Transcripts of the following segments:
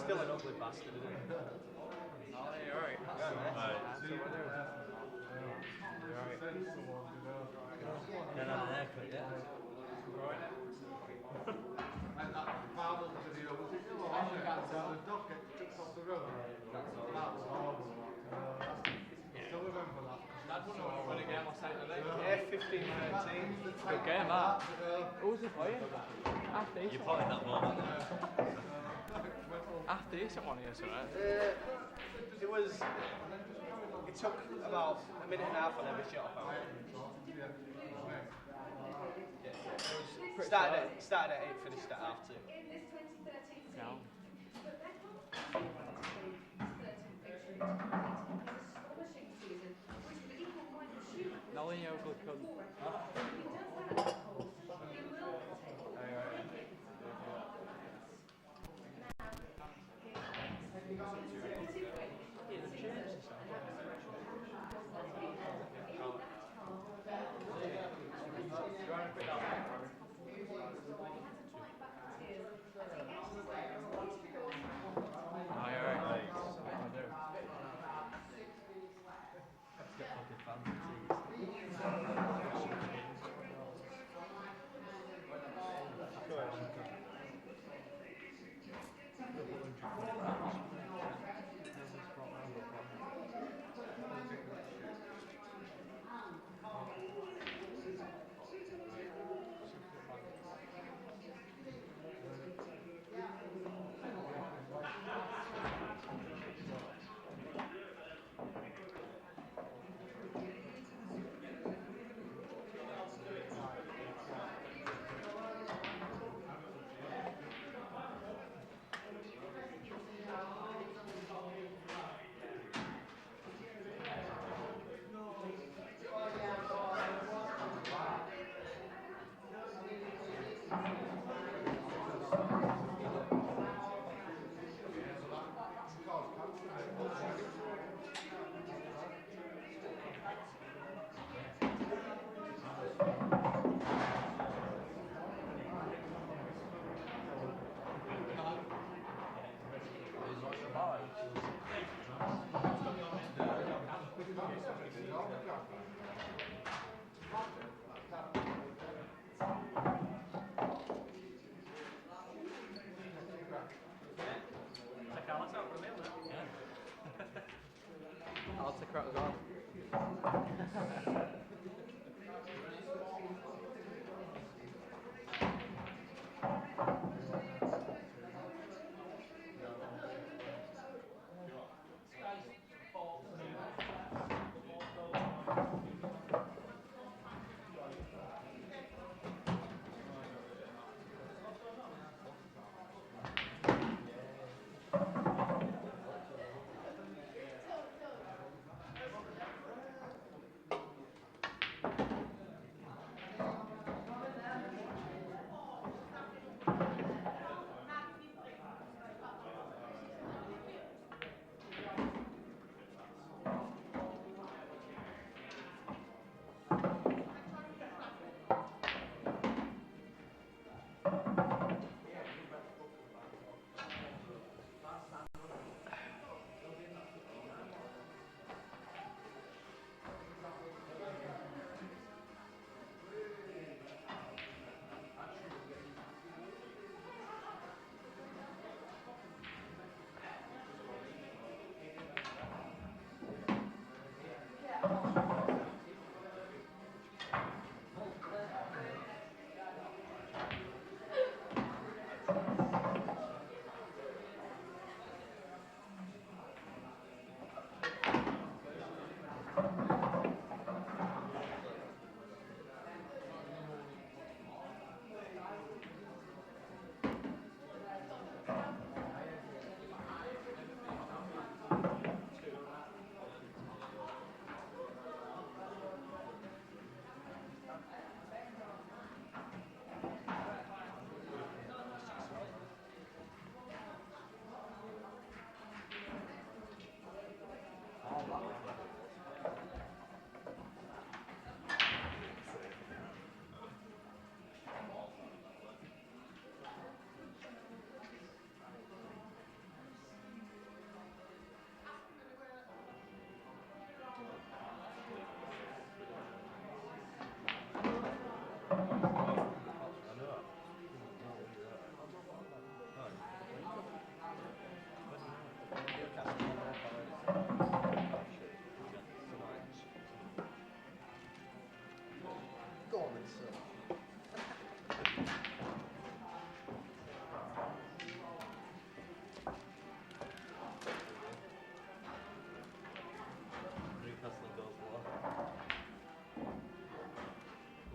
Still an ugly bastard, isn't it? Oh, you're alright. Yeah, 15-13. Good game, that. Who was he playing? Half decent. You played that moment. Half decent one here, right? It was. It took about a minute and a half on every shot. Started at 8, finished at half 2. No. Nolly, you're a good cunt. crap as well.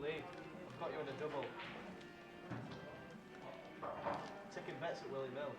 Lee, I've got you in a double. Taking bets at Willie Mill.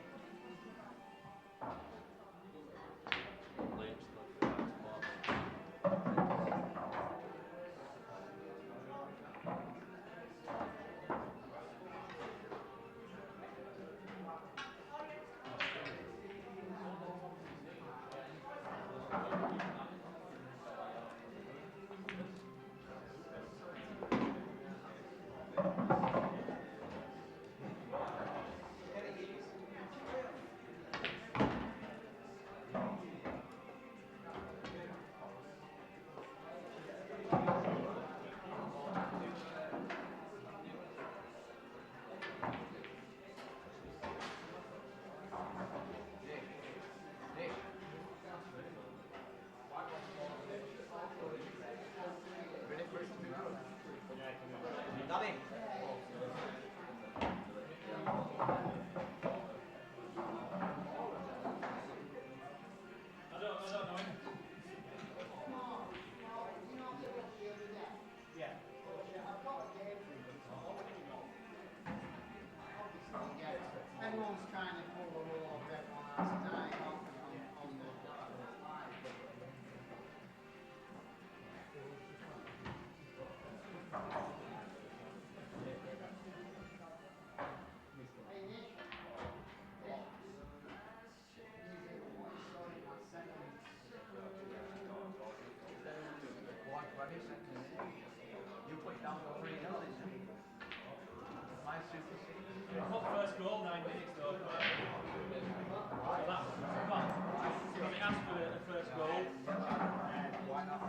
Danny. Everyone's trying to pull the wool off everyone else's eye on the Hey Nish. You put down for 3-0, didn't you? My super Not the first goal, 9 minutes though. So that, well, I mean, after the first goal. Why not?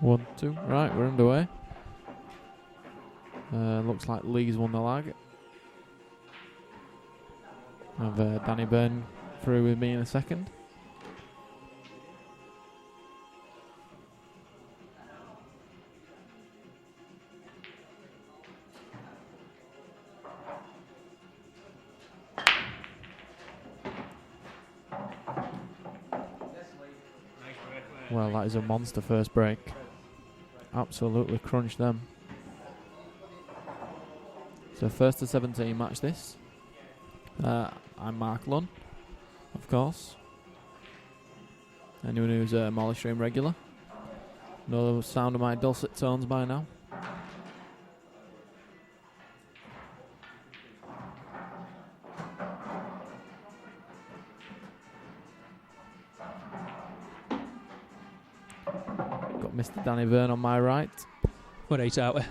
1, 2. Right, we're underway. Looks like Lee's won the lag. Have Danny Byrne through with me in a second. Well, that is a monster first break. Absolutely crunched them. So first to 17 match this. I'm Mark Lunn, of course. Anyone who's a Morley stream regular know the sound of my dulcet tones by now. Got Mr. Danny Byrne on my right. We're 8 out.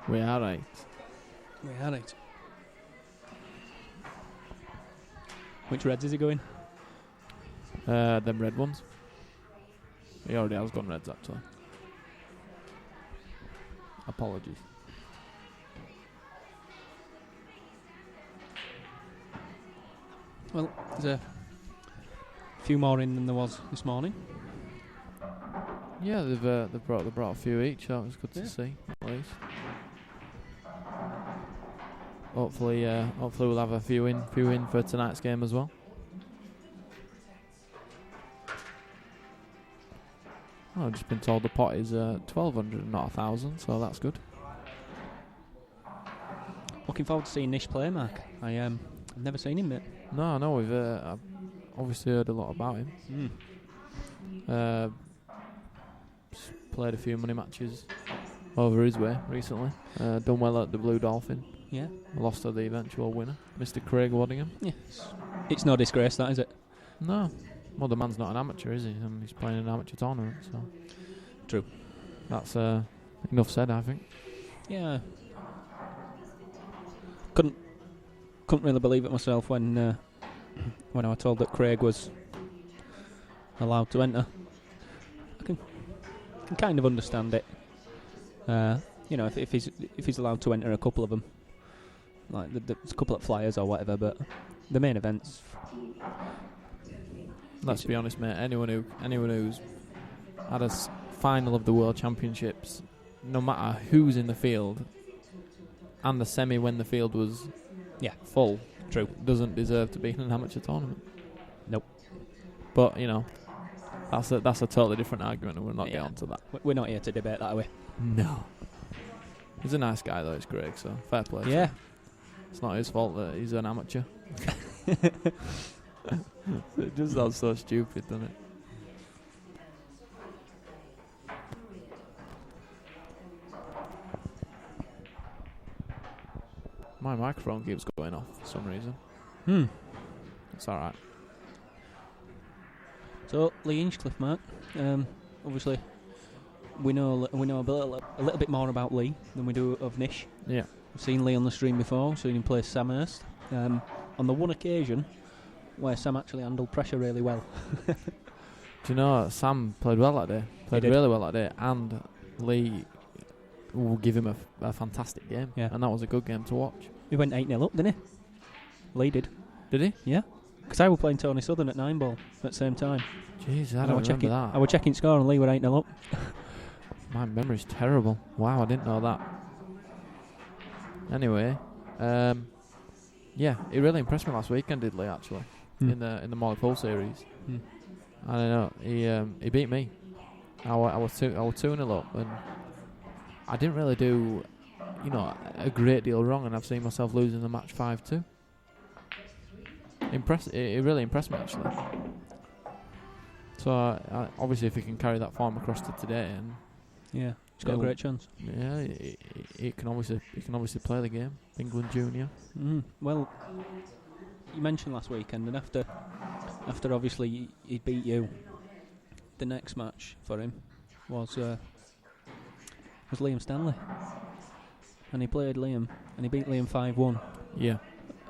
We are 8. We are 8. Which reds is he going? Them red ones. He already has gone reds, actually. Apologies. Well, there's a few more in than there was this morning. Yeah, they've brought a few each. That was good to see, at least. Hopefully we'll have a few in for tonight's game as well. Oh, I've just been told the pot is 1,200, not 1,000, so that's good. Looking forward to seeing Nish play, Mark. I've never seen him yet. No, we've I've obviously heard a lot about him. Played a few money matches over his way recently. Done well at the Blue Dolphin. Yeah. Lost to the eventual winner, Mr. Craig Waddingham. Yeah. It's no disgrace, that, is it? No. Well, the man's not an amateur, is he? He's playing an amateur tournament, so... True. That's enough said, I think. Yeah. Couldn't really believe it myself when I was told that Craig was allowed to enter. I can kind of understand it. If he's allowed to enter a couple of them, like there's a couple of flyers or whatever, but the main events. Let's be honest, mate. Anyone who's had a final of the World Championships, no matter who's in the field, and the semi when the field was full, true, doesn't deserve to be in an amateur tournament. Nope. But that's a totally different argument, and we'll not get onto that. We're not here to debate that, are we? No. He's a nice guy though, it's Craig, so fair play. Yeah. It's not his fault that he's an amateur. It just sounds so stupid, doesn't it? My microphone keeps going off for some reason. It's alright. So, Lee Hinchcliffe, Mark. Obviously, we know a little bit more about Lee than we do of Nish. Yeah. We've seen Lee on the stream before. We've seen him play Samhurst. On the one occasion where Sam actually handled pressure really well. Do you know, Sam played well that day. Played really well that day, and Lee will give him a fantastic game. Yeah. And that was a good game to watch. He went 8-0 up, didn't he? Lee did. Did he? Yeah. Because I was playing Tony Southern at 9 ball at the same time. Jeez, I don't remember that. I was checking score and Lee were 8-0 up. My memory's terrible. Wow, I didn't know that. Anyway, he really impressed me last weekend, did Lee, actually, in the Morley Pool series. I don't know, he beat me. I was 2-0 up, and I didn't really do, a great deal wrong, and I've seen myself losing the match 5-2. It really impressed me, actually. So obviously, if he can carry that form across to today, and he's got a great chance. Yeah, he can obviously play the game. England junior. Well, you mentioned last weekend, and after obviously he beat you, the next match for him was Liam Stanley, and he played Liam, and he beat Liam 5-1. Yeah.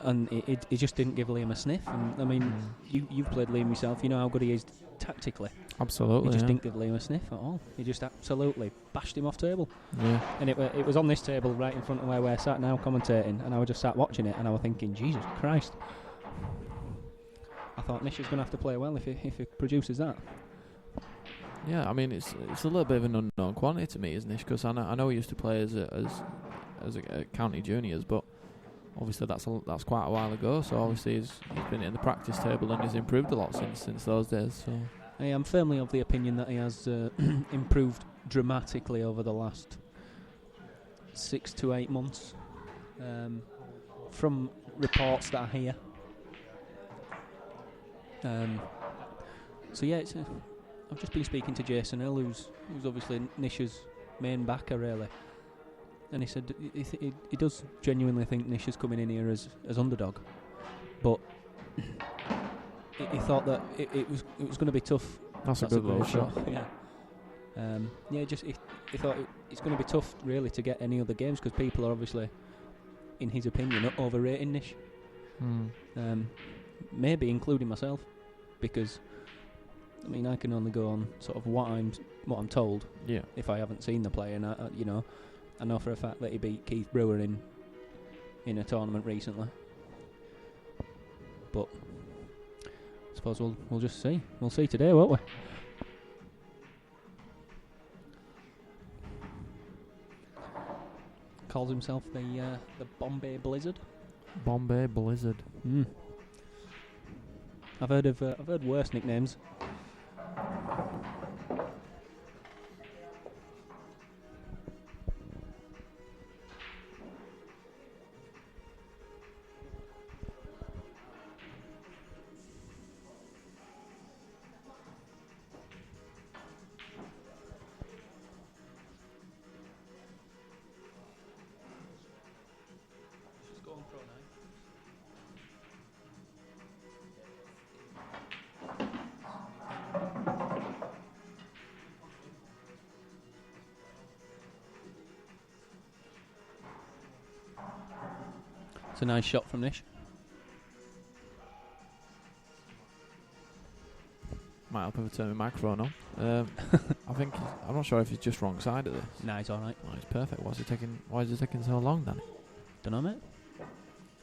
And he just didn't give Liam a sniff. And I mean, you've played Liam yourself. You know how good he is tactically. Absolutely. He just yeah. didn't give Liam a sniff at all. He just absolutely bashed him off table. Yeah. And it was on this table right in front of where we're sat now commentating, and I was just sat watching it, and I was thinking, Jesus Christ. I thought Nish is going to have to play well if he produces that. Yeah, I mean it's a little bit of an unknown quantity to me, isn't it? Because I know he used to play as a county juniors, but obviously that's quite a while ago. So obviously he's been in the practice table and he's improved a lot since those days. So I am firmly of the opinion that he has improved dramatically over the last 6 to 8 months, from reports that I hear. So yeah, I've just been speaking to Jason Hill, who's obviously Nish's main backer, really, and he said he does genuinely think Nish is coming in here as underdog, but he thought that it was going to be tough. that's a good little shot. Yeah. He thought it's going to be tough, really, to get any other games because people are obviously, in his opinion, overrating Nish. Maybe including myself, because I mean I can only go on sort of what I'm told. Yeah. If I haven't seen the player, and I know for a fact that he beat Keith Brewer in a tournament recently. But I suppose we'll just see. We'll see today, won't we? Calls himself the Bombay Blizzard. Bombay Blizzard. I've heard worse nicknames. It's a nice shot from Nish. Might help if I turn my microphone on. I'm not sure if he's just wrong side of this. Nah, it's alright. No, he's perfect. Why is he taking so long, Danny? Dunno, mate.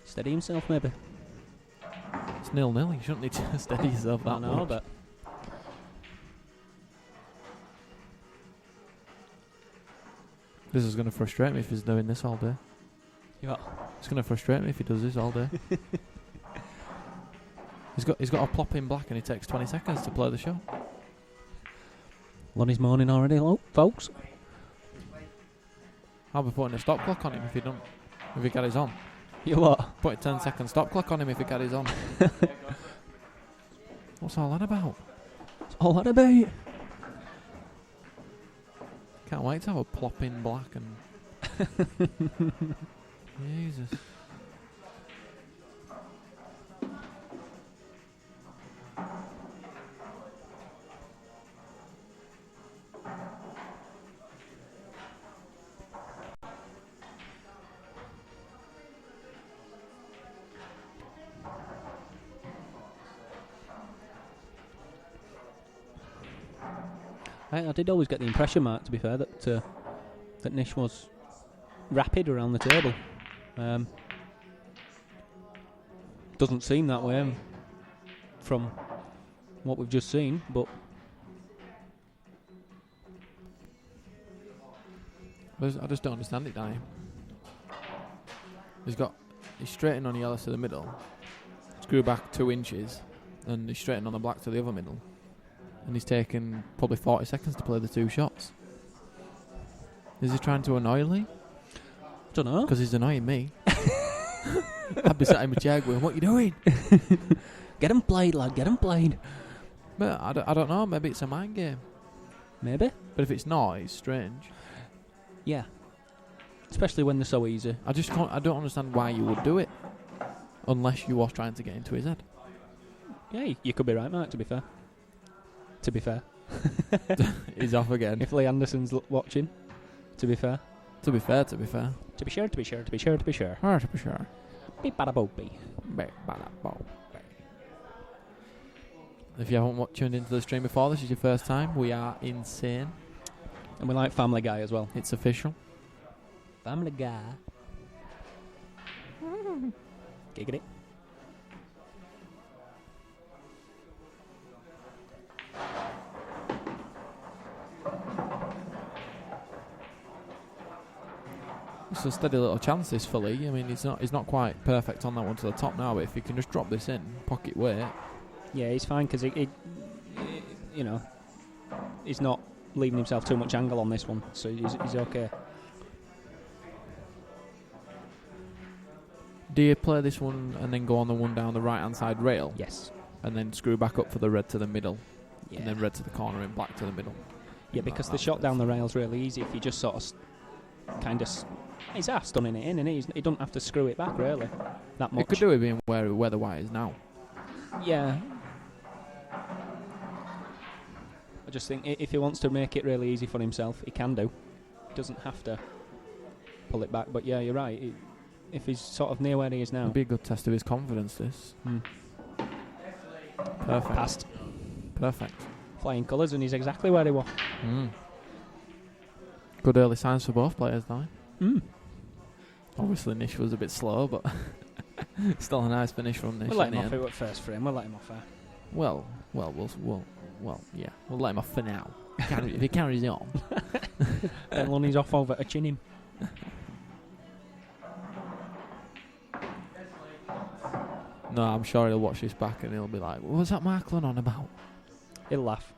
Steady himself, maybe. It's 0-0. You shouldn't need to steady yourself that No, much. but This is going to frustrate me if he's doing this all day. you got It's going to frustrate me if he does this all day. He's got a plop in black and he takes 20 seconds to play the show. Lonnie's morning already, hello, folks. I'll be putting a stop clock on him if he carries on. You what? Put a 10-second stop clock on him if he carries on. What's all that about? It's all that about. Can't wait to have a plop in black and... Jesus. I did always get the impression, Mark, to be fair, that Nish was rapid around the table. Doesn't seem that way from what we've just seen, but I just don't understand it, Danny. He's straightened on yellow to the middle, screw back 2 inches, and he's straightened on the black to the other middle. And he's taken probably 40 seconds to play the 2 shots. Is he trying to annoy Lee? don't know. Because he's annoying me. I'd be sat in my chair going, what are you doing? Get him played, lad, get him played. But I don't know, maybe it's a mind game. Maybe. But if it's not, it's strange. Yeah. Especially when they're so easy. I don't understand why you would do it. Unless you was trying to get into his head. Yeah, you could be right, Mark, to be fair. To be fair. He's off again. If Lee Anderson's watching, to be fair. To be fair. To be sure, to be sure, to be sure. To be sure. Beep bada boop. Be bada bo. If you haven't tuned into the stream before, this is your first time. We are insane. And we like Family Guy as well. It's official. Family Guy. Giggity. It's a steady little chance this for Lee. I mean, he's not quite perfect on that one to the top now, but if he can just drop this in, pocket weight. Yeah, he's fine because he's not leaving himself too much angle on this one, so he's okay. Do you play this one and then go on the one down the right hand side rail? Yes. And then screw back up for the red to the middle, Yeah. and then red to the corner and black to the middle? Yeah, because the shot down the rail's really easy if you just sort of kind of. He's half stunning it in, and he don't have to screw it back really that much. It could do it being where the white is now. Yeah. I just think if he wants to make it really easy for himself, he can do. He doesn't have to pull it back. But yeah, you're right. If he's sort of near where he is now, It'd be a good test of his confidence. This. Perfect. Passed. Perfect. Flying colours, and he's exactly where he was. Good early signs for both players, though. Mm. Obviously, Nish was a bit slow, but still a nice finish from Nish. We'll let him off at first for him. We'll let him off there. Well, yeah, we'll let him off for now. If he carries it on. Then Lonnie's off over to chin him. No, I'm sure he'll watch this back and he'll be like, what was that Markland on about? He'll laugh.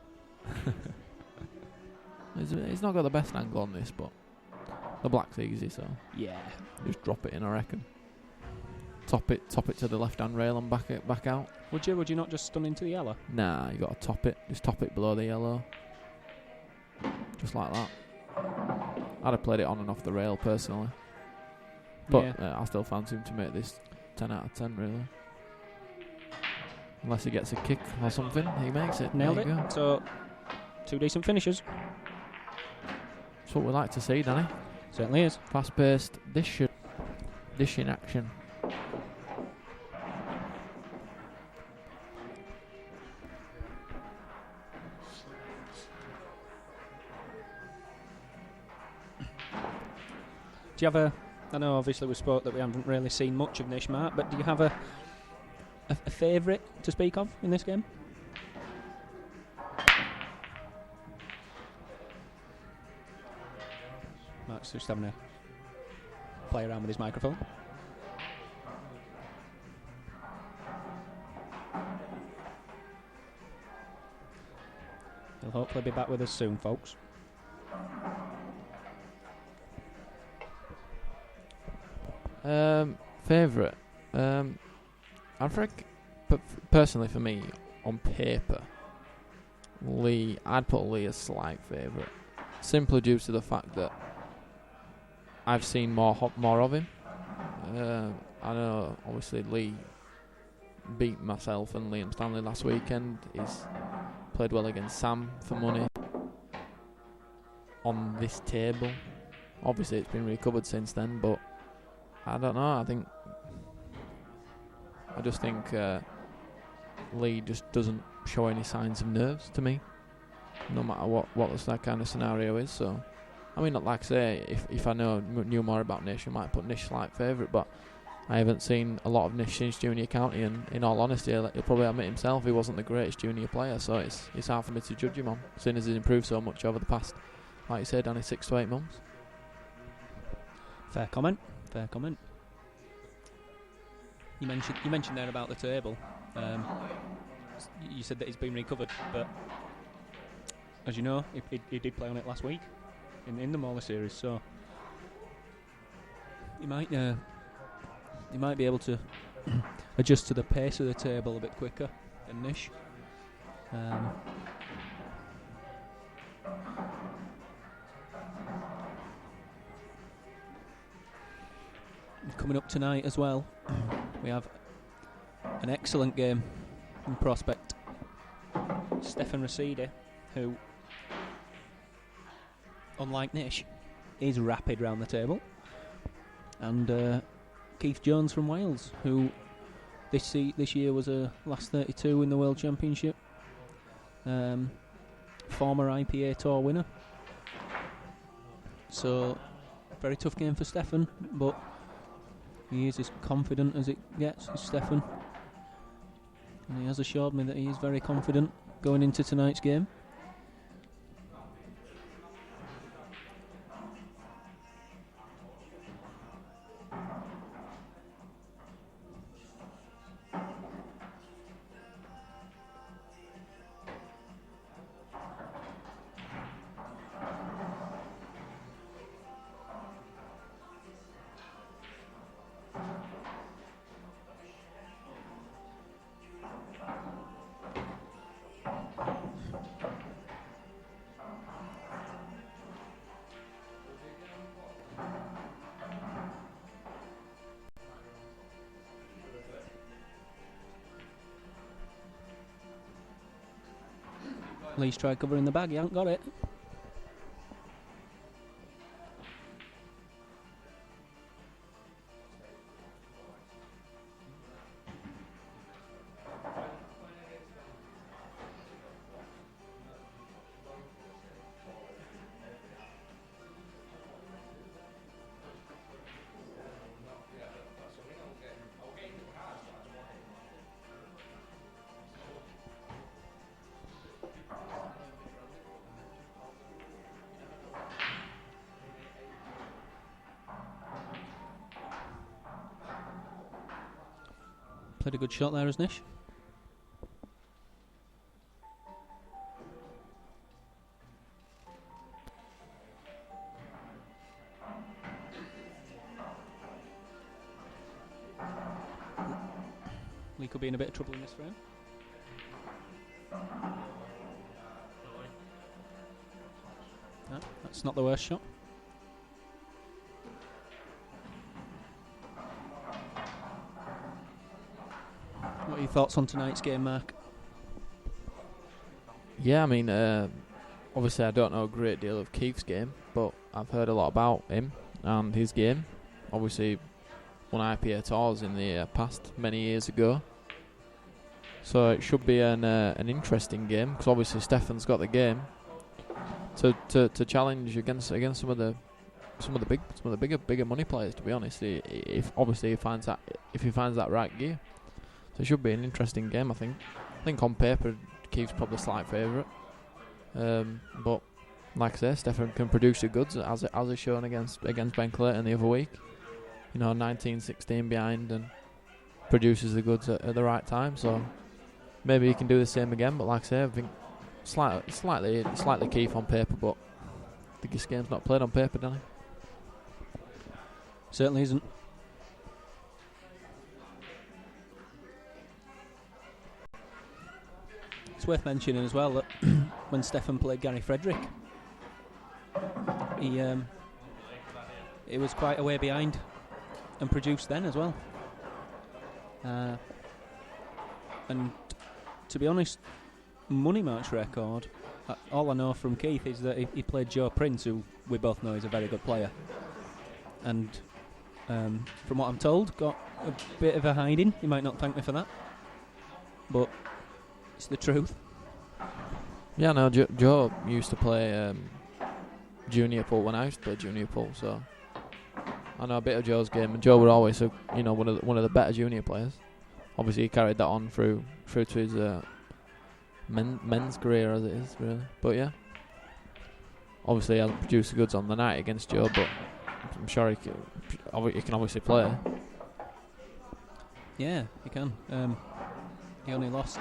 He's not got the best angle on this, but the black's easy, so Yeah. just drop it in, I reckon. Top it to the left-hand rail and back out. Would you not just stun into the yellow? Nah, you got to top it. Just top it below the yellow. Just like that. I'd have played it on and off the rail, personally. But I still fancy him to make this 10 out of 10, really. Unless he gets a kick or something, he makes it. Nailed There it. you go. So, 2 decent finishes. That's what we like to see, Danny. Certainly is. Fast-paced dish in action. Do you have I know obviously we spoke that we haven't really seen much of Nish, Mark, but do you have a favourite to speak of in this game? Mark's just having a play around with his microphone. He'll hopefully be back with us soon, folks. Favourite? I think, personally for me, on paper, Lee, I'd put Lee as slight favourite, simply due to the fact that I've seen more of him. I know, obviously, Lee beat myself and Liam Stanley last weekend. He's played well against Sam for money on this table. Obviously, it's been recovered since then, but I don't know. I just think Lee just doesn't show any signs of nerves to me, no matter what that kind of scenario is. So, I mean, like I say, if I knew more about Nish, I might put Nish slight favourite, but I haven't seen a lot of Nish since junior county, and in all honesty, he'll probably admit himself he wasn't the greatest junior player, so it's hard for me to judge him on, seeing as he's improved so much over the past, like you said, only 6 to 8 months. Fair comment. You mentioned there about the table. You said that he's been recovered, but as you know, he did play on it last week in the Morley series, so he might be able to adjust to the pace of the table a bit quicker than Nish. Coming up tonight as well, we have an excellent game in prospect. Stefan Rasidi, who, unlike Nish, is rapid round the table, and Keith Jones from Wales, who this year was a last 32 in the World Championship, former IPA Tour winner. So, very tough game for Stefan, but he is as confident as it gets, is Stefan. And he has assured me that he is very confident going into tonight's game. Lee's tried covering the bag, he hasn't got it. Played a good shot there, as Nish. Lee could be in a bit of trouble in this frame. No, that's not the worst shot. What are your thoughts on tonight's game, Mark? Yeah, I mean, obviously I don't know a great deal of Keith's game, but I've heard a lot about him and his game. Obviously, won IPA Tours in the past many years ago, so it should be an interesting game, because obviously Stefan's got the game to challenge against some of the bigger money players. To be honest, if he finds that right gear. So it should be an interesting game, I think. I think on paper, Keith's probably the slight favourite. But, like I say, Stefan can produce the goods, as is shown against Ben Clayton the other week. 19-16 behind and produces the goods at the right time. So maybe he can do the same again. But like I say, I think slightly Keith on paper, but I think this game's not played on paper, Danny. Certainly isn't. It's worth mentioning as well that when Stefan played Gary Frederick, he was quite a way behind and produced then as well. And to be honest, MoneyMatch record, all I know from Keith is that he played Joe Prince, who we both know is a very good player. And from what I'm told, got a bit of a hiding. He might not thank me for that, but it's the truth. Yeah, no, Joe used to play junior pool when I used to play junior pool, so I know a bit of Joe's game. And Joe was always, one of the better junior players. Obviously, he carried that on through to his men's career as it is, really. But yeah, obviously he hasn't produced the goods on the night against Joe, but I'm sure he can obviously play. Yeah, he can. He only lost.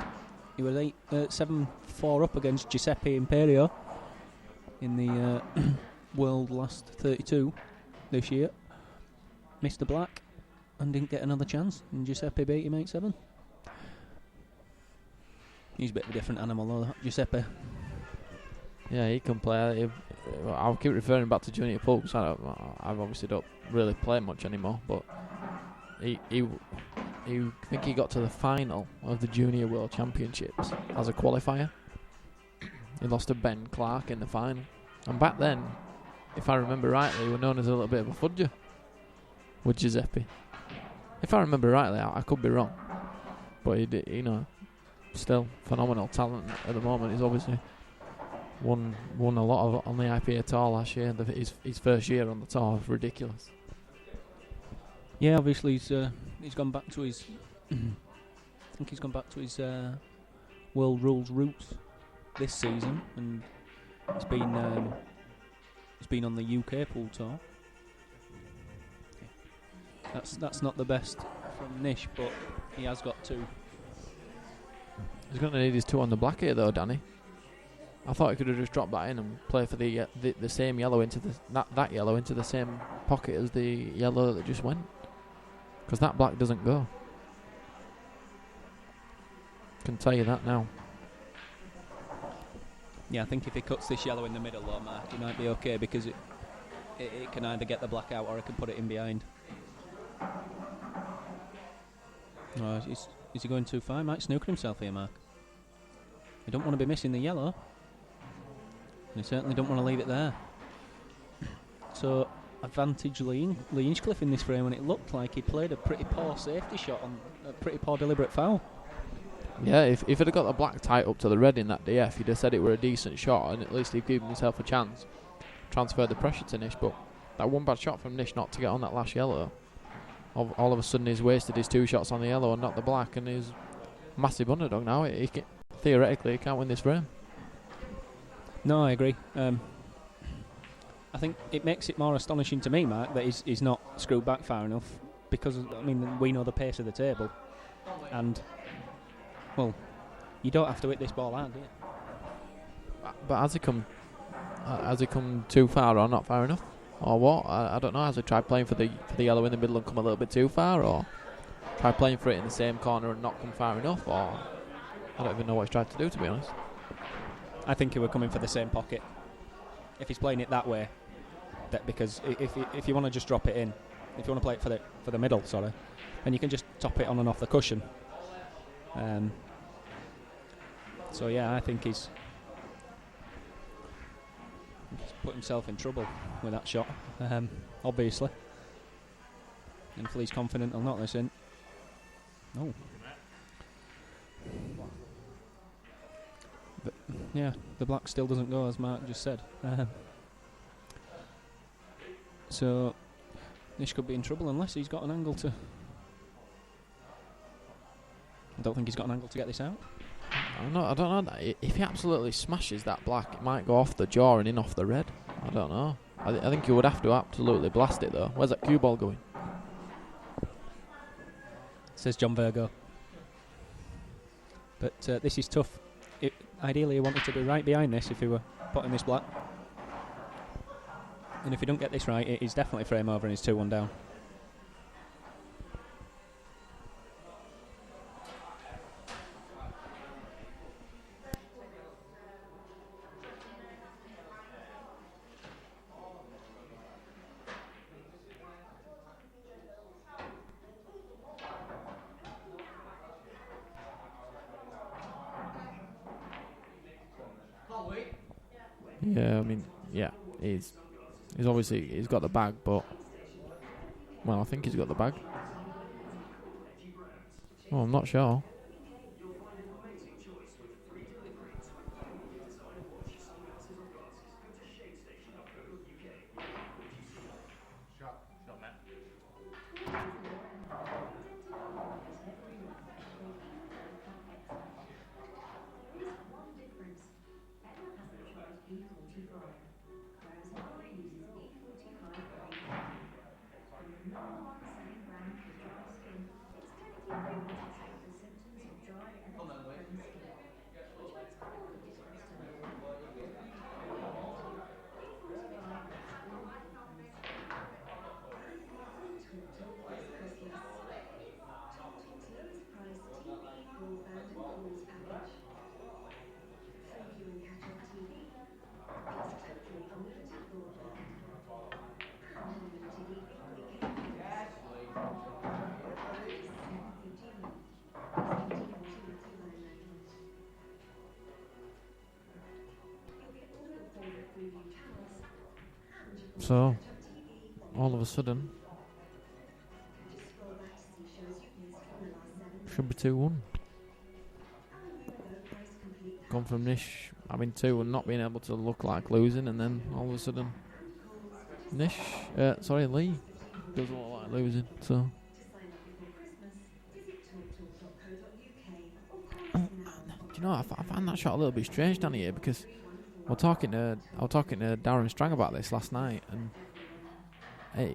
He was 7-4 up against Giuseppe Imperio in the World Last 32 this year. Missed the black and didn't get another chance. And Giuseppe beat him 8-7. He's a bit of a different animal though, Giuseppe. Yeah, he can play. I'll keep referring back to junior pool because I obviously don't really play much anymore. But he think he got to the final of the Junior World Championships as a qualifier. He lost to Ben Clark in the final. And back then, if I remember rightly, he was known as a little bit of a fudger with Giuseppe. If I remember rightly, I could be wrong. But he did, still phenomenal talent at the moment. He's obviously won a lot of on the IPA tour last year. His first year on the tour was ridiculous. Yeah, obviously he's gone back to his. I think he's gone back to his world rules roots this season, and he's been on the UK pool tour. That's not the best from Nish, but he has got 2. He's going to need his 2 on the black here though, Danny. I thought he could have just dropped that in and play for the same yellow into that yellow into the same pocket as the yellow that just went, because that black doesn't go. Can tell you that now. Yeah, I think if he cuts this yellow in the middle though, Mark, he might be okay, because it can either get the black out or it can put it in behind. Oh, is he going too far? He might snooker himself here, Mark. You don't want to be missing the yellow. And you certainly don't want to leave it there. So, advantage Lee Hinchcliffe in this frame, when it looked like he played a pretty poor safety shot on a pretty poor deliberate foul. Yeah, if he'd have got the black tight up to the red in that DF, he'd have said it were a decent shot, and at least he'd given himself a chance. Transfer the pressure to Nish, but that one bad shot from Nish not to get on that last yellow. All of a sudden he's wasted his 2 shots on the yellow and not the black, and he's massive underdog now. Theoretically, he can't win this frame. No, I agree. I think it makes it more astonishing to me, Mark, that he's not screwed back far enough, because, I mean, we know the pace of the table, and, well, you don't have to hit this ball hard, do you? But has he come too far or not far enough? Or what? I don't know. Has he tried playing for the yellow in the middle and come a little bit too far, or tried playing for it in the same corner and not come far enough, or I don't even know what he's tried to do, to be honest. I think he were coming for the same pocket. If he's playing it that way, because if you want to just drop it in, if you want to play it for the middle, sorry, then you can just top it on and off the cushion. So yeah, I think he's put himself in trouble with that shot, obviously. And if Lee's confident, he'll knock this in. Oh. But yeah, the black still doesn't go, as Mark just said. So Nish could be in trouble unless he's got an angle to. I don't think he's got an angle to get this out. I don't know. If he absolutely smashes that black, it might go off the jaw and in off the red. I don't know. I think he would have to absolutely blast it though. Where's that cue ball going? Says John Virgo. But this is tough. Ideally, he wanted to be right behind this if he were putting this black. And if he don't get this right, it is definitely frame over and he's 2-1 down. Yeah, I mean, yeah, he's obviously he's got the bag, but well, I think he's got the bag. Oh, I'm not sure. So, all of a sudden, should be 2-1. gone from Nish having 2 and not being able to look like losing, and then all of a sudden Lee doesn't look like losing. So do you know, I find that shot a little bit strange down here, because I was talking to Darren Strang about this last night, and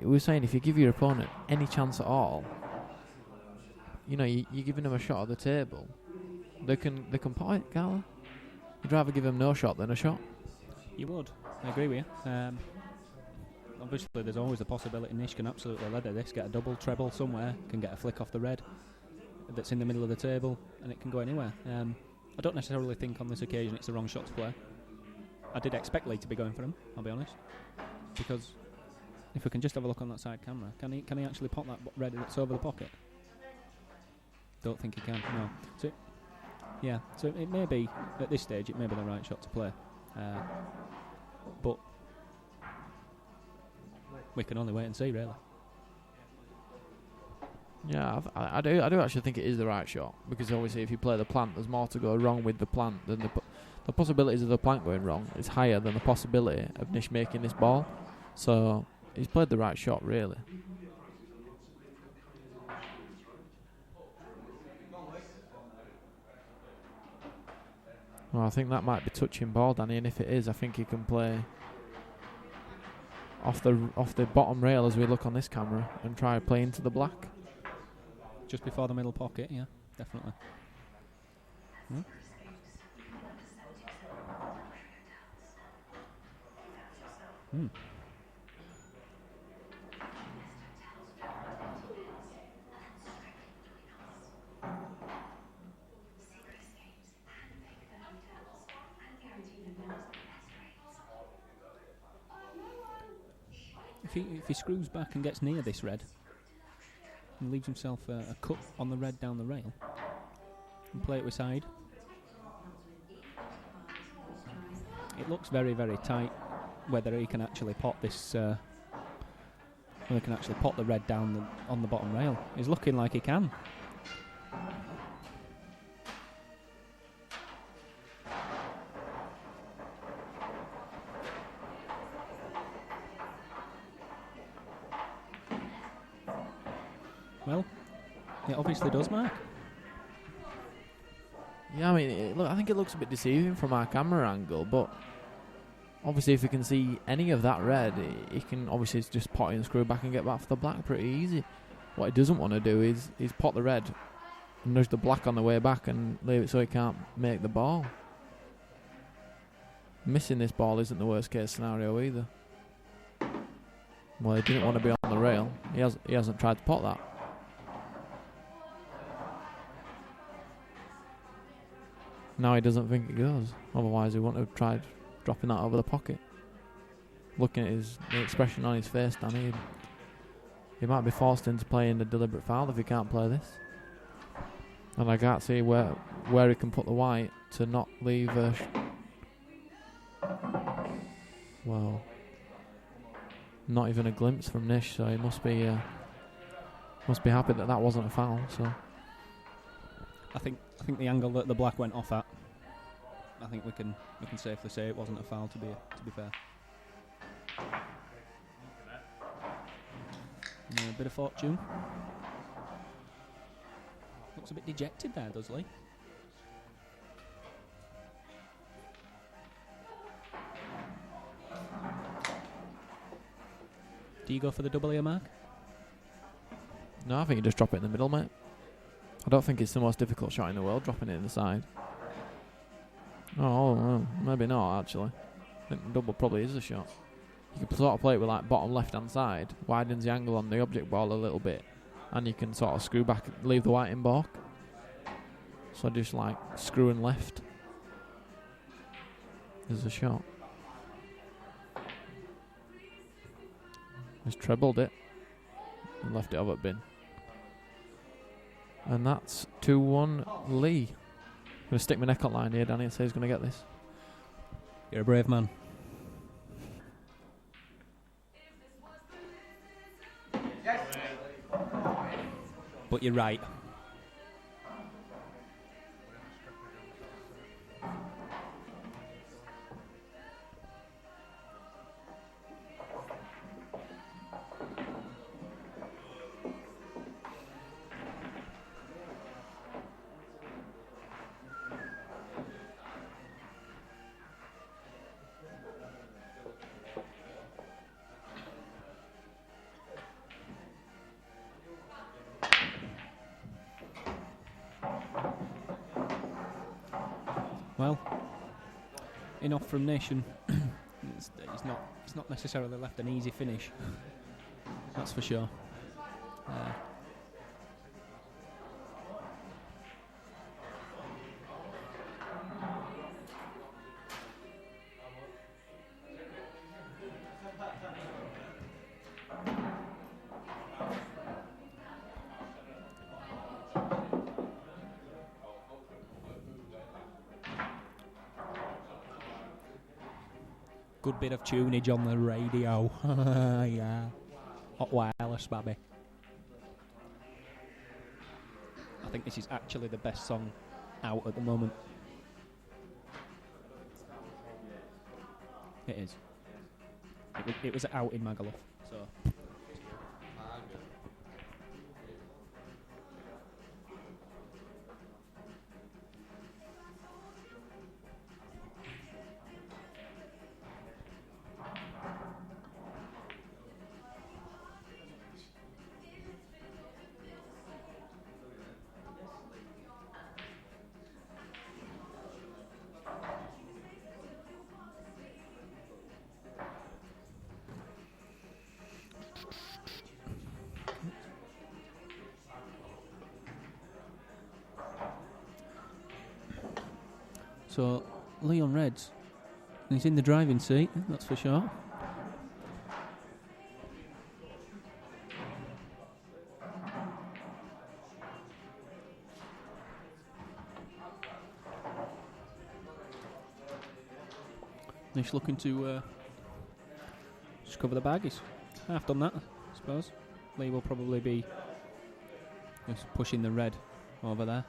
we were saying if you give your opponent any chance at all, you know, you're giving them a shot at the table, they can pot it, can't they? You'd rather give them no shot than a shot. You would. I agree with you. Obviously, there's always a possibility Nish can absolutely leather this, get a double, treble somewhere, can get a flick off the red that's in the middle of the table, and it can go anywhere. I don't necessarily think on this occasion it's the wrong shot to play. I did expect Lee to be going for him, I'll be honest, because if we can just have a look on that side camera, can he actually pop that red that's over the pocket? Don't think he can, no. So it may be, at this stage, it may be the right shot to play. But we can only wait and see, really. Yeah, I do actually think it is the right shot, because obviously if you play the plant, there's more to go wrong with the plant than the possibilities of the plant going wrong is higher than the possibility of Nish making this ball. So he's played the right shot, really. Well, I think that might be touching ball, Danny, and if it is, I think he can play off the bottom rail as we look on this camera and try to play into the black. Just before the middle pocket, yeah, definitely. If he screws back and gets near this red and leaves himself a cut on the red down the rail and play it with side, it looks very, very tight whether he can actually pot this whether he can actually pot the red down on the bottom rail. He's looking like he can. Well, it obviously does, Mark. Yeah, I mean, I think it looks a bit deceiving from our camera angle, but obviously if you can see any of that red, he can obviously just pot it and screw back and get back for the black pretty easy. What he doesn't want to do is pot the red and nudge the black on the way back and leave it so he can't make the ball. Missing this ball isn't the worst case scenario either. Well, he didn't want to be on the rail. He hasn't tried to pot that. Now he doesn't think it goes. Otherwise he wouldn't have tried dropping that over the pocket. Looking at the expression on his face, Danny, he might be forced into playing the deliberate foul if he can't play this. And I can't see where he can put the white to not leave well, not even a glimpse from Nish, so he must be happy that wasn't a foul. So I think the angle that the black went off at, I think we can safely say it wasn't a foul, to be fair. A bit of fortune. Looks a bit dejected there, does Lee? Do you go for the double here, Mark? no, I think you just drop it in the middle, mate. I don't think it's the most difficult shot in the world, dropping it in the side. Oh, maybe not, actually. I think double probably is a shot. You can sort of play it with like bottom left-hand side, widens the angle on the object ball a little bit, and you can sort of screw back, leave the white in balk. So just like screwing left. There's a shot. He's trebled it and left it over at bin. And that's 2-1 Lee. I'm going to stick my neck on line here, Danny, and say he's going to get this. You're a brave man. But you're right. Well, enough from Nish, and he's not necessarily left an easy finish. That's for sure. Good bit of tunage on the radio. Yeah. Hot wireless, baby. I think this is actually the best song out at the moment. It is. It was out in Magaluf, so... So, Leon Reds, he's in the driving seat, that's for sure. Nish looking to just cover the bag. He's half done that, I suppose. Lee will probably be just pushing the red over there.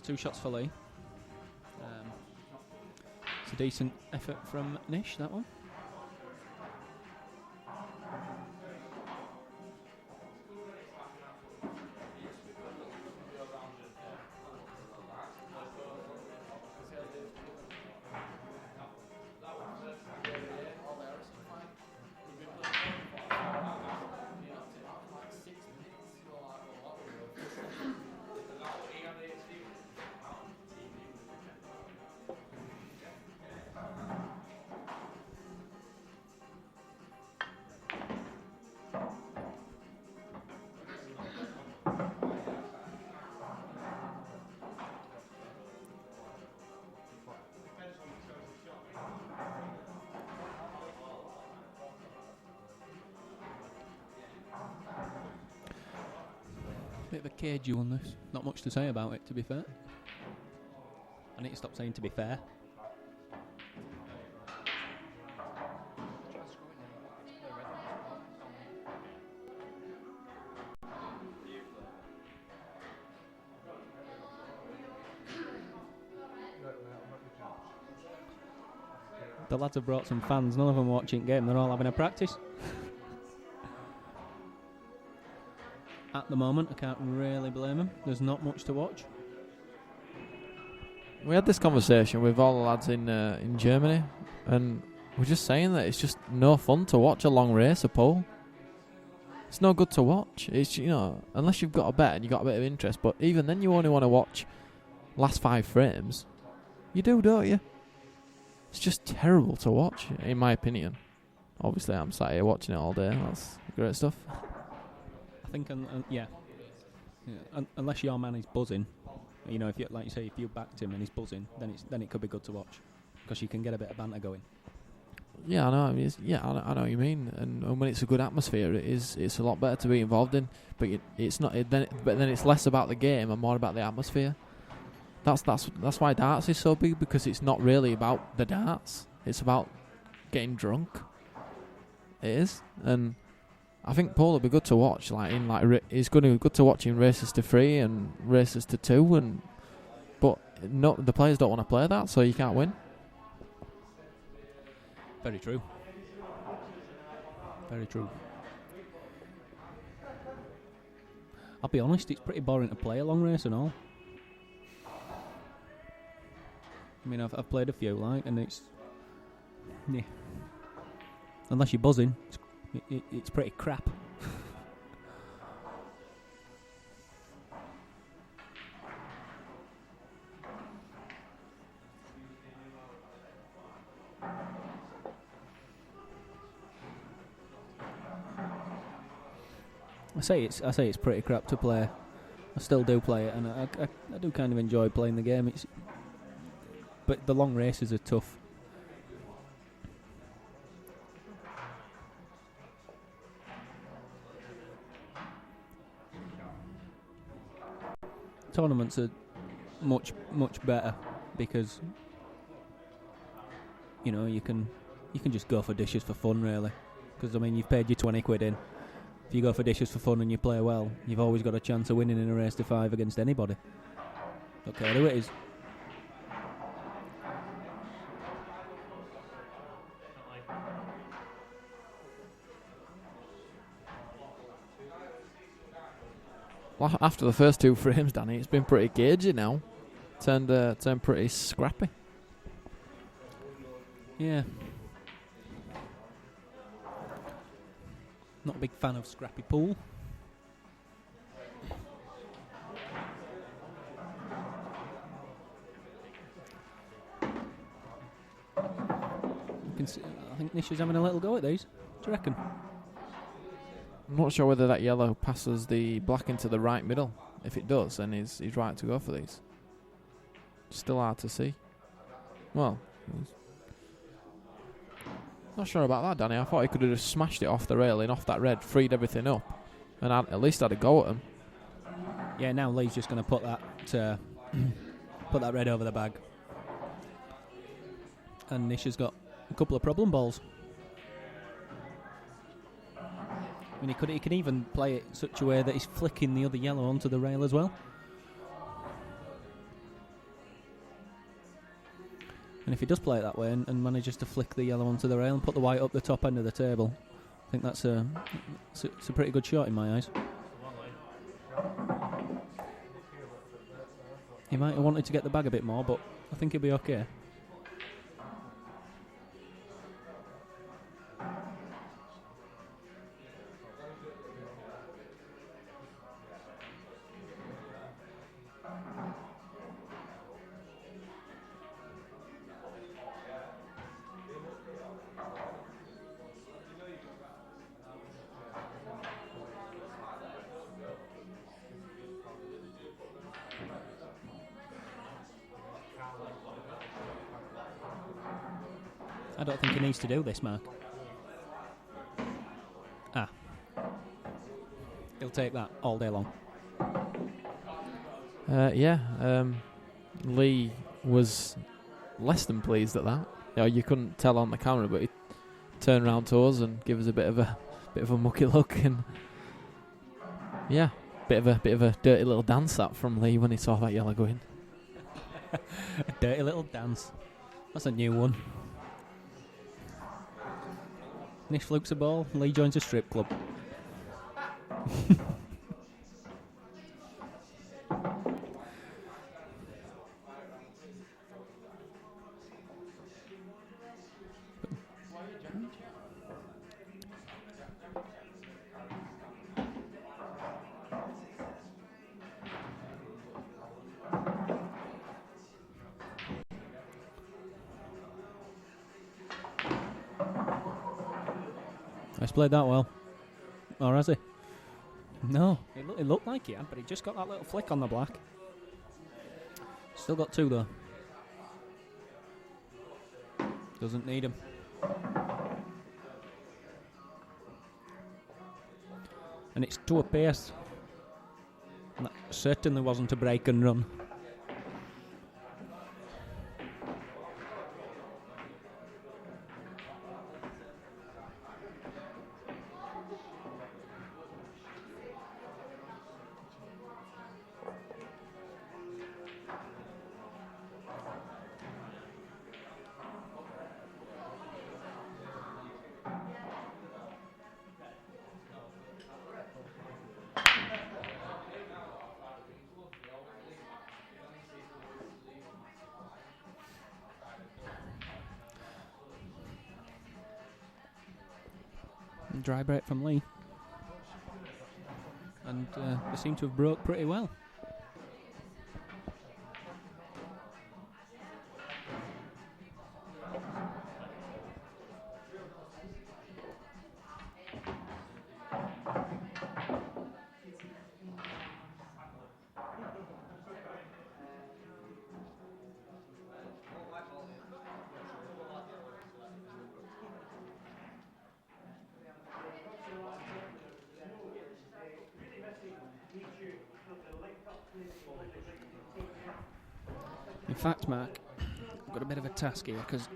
So 2 shots for Lee. It's a decent effort from Nish, that one. Bit of a cagey on this. Not much to say about it, to be fair. I need to stop saying to be fair. The lads have brought some fans. None of them watching game. They're all having a practice. At the moment, I can't really blame them. There's not much to watch. We had this conversation with all the lads in Germany, and we're just saying that it's just no fun to watch a long race, a pole. It's no good to watch. It's, you know, unless you've got a bet and you've got a bit of interest, but even then you only want to watch last 5 frames. You do, don't you? It's just terrible to watch, in my opinion. Obviously, I'm sat here watching it all day. That's great stuff. I think, unless your man is buzzing, you know, if you, like you say, if you backed him and he's buzzing, then it could be good to watch because you can get a bit of banter going. Yeah, I know. I mean, I know what you mean. And when it's a good atmosphere, it's a lot better to be involved in. But it's not. But then it's less about the game and more about the atmosphere. That's why darts is so big, because it's not really about the darts. It's about getting drunk. It is, and I think pole would be good to watch. It's going to be good to watch in races to 3 and races to 2, but no, the players don't want to play that, so you can't win. Very true. Very true. I'll be honest, it's pretty boring to play a long race and all. I mean, I've played a few, and it's... Yeah. Unless you're buzzing, it's pretty crap. I say it's pretty crap to play. I still do play it, and I do kind of enjoy playing the game. But the long races are tough. Tournaments are much better because, you know, you can just go for dishes for fun, really. Because I mean, you've paid your 20 quid in. If you go for dishes for fun and you play well, you've always got a chance of winning in a race to 5 against anybody. Don't care who it is. Well, after the first 2 frames, Danny, it's been pretty cagey now. Turned pretty scrappy. Yeah. Not a big fan of scrappy pool. I think Nish is having a little go at these. What do you reckon? I'm not sure whether that yellow passes the black into the right middle. If it does, then he's right to go for these. Still hard to see. Well, not sure about that, Danny. I thought he could have just smashed it off the railing, off that red, freed everything up, and at least had a go at him. Yeah, now Lee's just going to put that put that red over the bag. And Nish has got a couple of problem balls. I mean, he can even play it such a way that he's flicking the other yellow onto the rail as well. And if he does play it that way and manages to flick the yellow onto the rail and put the white up the top end of the table, I think it's a pretty good shot in my eyes. He might have wanted to get the bag a bit more, but I think he'll be okay. I don't think he needs to do this, Mark. He'll take that all day long. Lee was less than pleased at that. You know, you couldn't tell on the camera, but he turned around to us and gave us a bit of a mucky look, and yeah, bit of a dirty little dance that from Lee when he saw that yellow go in. A dirty little dance. That's a new one. Nish flukes a ball, Lee joins a strip club. He's played that well. Or has he? No, it looked like he had, but he just got that little flick on the black. Still got 2 though. Doesn't need him. And it's to a pace. And that certainly wasn't a break and run. Dry break from Lee. And they seem to have broke pretty well. In fact, Mark, I've got a bit of a task here because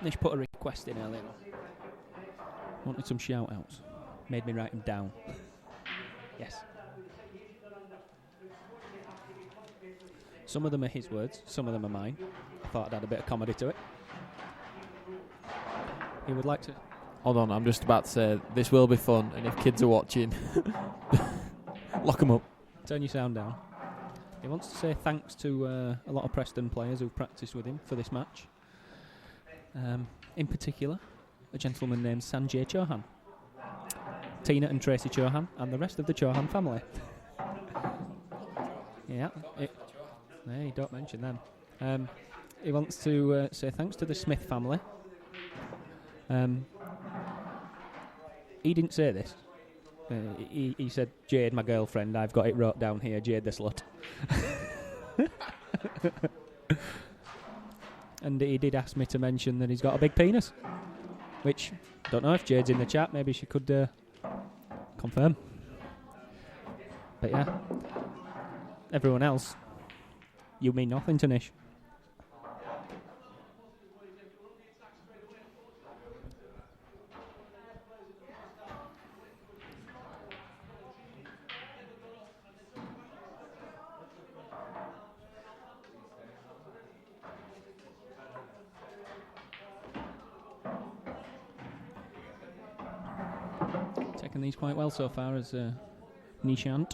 Nish put a request in earlier. Wanted some shout-outs. Made me write them down. Yes. Some of them are his words, some of them are mine. I thought I'd add a bit of comedy to it. He would like to... Hold on, I'm just about to say, this will be fun, and if kids are watching, lock them up. Turn your sound down. He wants to say thanks to a lot of Preston players who've practiced with him for this match. In particular, a gentleman named Sanjay Chauhan, Tina and Tracy Chauhan, and the rest of the Chauhan family. Yeah, hey, don't mention them. He wants to say thanks to the Smith family. He didn't say this. He said, Jade, my girlfriend, I've got it wrote down here, Jade the slut. And he did ask me to mention that he's got a big penis, which, don't know if Jade's in the chat, maybe she could confirm. But yeah, everyone else, you mean nothing to Nish. Taking these quite well so far as Nishant.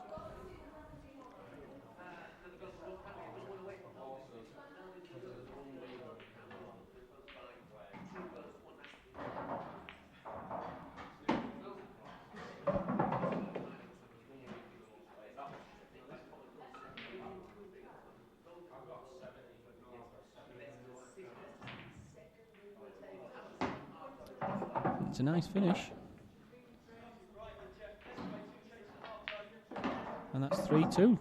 It's a nice finish. And that's 3-2.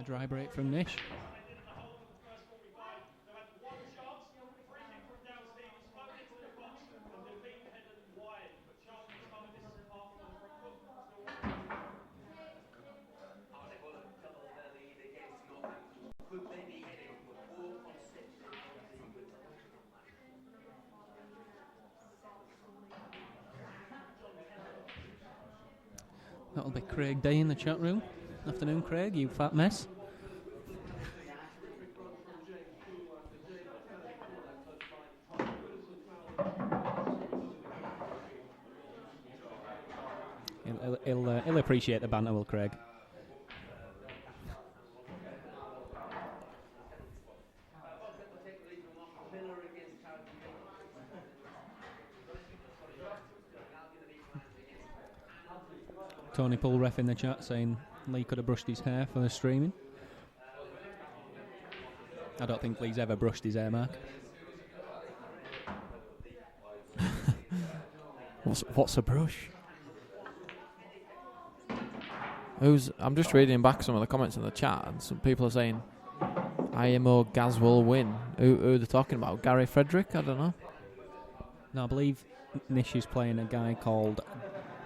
dry break from Nish. That'll be Craig Day in the chat room. Afternoon, Craig, you fat mess. He'll appreciate the banter, will Craig? Tony Pull ref in the chat saying Lee could have brushed his hair for the streaming. I don't think Lee's ever brushed his hair, Mark. What's a brush? I'm just reading back some of the comments in the chat, and some people are saying IMO Gaz will win. Who they're talking about? Gary Frederick? I don't know. No, I believe Nish is playing a guy called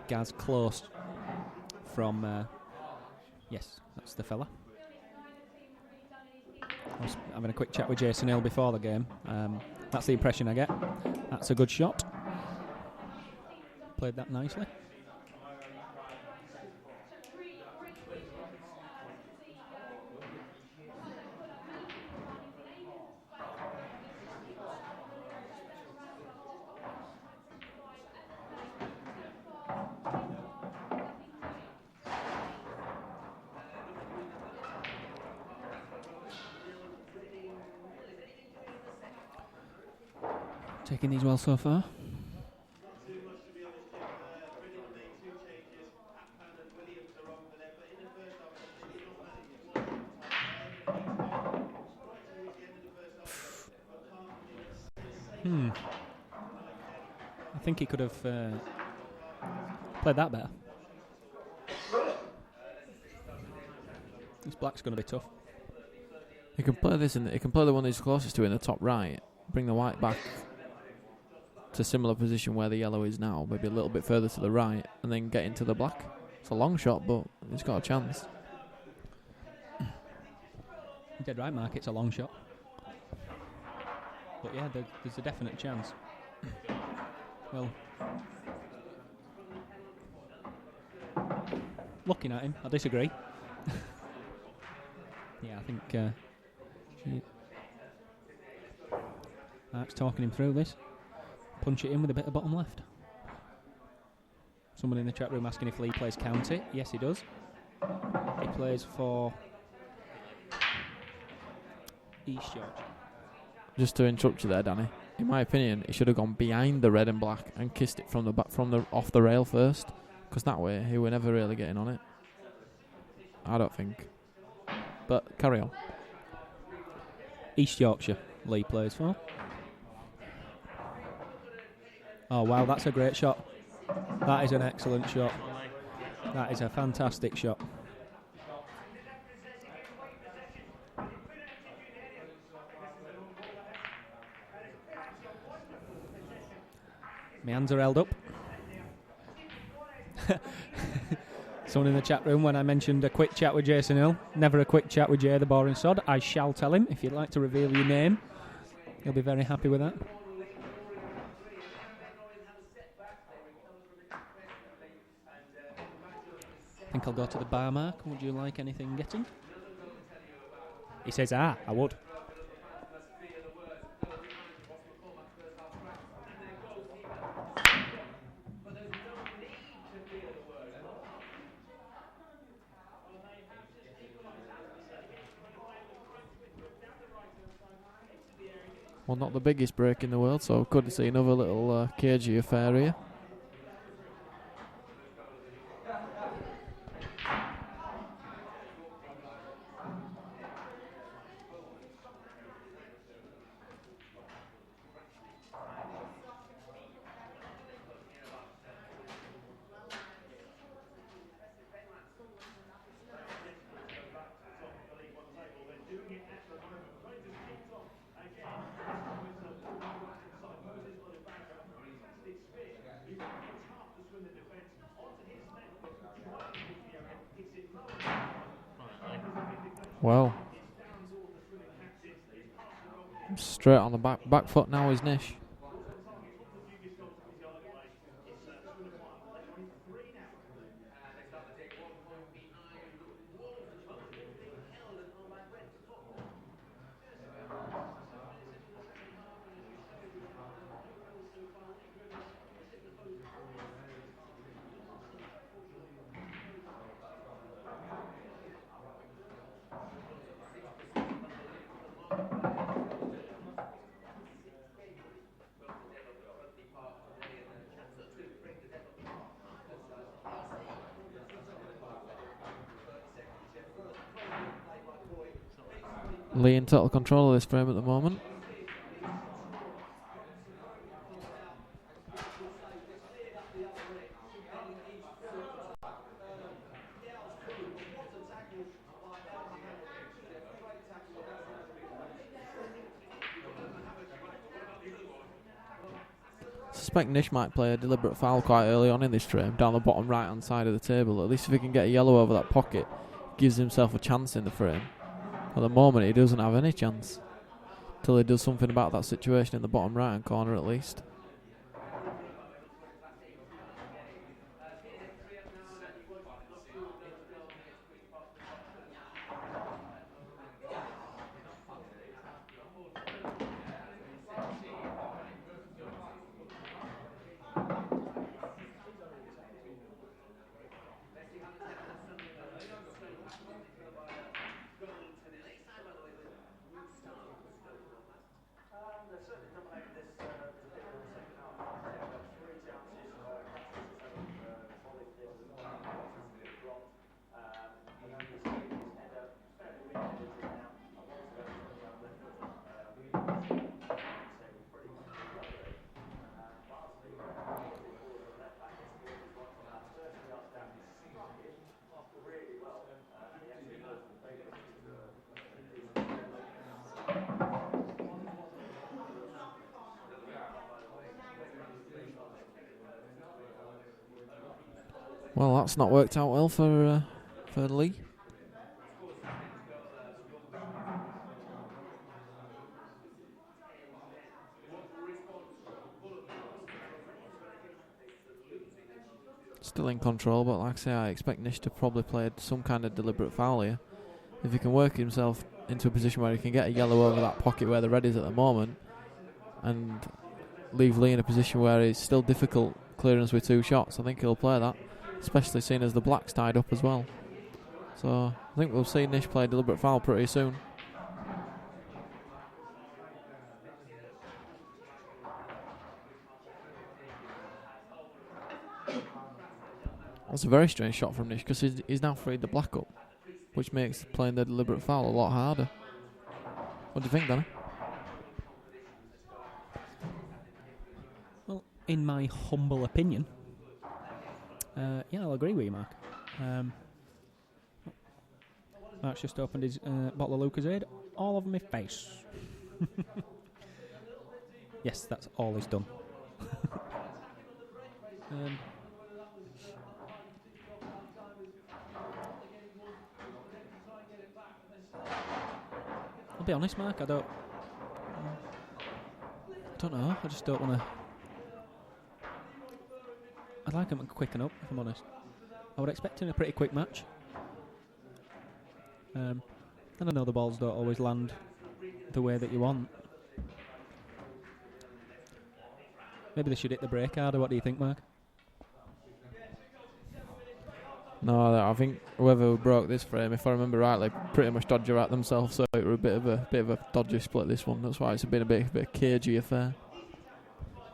Gaz Close from... yes, that's the fella. I was having a quick chat with Jason Hill before the game. That's the impression I get. That's a good shot. Played that nicely. Taking these well so far. I think he could have played that better. This black's going to be tough. He can play this, and he can play the one he's closest to in the top right. Bring the white back to a similar position where the yellow is now, maybe a little bit further to the right, and then get into the black. It's a long shot, but he's got a chance. You're dead right, Mark. It's a long shot. But yeah, there's a definite chance. Well, looking at him, I disagree. Yeah, I think Mark's talking him through this. Punch it in with a bit of bottom left. Someone in the chat room asking if Lee plays county. Yes, he does. He plays for East Georgia. Just to interrupt you there, Danny. In my opinion, he should have gone behind the red and black and kissed it from the back, off the rail first, because that way he were never really getting on it. I don't think. But carry on. East Yorkshire, Lee plays for. Oh wow, that's a great shot. That is an excellent shot. That is a fantastic shot. My hands are held up. Someone in the chat room, when I mentioned a quick chat with Jason Hill, never a quick chat with Jay the Boring Sod. I shall tell him. If you'd like to reveal your name, he'll be very happy with that. I think I'll go to the bar, Mark. Would you like anything getting? He says, I would. Well, not the biggest break in the world, so good to see another little cagey affair here. Well, straight on the back foot now is Nish. Lee in total control of this frame at the moment. I suspect Nish might play a deliberate foul quite early on in this frame, down the bottom right hand side of the table. At least if he can get a yellow over that pocket, gives himself a chance in the frame. At the moment he doesn't have any chance, till he does something about that situation in the bottom right hand corner at least. Well, that's not worked out well for Lee. Still in control, but like I say, I expect Nish to probably play some kind of deliberate foul here. If he can work himself into a position where he can get a yellow over that pocket where the red is at the moment, and leave Lee in a position where it's still difficult clearance with two shots, I think he'll play that, especially seeing as the black's tied up as well. So I think we'll see Nish play deliberate foul pretty soon. That's a very strange shot from Nish because he's now freed the black up, which makes playing the deliberate foul a lot harder. What do you think, Danny? Well, in my humble opinion, yeah, I'll agree with you, Mark. Mark's just opened his bottle of Lucozade all over my face. Yes, that's all he's done. I'll be honest, Mark, I don't know. I just don't want to. I'd like him to quicken up, if I'm honest. I would expect him a pretty quick match. And I know the balls don't always land the way that you want. Maybe they should hit the brake harder. What do you think, Mark? No, I think whoever broke this frame, if I remember rightly, pretty much dodged at themselves. So it was a bit of a dodgy split, this one. That's why it's been a bit of a cagey affair.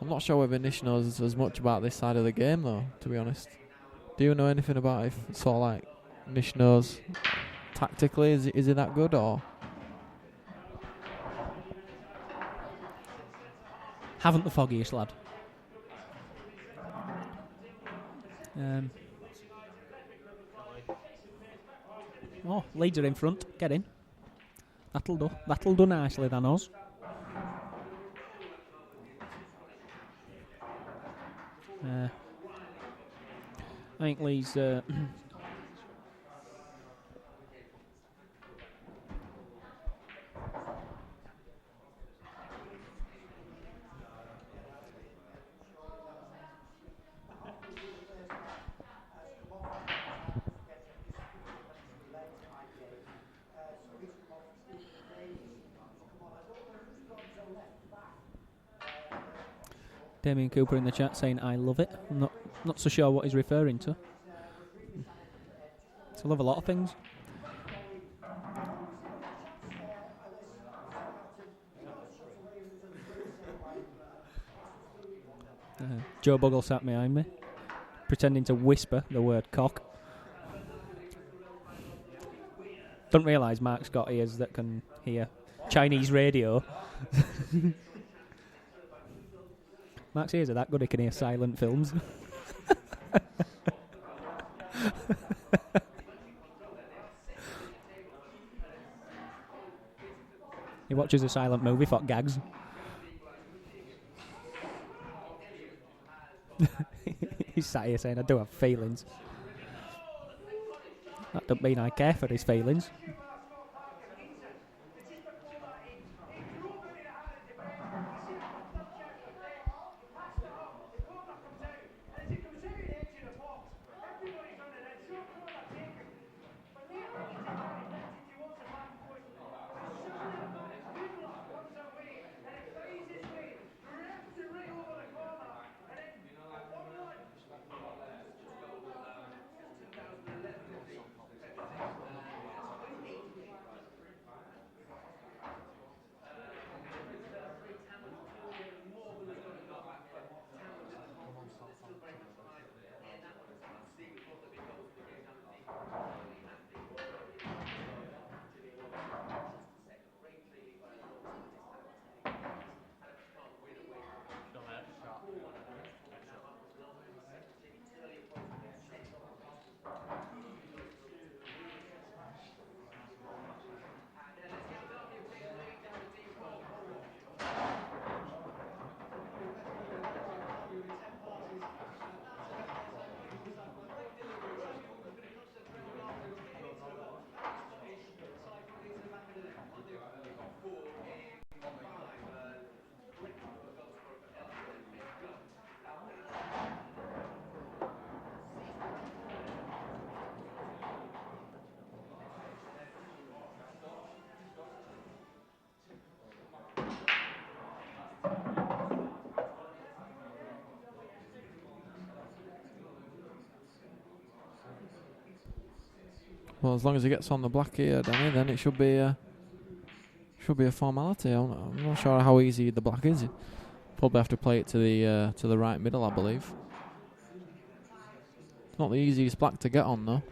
I'm not sure whether Nish knows as much about this side of the game, though, to be honest. Do you know anything about it? If sort of like Nish knows tactically, is he that good, or? Haven't the foggiest, lad. Oh, Leeds are in front. Get in. That'll do nicely than us. I think Leeds. Damien Cooper in the chat saying, I love it. I'm not so sure what he's referring to. I love a lot of things. Joe Buggle sat behind me, pretending to whisper the word cock. Don't realise Mark's got ears that can hear Chinese radio. Mark's ears are that good he can hear silent films. He watches a silent movie for gags. He's sat here saying, I do have feelings. That doesn't mean I care for his feelings. Well, as long as he gets on the black here, Danny, then it should be a formality. I'm not sure how easy the black is. Probably have to play it to the right middle, I believe. It's not the easiest black to get on, though.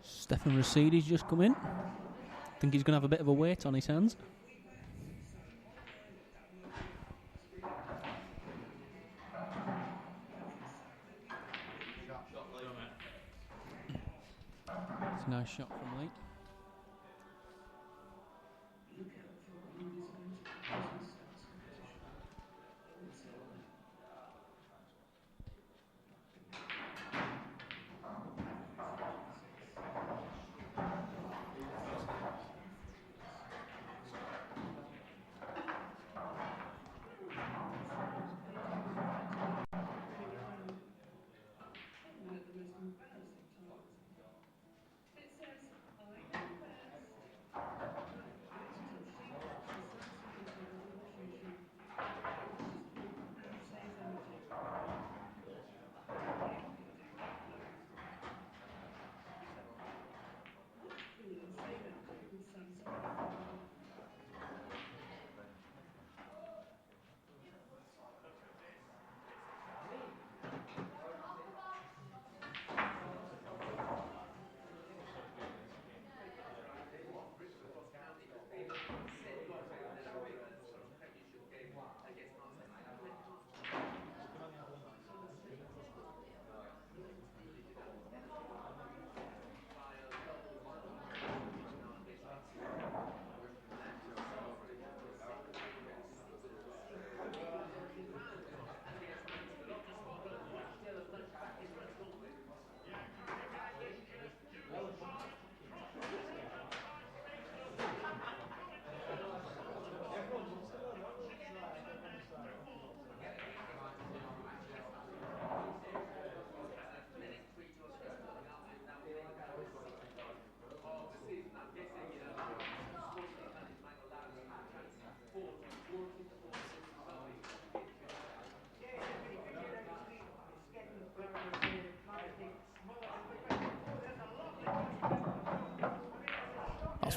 Stefan Rasidi's just come in. Think he's going to have a bit of a weight on his hands. It's a nice shot from Lee.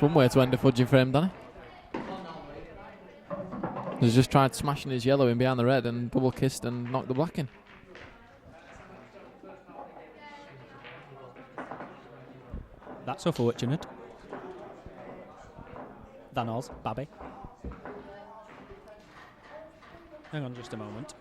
That's one way to end a fudging frame, Danny. He's just tried smashing his yellow in behind the red and double kissed and knocked the black in. That's unfortunate. Thanos, Babby. Hang on just a moment.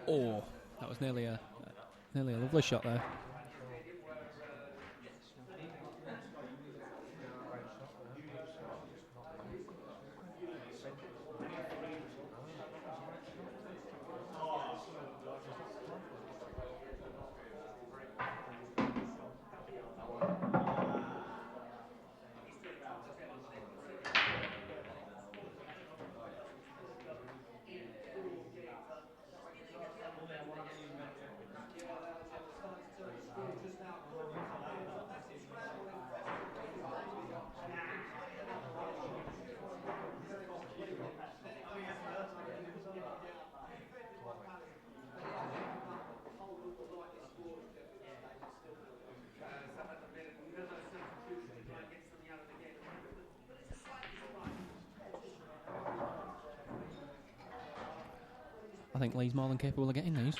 Oh, that was nearly a lovely shot there. I think Lee's more than capable of getting these.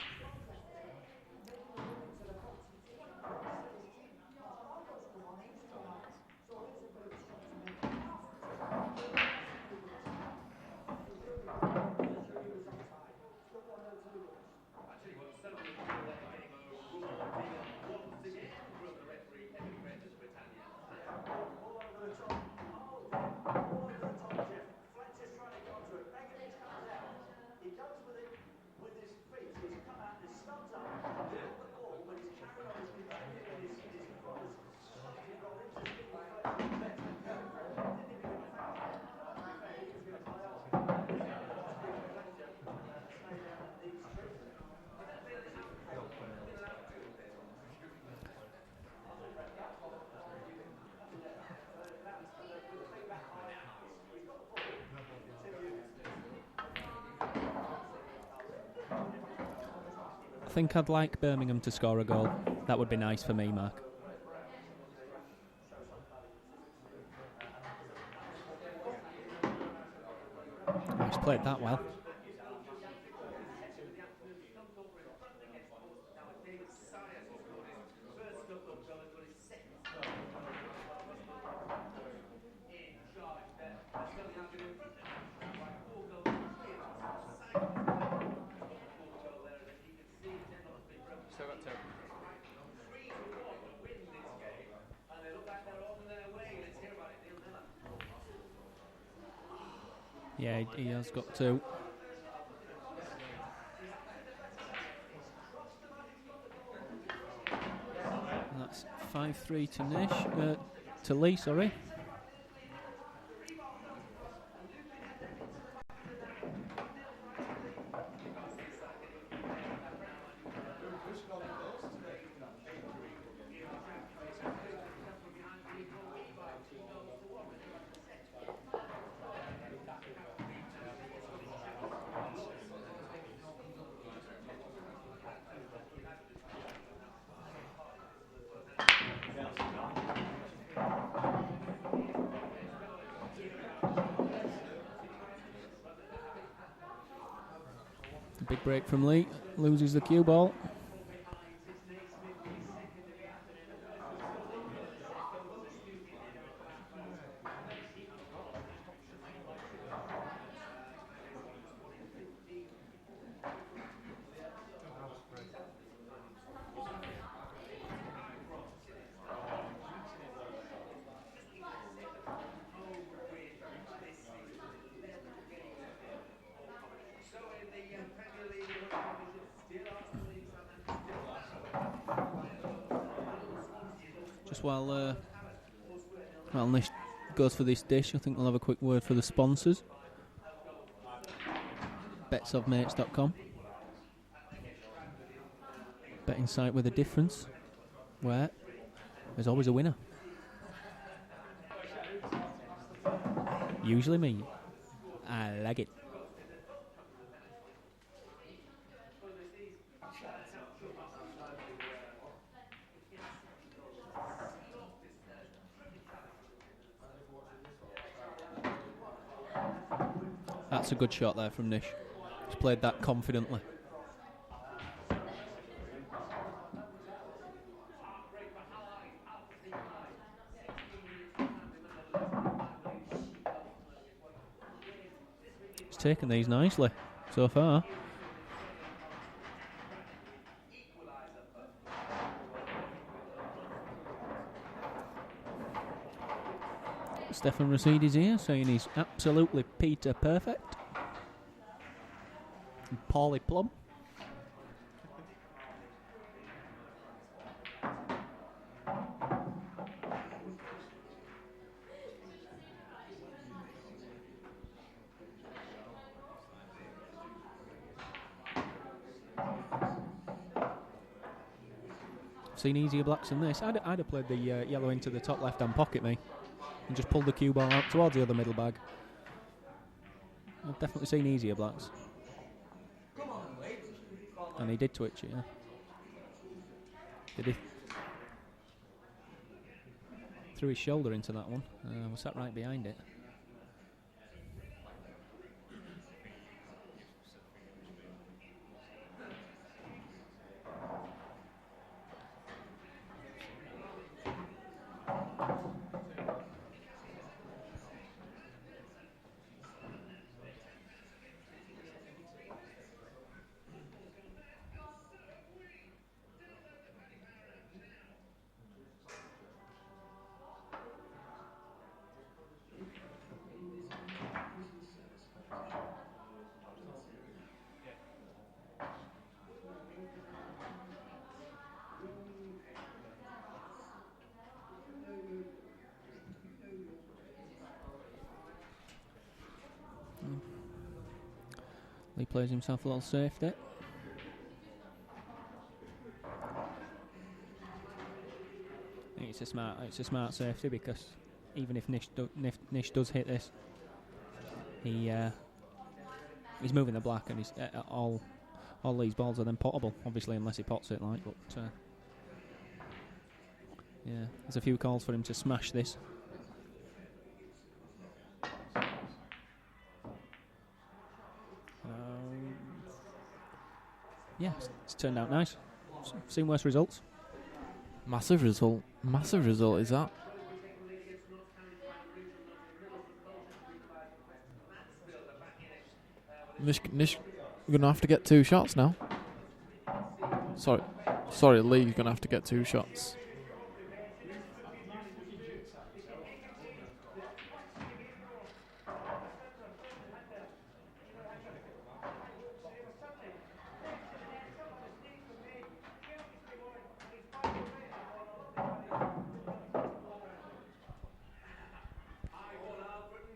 I think I'd like Birmingham to score a goal. That would be nice for me, Mark. Oh, he's played that well. Still got two. Yeah, he has got two. And that's 5-3 to Nish. To Lee, sorry. Big break from Lee, loses the cue ball. Just while Nish goes for this dish, I think we'll have a quick word for the sponsors. betsofmates.com, betting site with a difference, where there's always a winner. Usually me. I like it. That's a good shot there from Nish. He's played that confidently. He's taken these nicely so far. Stefan Rashid is here saying he's absolutely Peter perfect. And Paulie Plum. Seen easier blacks than this. I'd have played the yellow into the top left hand pocket, me, and just pulled the cue ball out towards the other middle bag. I've definitely seen easier blacks. And he did twitch it, yeah. Did he? Threw his shoulder into that one. Was sat right behind it. He plays himself a little safety. I think it's a smart safety because even if Nish does hit this, he's moving the black and he's all these balls are then potable, obviously unless he pots it like. But yeah, there's a few calls for him to smash this. Yeah, it's turned out nice. Seen worse results. Massive result is that. Nish gonna have to get 2 shots now. Sorry, Lee's gonna have to get 2 shots.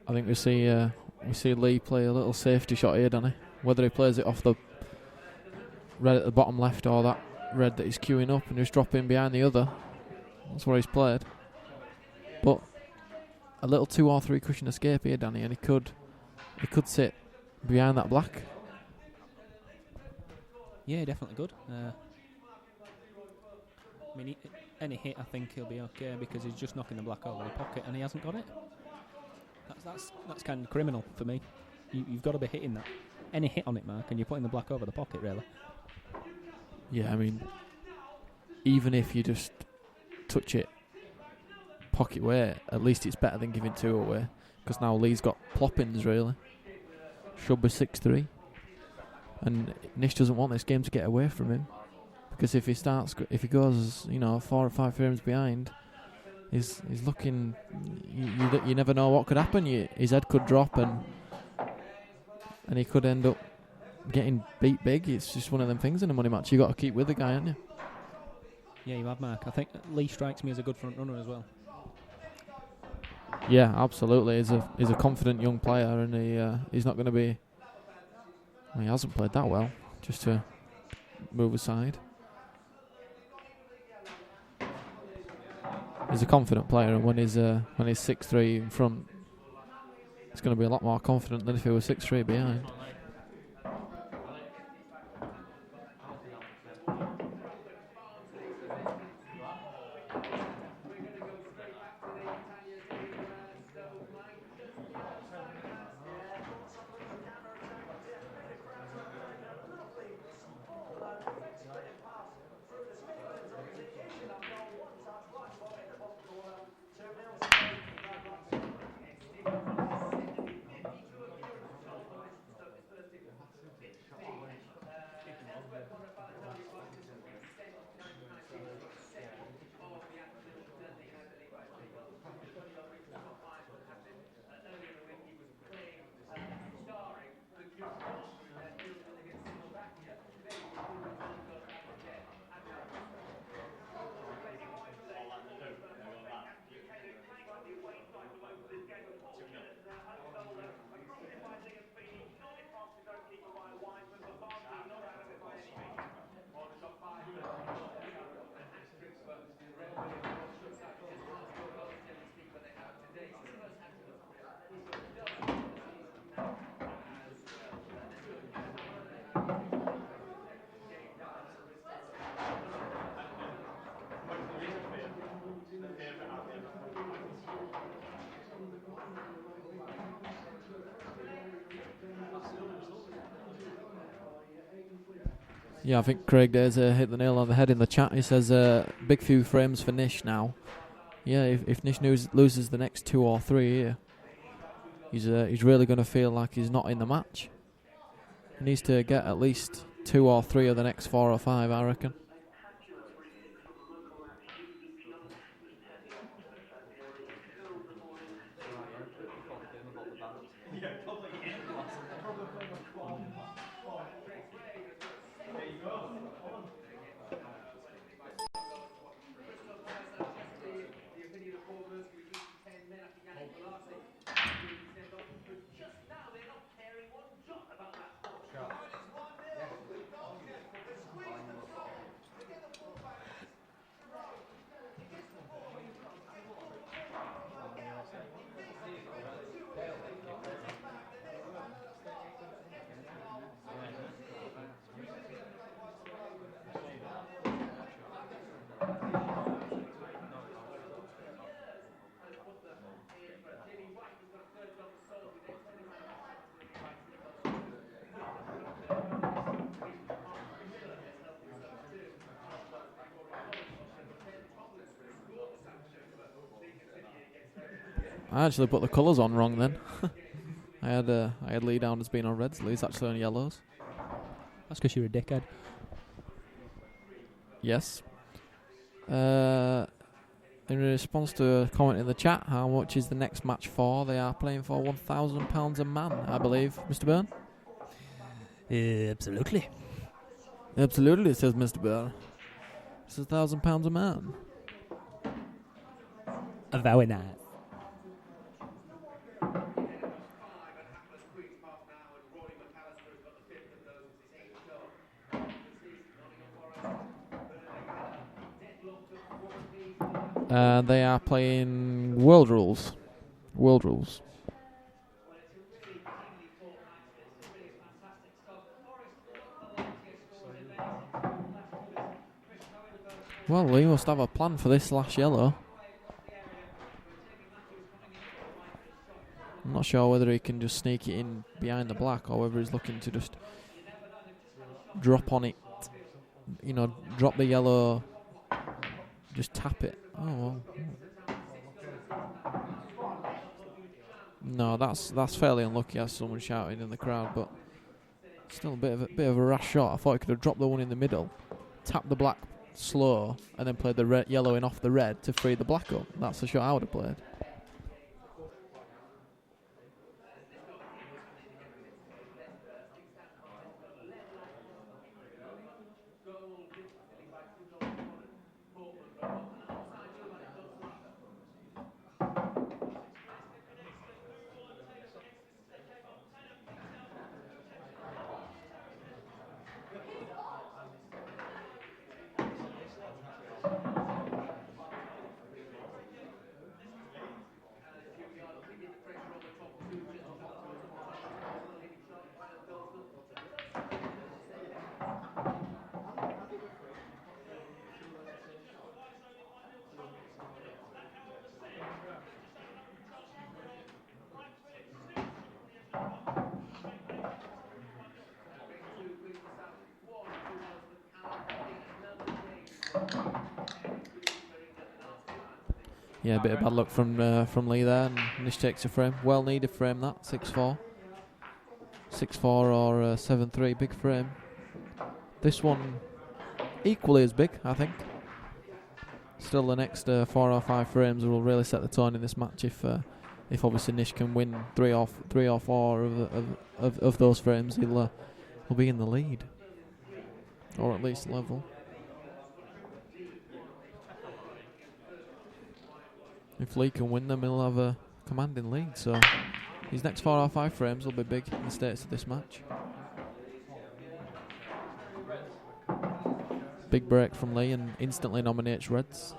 I think we see Lee play a little safety shot here, Danny. Whether he plays it off the red at the bottom left or that red that he's queuing up and just drop in behind the other. That's where he's played. But a little 2 or 3 cushion escape here, Danny, and he could sit behind that black. Yeah, definitely good. I mean, any hit, I think he'll be okay because he's just knocking the black over the pocket and he hasn't got it. That's kind of criminal for me. You've got to be hitting that. Any hit on it, Mark, and you're putting the black over the pocket, really. Yeah, I mean, even if you just touch it pocket way, at least it's better than giving 2 away. Because now Lee's got ploppings, really. Should be 6-3. And Nish doesn't want this game to get away from him. Because if he goes, 4 or 5 frames behind, he's looking. You never know what could happen. His head could drop and he could end up getting beat big. It's just one of them things in a money match. You got to keep with the guy, haven't you? Yeah, you have, Mark. I think Lee strikes me as a good front runner as well. Yeah, absolutely. He's a confident young player, and he's not going to be. Well, he hasn't played that well. Just to move aside. He's a confident player, and when he's 6-3 in front, he's going to be a lot more confident than if he was 6-3 behind. Yeah, I think Craig there's hit the nail on the head in the chat. He says big few frames for Nish now. Yeah, if Nish loses the next 2 or 3 here, he's really going to feel like he's not in the match. He needs to get at least 2 or 3 of the next 4 or 5, I reckon. I actually put the colours on wrong then. I had Lee down as being on reds. Lee's actually on yellows. That's because you're a dickhead. Yes. In response to a comment in the chat, how much is the next match for? They are playing for £1,000 a man, I believe. Mr. Byrne? Absolutely. Absolutely, says Mr. Byrne. It's £1,000 a man. Very nice. They are playing World Rules. World Rules. Well, Lee must have a plan for this last yellow. I'm not sure whether he can just sneak it in behind the black or whether he's looking to just drop on it. You know, drop the yellow, just tap it. Oh, well. No, that's fairly unlucky, as someone shouting in the crowd, but still a bit of a rash shot. I thought he could have dropped the one in the middle, tapped the black slow, and then played the yellow in off the red to free the black up. That's the shot I would have played. Yeah, a bit of bad luck from Lee there, and Nish takes a frame. Well needed frame that, 6-4. 6-4 or 7-3, big frame. This one equally as big, I think. Still the next 4 or 5 frames will really set the tone in this match if obviously Nish can win 3 or 4 of those frames, he'll be in the lead. Or at least level. If Lee can win them, he'll have a commanding lead. So his next 4 or 5 frames will be big in the stakes of this match. Big break from Lee and instantly nominates reds.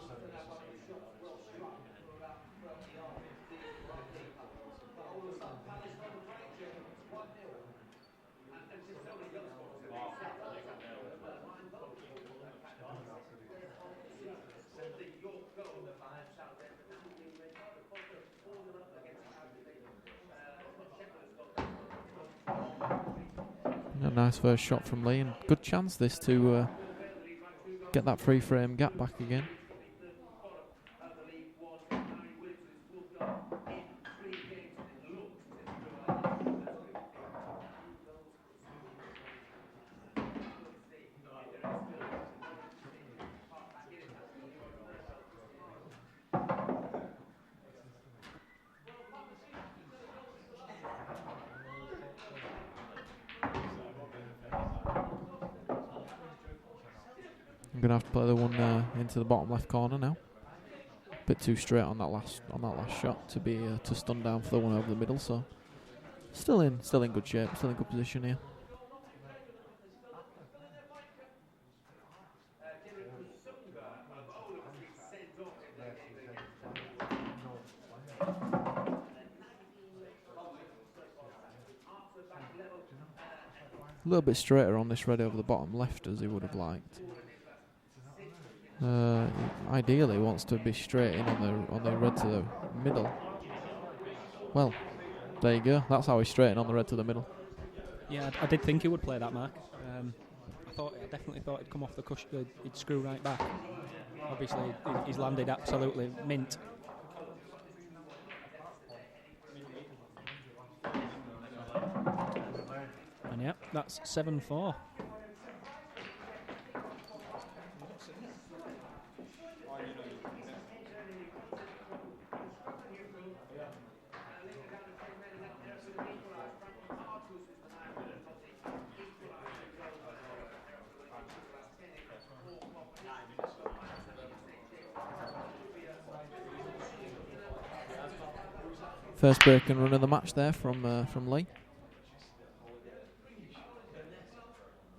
A nice first shot from Lee, and good chance this to get that free frame gap back again. I'm gonna have to play the one into the bottom left corner now. Bit too straight on that last shot to be to stun down for the one over the middle. So still in good shape, still in good position here. A little bit straighter on this red over the bottom left as he would have liked. Ideally wants to be straight in on the red to the middle. Well, there you go. That's how he's straight in on the red to the middle. Yeah, I did think he would play that, Mark. I definitely thought it'd come off the cushion, he'd screw right back. Obviously, he's landed absolutely mint. That's 7-4. First break and run of the match there from Lee.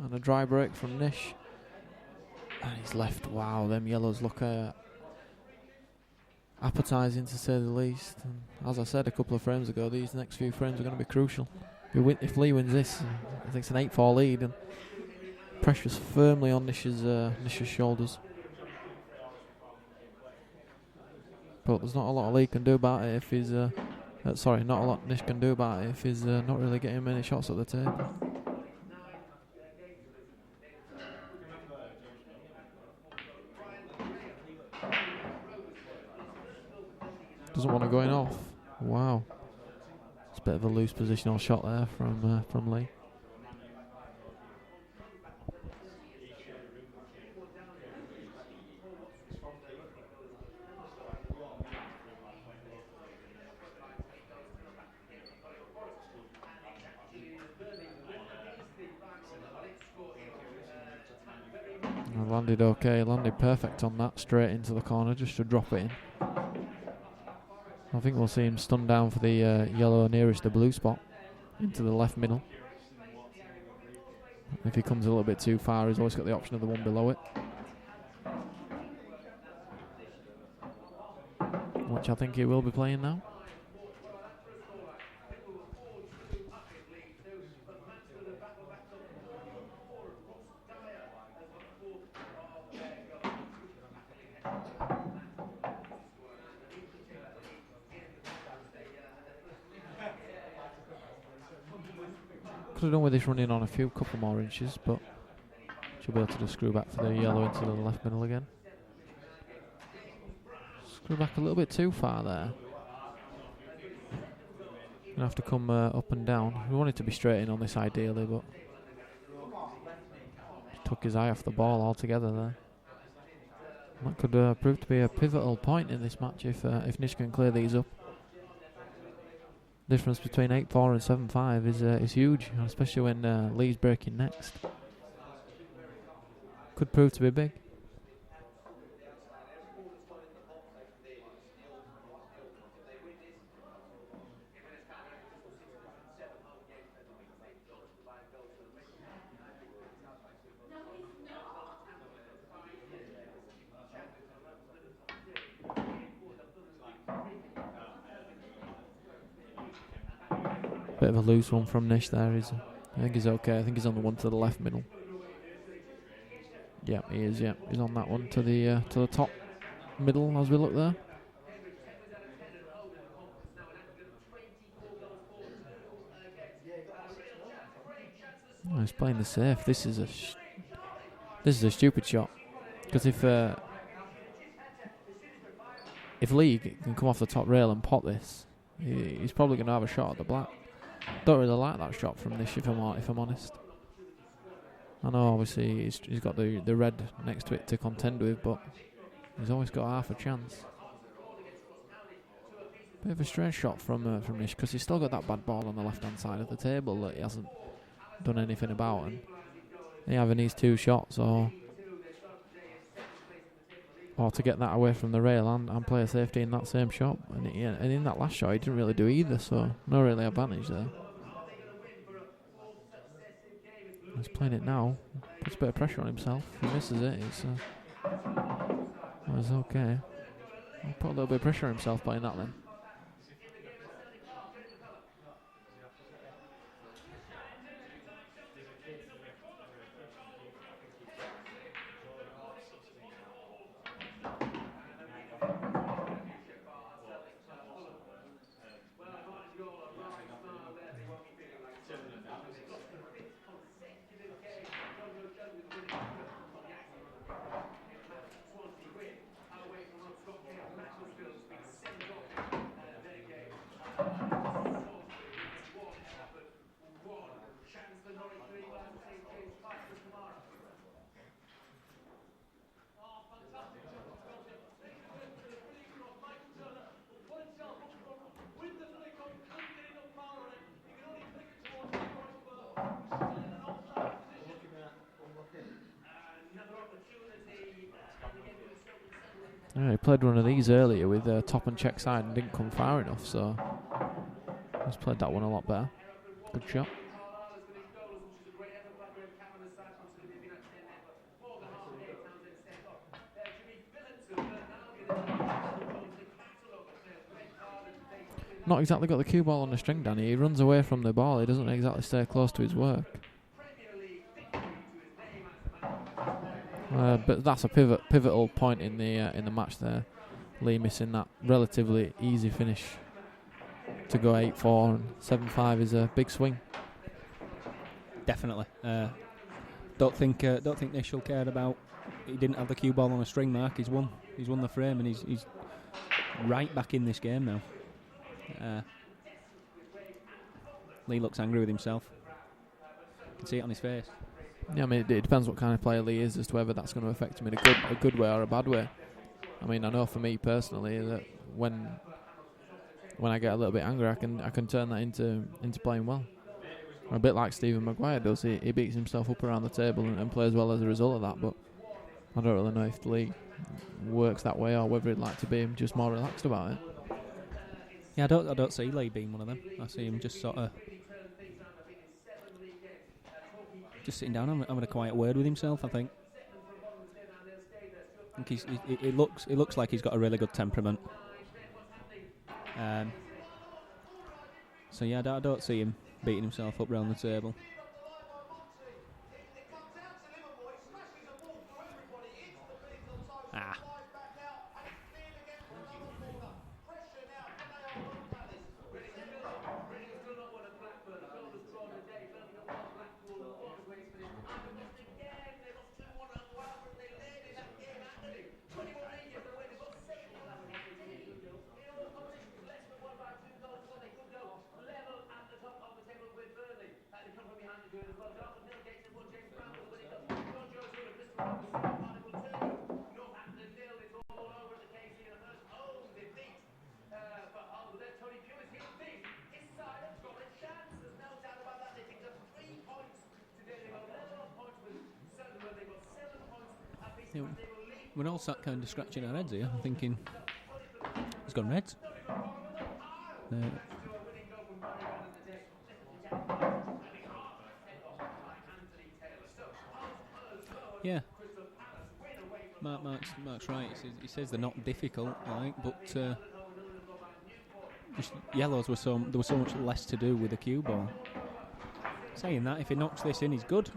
And a dry break from Nish. And he's left. Wow, them yellows look appetising to say the least. And as I said a couple of frames ago, these next few frames are going to be crucial. If Lee wins this, I think it's an 8-4 lead, and pressure's firmly on Nish's shoulders. But there's not a lot Lee can do about it if he's not a lot Nish can do about it if he's not really getting many shots at the table. Doesn't want to go in off. Wow. It's a bit of a loose positional shot there from Lee. Landed okay, landed perfect on that, straight into the corner just to drop it in. I think we'll see him stun down for the yellow nearest the blue spot into the left middle. If he comes a little bit too far, he's always got the option of the one below it, which I think he will be playing now. Could have done with this running on a couple more inches, but should be able to just screw back for the yellow into the left middle again. Screw back a little bit too far there. Gonna have to come up and down. We wanted to be straight in on this ideally, but took his eye off the ball altogether there. That could prove to be a pivotal point in this match if Nish can clear these up. Difference between 8-4 and 7-5 is huge, especially when Lee's breaking next. Could prove to be big. Bit of a loose one from Nish there. I think he's okay. I think he's on the one to the left middle. Yeah, he is. Yeah, he's on that one to the top middle as we look there. Oh, he's playing the safe. This is a stupid shot, because if Lee can come off the top rail and pot this, he's probably going to have a shot at the black. Don't really like that shot from Nish, if I'm honest. I know obviously he's got the red next to it to contend with, but he's always got half a chance. Bit of a strange shot from Nish, because he's still got that bad ball on the left hand side of the table that he hasn't done anything about, and he either needs two shots or to get that away from the rail and play a safety in that same shot. And in that last shot he didn't really do either, so no really advantage there. He's playing it now, puts a bit of pressure on himself. If he misses it, it's okay. He'll put a little bit of pressure on himself playing that then. Yeah, he played one of these earlier with top and check side and didn't come far enough, so he's played that one a lot better. Good shot. Not exactly got the cue ball on the string, Danny. He runs away from the ball. He doesn't exactly stay close to his work. But that's a pivotal point in the match there. Lee missing that relatively easy finish to go 8-4 and 7-5 is a big swing. Definitely. Don't think Nishal cared about. He didn't have the cue ball on a string, Mark. He's won the frame, and he's right back in this game now. Lee looks angry with himself. You can see it on his face. Yeah, I mean, it depends what kind of player Lee is as to whether that's going to affect him in a good way or a bad way. I mean, I know for me personally that when I get a little bit angry, I can turn that into playing well. A bit like Stephen Maguire does. He beats himself up around the table and plays well as a result of that. But I don't really know if Lee works that way or whether he'd like to be just more relaxed about it. Yeah, I don't see Lee being one of them. I see him just sort of just sitting down and having a quiet word with himself. I think it looks like he's got a really good temperament. So yeah, I don't see him beating himself up round the table. Yeah, we're all sat kind of scratching our heads here, thinking, he's gone Reds. Yeah, Mark's right. He says they're not difficult, but just yellows there was so much less to do with the cue ball. Saying that, if he knocks this in, he's good.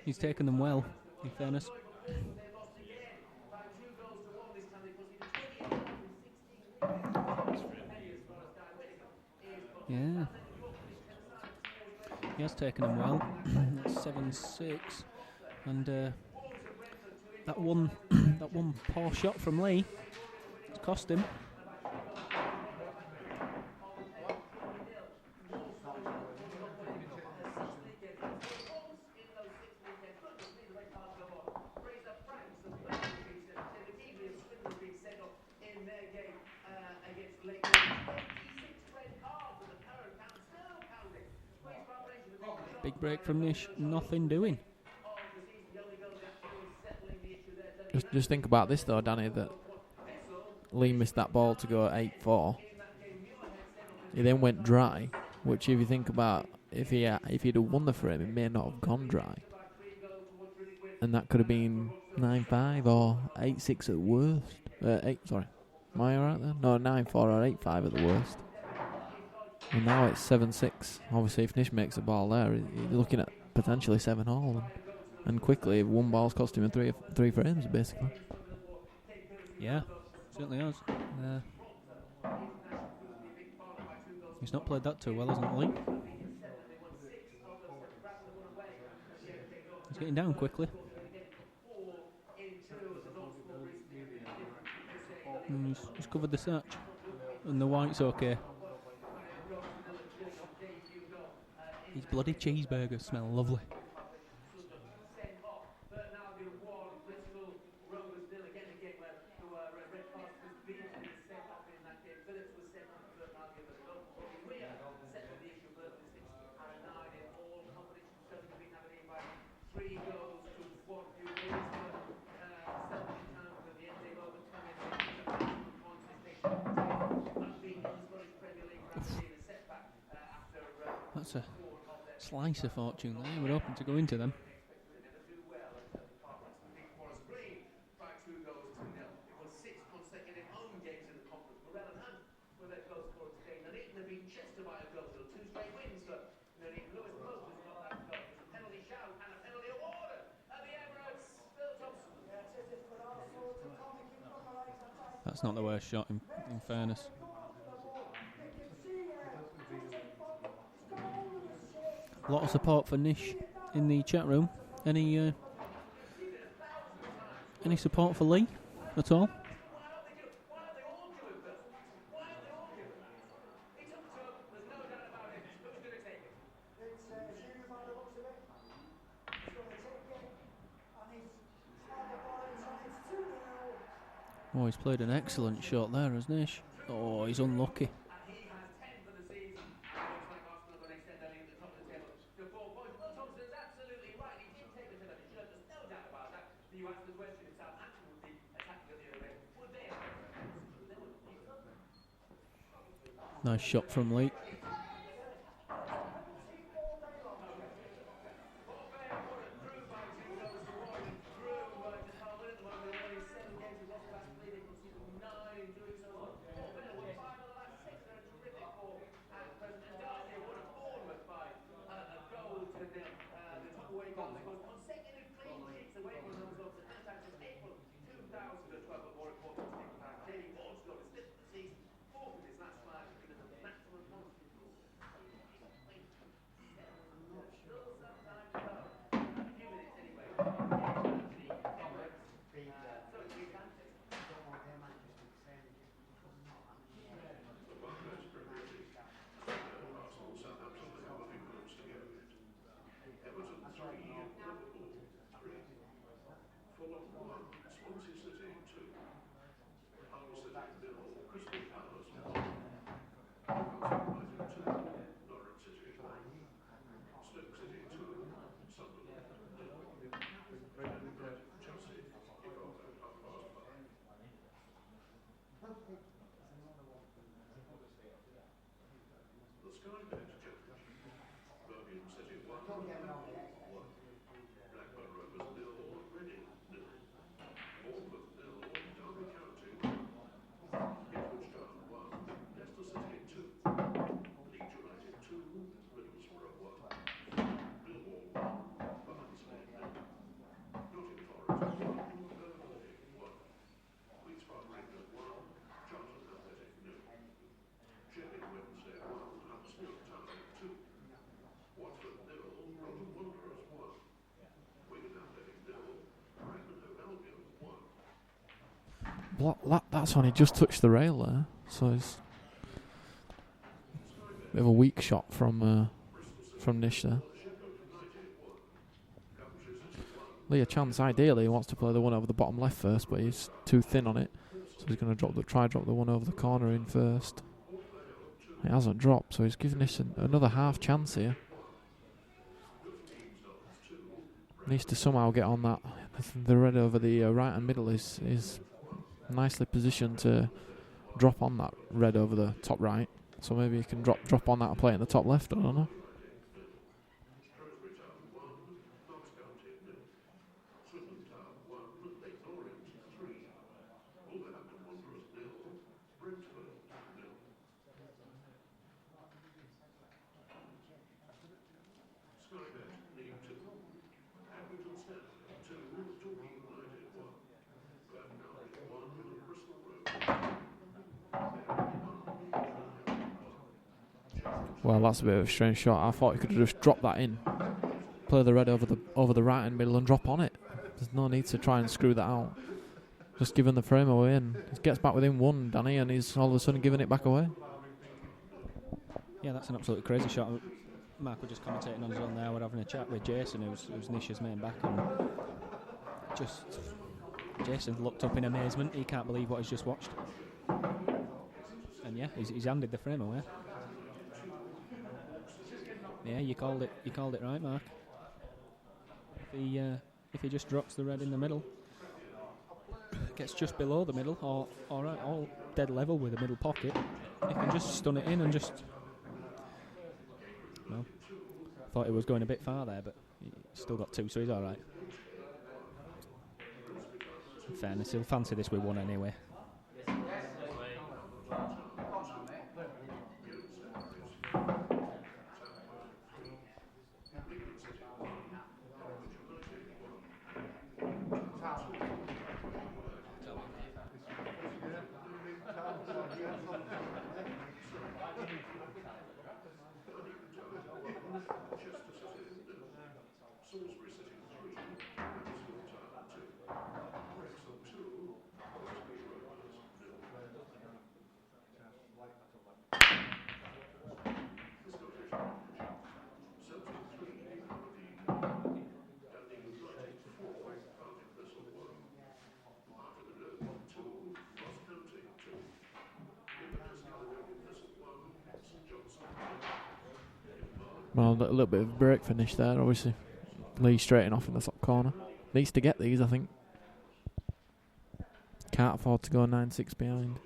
He's taken them well, in fairness. Yeah. He has taken them well. That's 7-6. And that one poor shot from Lee, it's cost him. Big break from Nish, nothing doing. Just think about this though, Danny, that Lee missed that ball to go 8-4. He then went dry, which if you think about, if he'd have won the frame, it may not have gone dry. And that could have been 9-5 or 8-6 at worst. Am I alright there? No, 9-4 or 8-5 at the worst. And now it's 7-6. Obviously, if Nish makes a ball there, you're looking at potentially 7-all. And quickly, one ball's cost him three frames, basically. Yeah, certainly has. He's not played that too well, hasn't Lee? He's getting down quickly. He's covered the search. And the white's okay. These bloody cheeseburgers smell lovely. That's a slice of fortune there. We're hoping to go into them. That's not the worst shot, in fairness. A lot of support for Nish in the chat room. Any support for Lee at all? Oh, he's played an excellent shot there, has Nish? Oh, he's unlucky. Nice shot from Lee. That's when he just touched the rail there, so it's a bit of a weak shot from Nish there. Lee a chance. Ideally, he wants to play the one over the bottom left first, but he's too thin on it, so he's going to drop the one over the corner in first. It hasn't dropped, so he's giving Nish another half chance here. Needs to somehow get on that. The red over the right and middle is nicely positioned to drop on that red over the top right. So maybe he can drop on that and play it in the top left. I don't know. Well, that's a bit of a strange shot. I thought he could have just dropped that in, play the red over the right hand middle and drop on it. There's no need to try and screw that out. Just giving the frame away, and he gets back within one, Danny, and he's all of a sudden giving it back away. Yeah, that's an absolutely crazy shot. Mark was just commentating on his own there. We're having a chat with Jason, who's Nish's main back, and just Jason looked up in amazement. He can't believe what he's just watched. And yeah, he's handed the frame away. Yeah, you called it right, Mark. If he just drops the red in the middle, gets just below the middle, or all dead level with the middle pocket, he can just stun it in and just. Well, thought it was going a bit far there, but he's still got two, so he's all right. In fairness, he'll fancy this with one anyway. Well, a little bit of break finish there, obviously. Lee straighting off in the top corner. Needs to get these, I think. Can't afford to go 9-6 behind.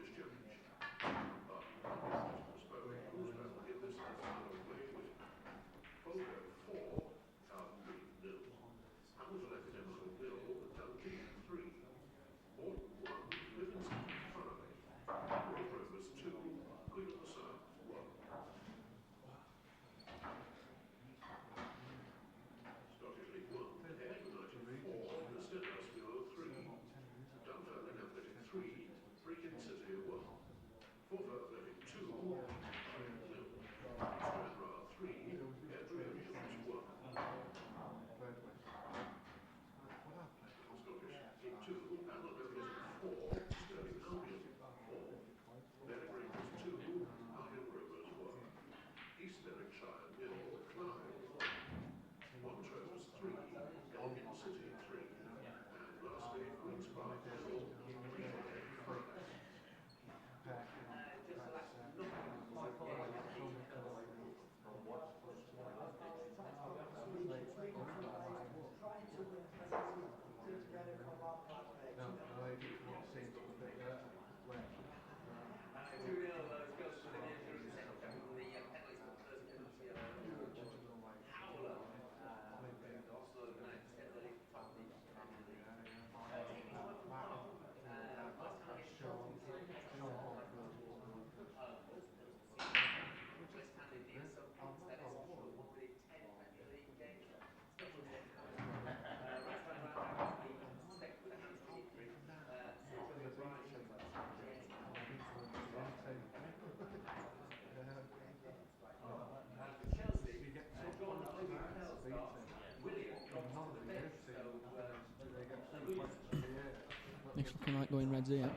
It's looking like going reds here.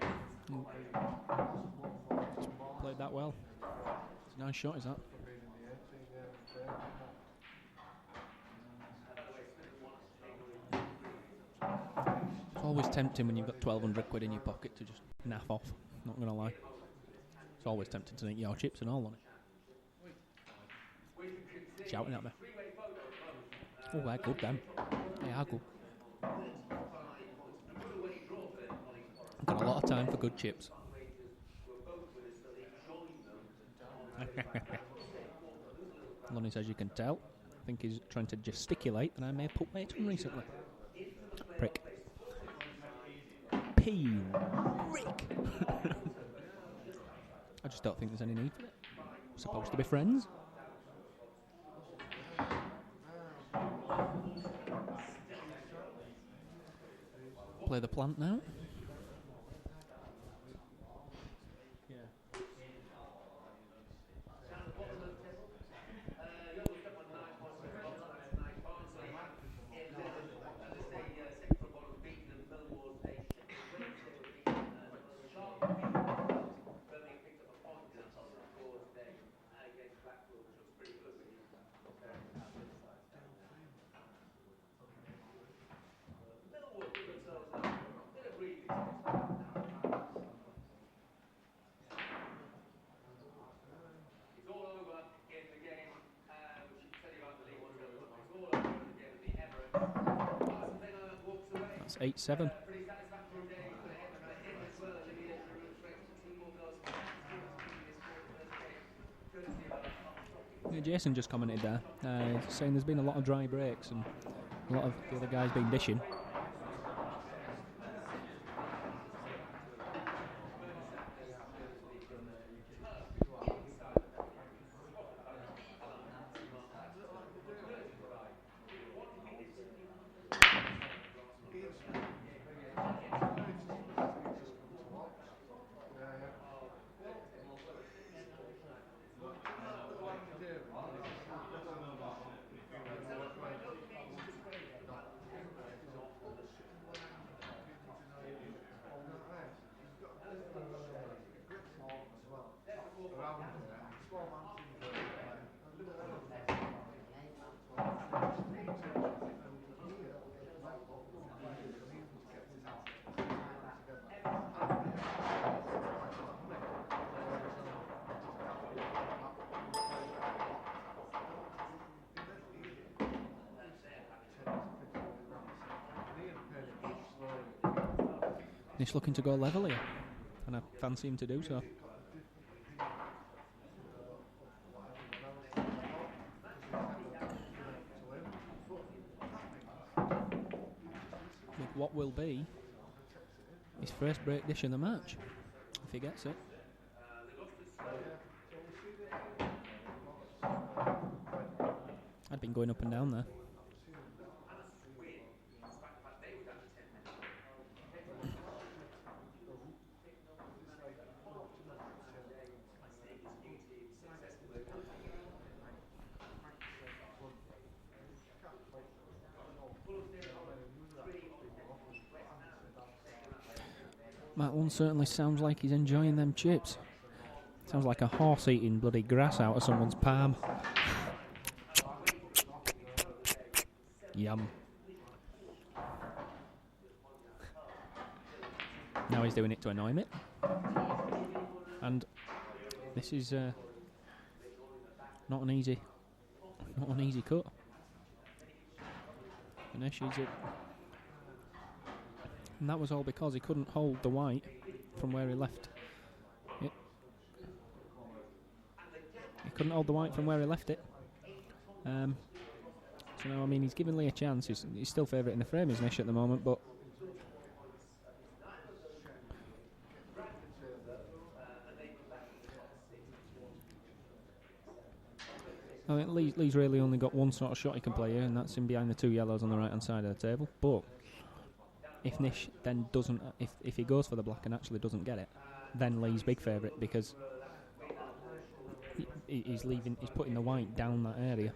Just played that well. It's a nice shot, is that? It's always tempting when you've got 1,200 quid in your pocket to just naff off, not going to lie. It's always tempting to think your chips and all on it. Shouting at me. Oh, they're good then. They are good. I've got a lot of time for good chips. Lonnie says you can tell. I think he's trying to gesticulate that I may have put weight on recently. Prick. Prick. I just don't think there's any need for it. We're supposed to be friends. Play the plant now. It's 8-7. Yeah, Jason just commented there, saying there's been a lot of dry breaks and a lot of the other guys been dishing. Nish looking to go level here, and I fancy him to do so. With what will be his first break dish in the match, if he gets it. I'd been going up and down there. That one certainly sounds like he's enjoying them chips. Sounds like a horse eating bloody grass out of someone's palm. Yum. Now he's doing it to annoy me. And this is not an easy cut. Ganesh is it. And that was all because he couldn't hold the white from where he left it. He couldn't hold the white from where he left it. So now, I mean, he's given Lee a chance. He's still favourite in the frame, is Nish, at the moment, but I mean, Lee's really only got one sort of shot he can play here, and that's in behind the two yellows on the right hand side of the table. But if Nish then doesn't, if he goes for the black and actually doesn't get it, then Lee's big favourite, because he's putting the white down that area.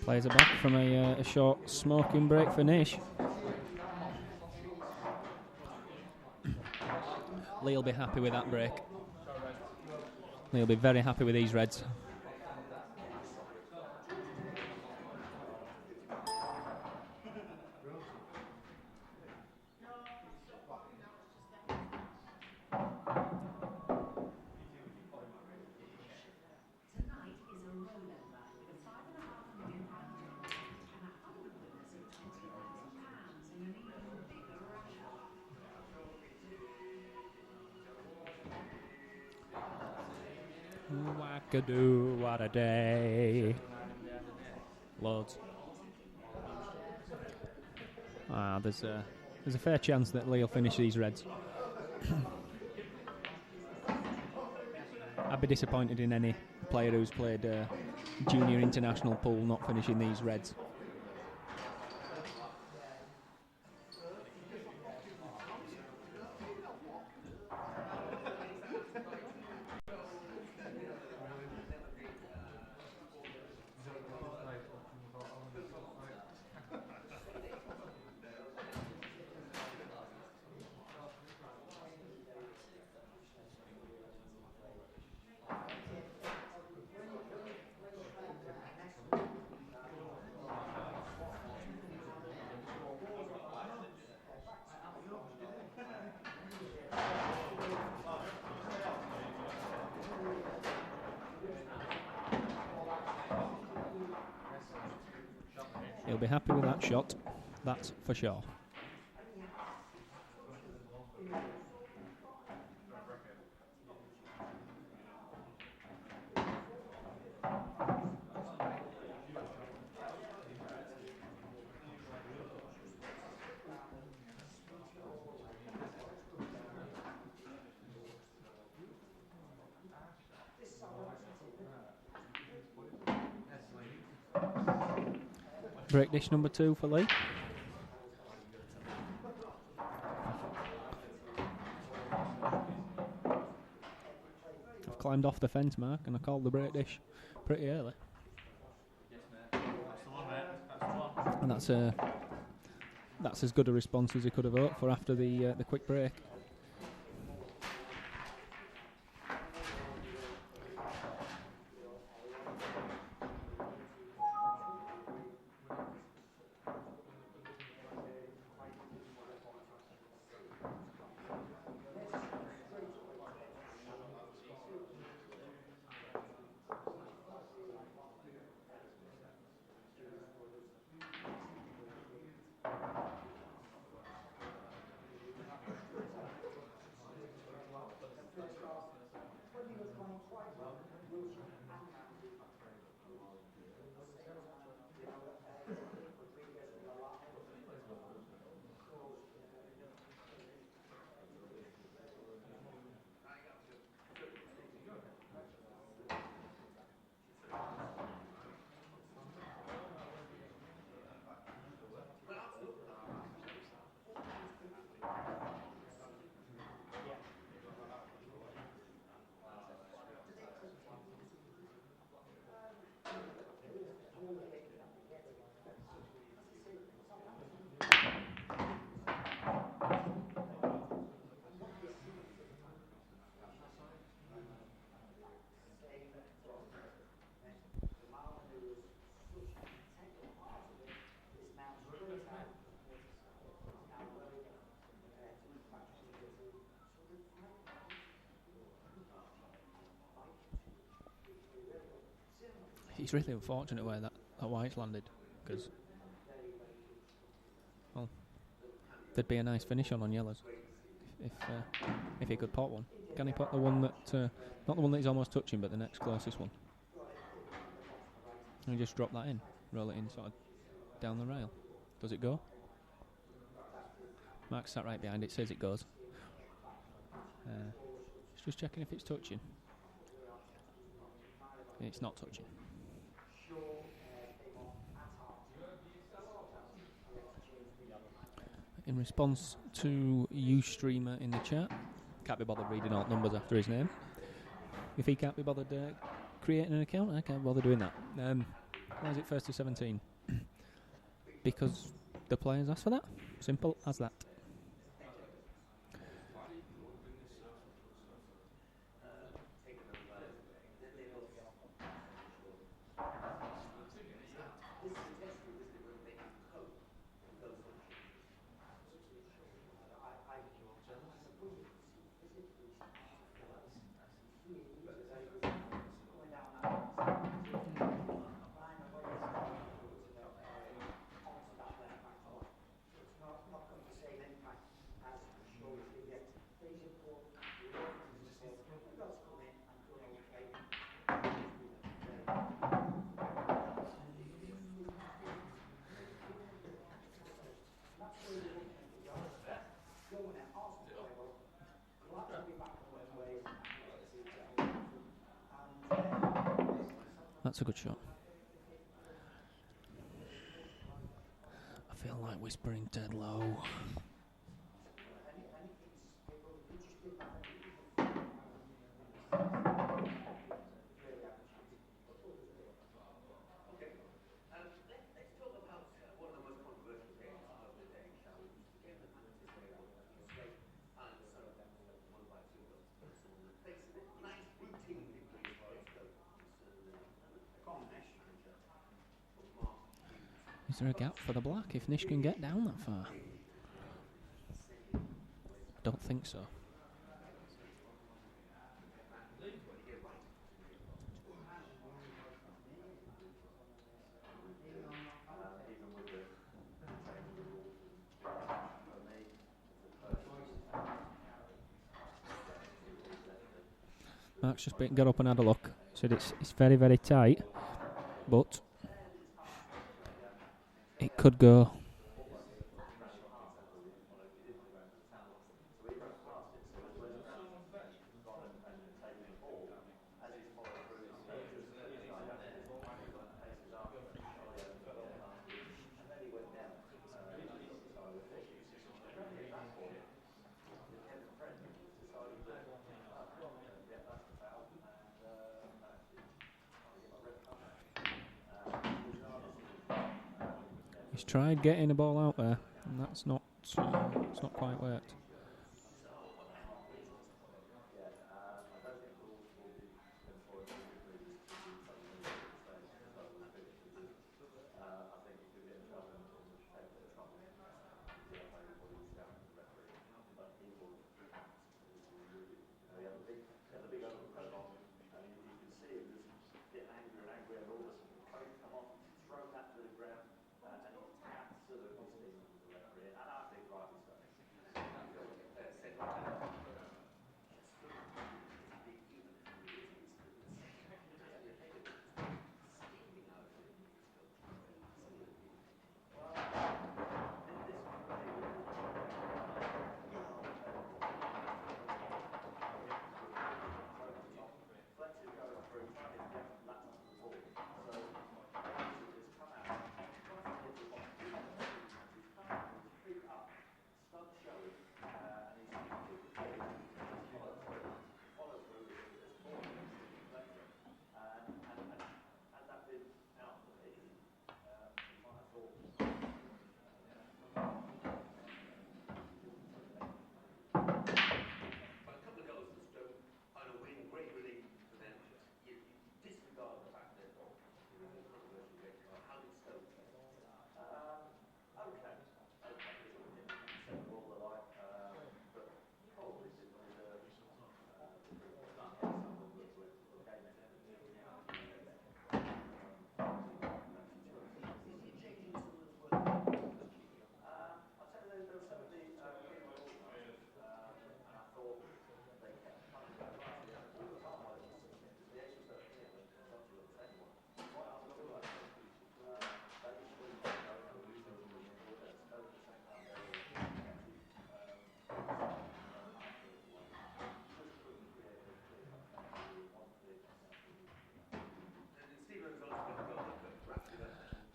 Players are back from a short smoking break for Nish. Lee will be happy with that break. Lee will be very happy with these Reds. Wackadoo, what a day. Loads. There's a fair chance that Lee will finish these Reds. I'd be disappointed in any player who's played junior international pool not finishing these Reds. He'll be happy with that shot, that's for sure. Break dish number 2 for Lee. I've climbed off the fence, Mark, and I called the break dish pretty early. Yes, mate. That's the one, mate. That's the one. And that's as good a response as he could have hoped for after the quick break. It's really unfortunate where that white's landed, because well, there'd be a nice finish on yellows if he could pot one. Can he pot the one that not the one that he's almost touching, but the next closest one? And just drop that in, roll it in sort of down the rail. Does it go? Mark's sat right behind it, says it goes. Just checking if it's touching. It's not touching. In response to Ustreamer in the chat, can't be bothered reading out numbers after his name. If he can't be bothered creating an account, I can't bother doing that. Why is it first to 17? Because the players asked for that. Simple as that. That's a good shot. I feel like whispering dead low. Is there a gap for the black if Nish can get down that far? I don't think so. Mark's just got up and had a look. Said it's very, very tight, but it could go. He's tried getting a ball out there, and that's not it's not quite worked.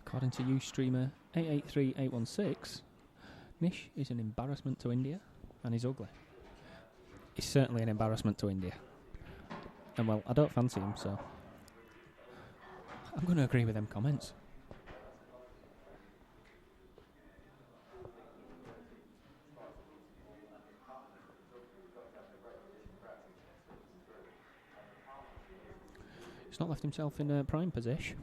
According to Ustreamer 883816, Nish is an embarrassment to India and he's ugly. He's certainly an embarrassment to India. And well, I don't fancy him, so I'm going to agree with them comments. He's not left himself in a prime position.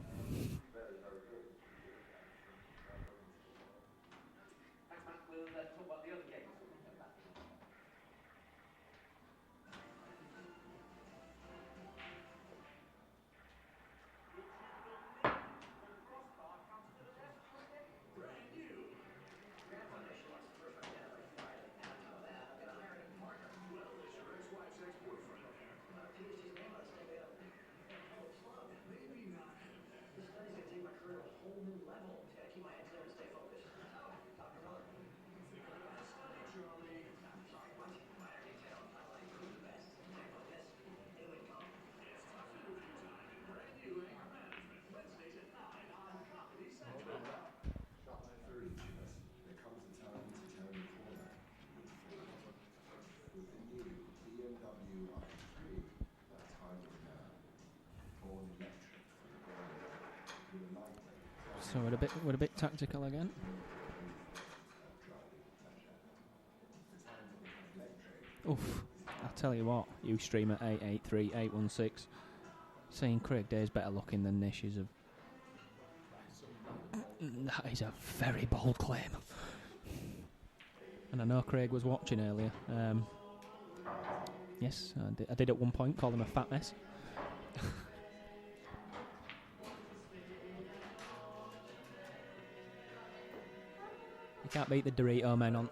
So we're a bit tactical again. Oof! I tell you what, you stream at 883-816, saying Craig Day's better looking than Nish is that is a very bold claim. And I know Craig was watching earlier. Yes, I did at one point call him a fat mess. You can't beat the Dorito men on.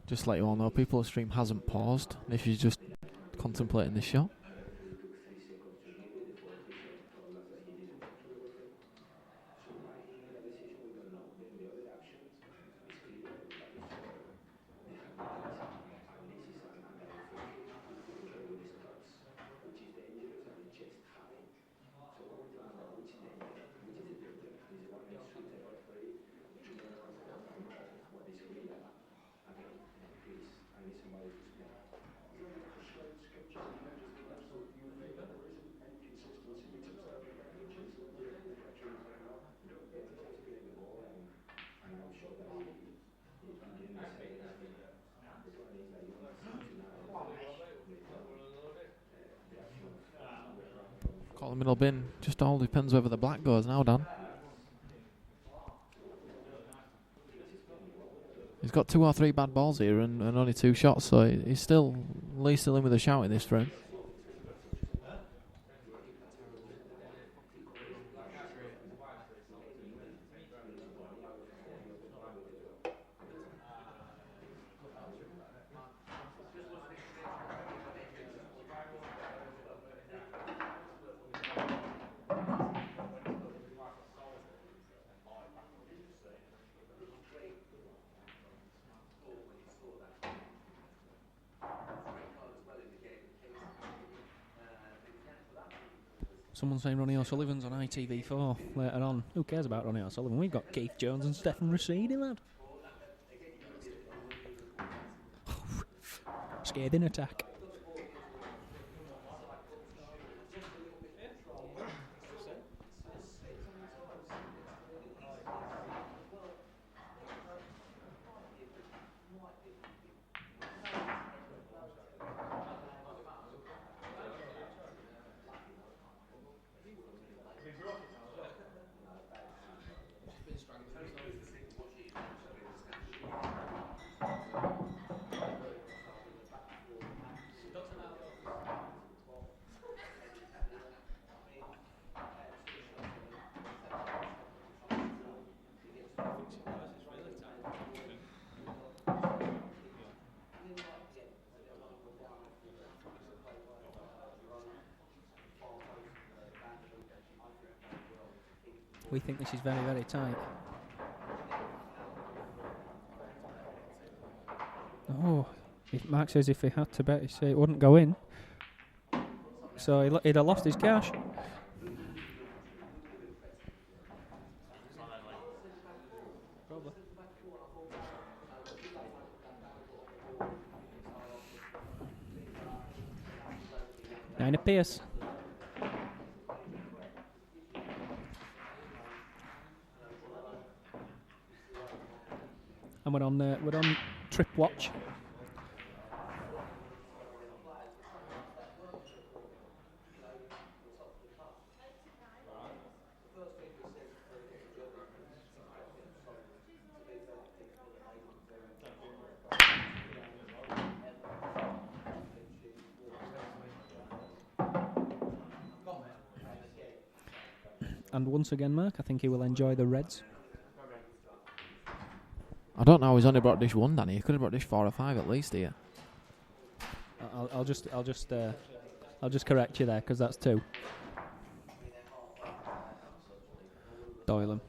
Just to let you all know, people's stream hasn't paused if you're just contemplating this shot. the middle bin. Just all depends whether the black goes now, Dan. He's got 2 or 3 bad balls here and only 2 shots, so he's still in with a shout in this frame. Someone saying Ronnie O'Sullivan's on ITV4 later on. Who cares about Ronnie O'Sullivan? We've got Keith Jones and Stefan Rashidi, lad. Scathing attack. We think this is very, very tight. Oh, Mark says if he had to bet, he'd say it wouldn't go in. So he'd have lost his cash. Probably. Nine of Pierce. And we're on trip watch. And once again, Mark, I think he will enjoy the Reds. I don't know. He's only brought dish 1, Danny. He could have brought dish 4 or 5 at least here. I'll just correct you there because that's 2. Doyle.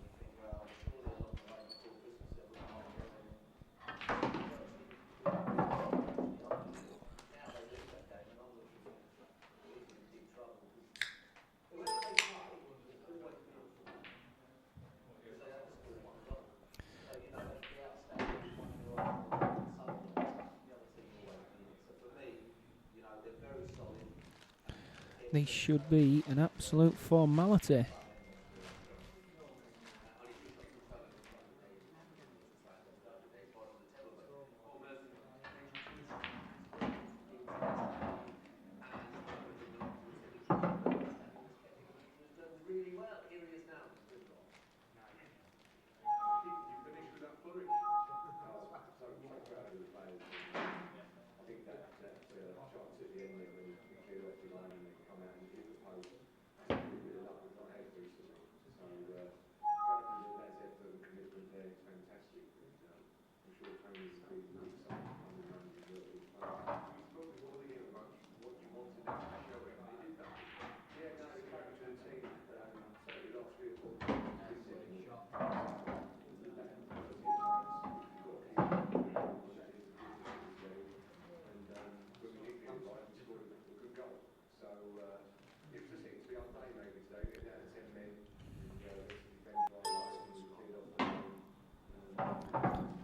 This should be an absolute formality.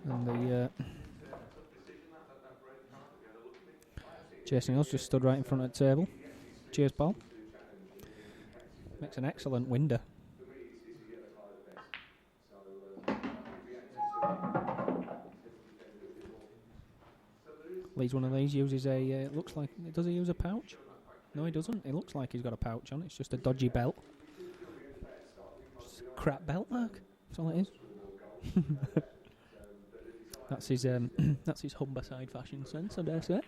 And the Jason Hills just stood right in front of the table. Cheers, Paul. Makes an excellent winder. Leads one of these, uses a, looks like, does he use a pouch? No, he doesn't. He looks like he's got a pouch on. It's just a dodgy belt. Just a crap belt, Mark. That's all it is. That's his that's his Humberside fashion sense, I dare say.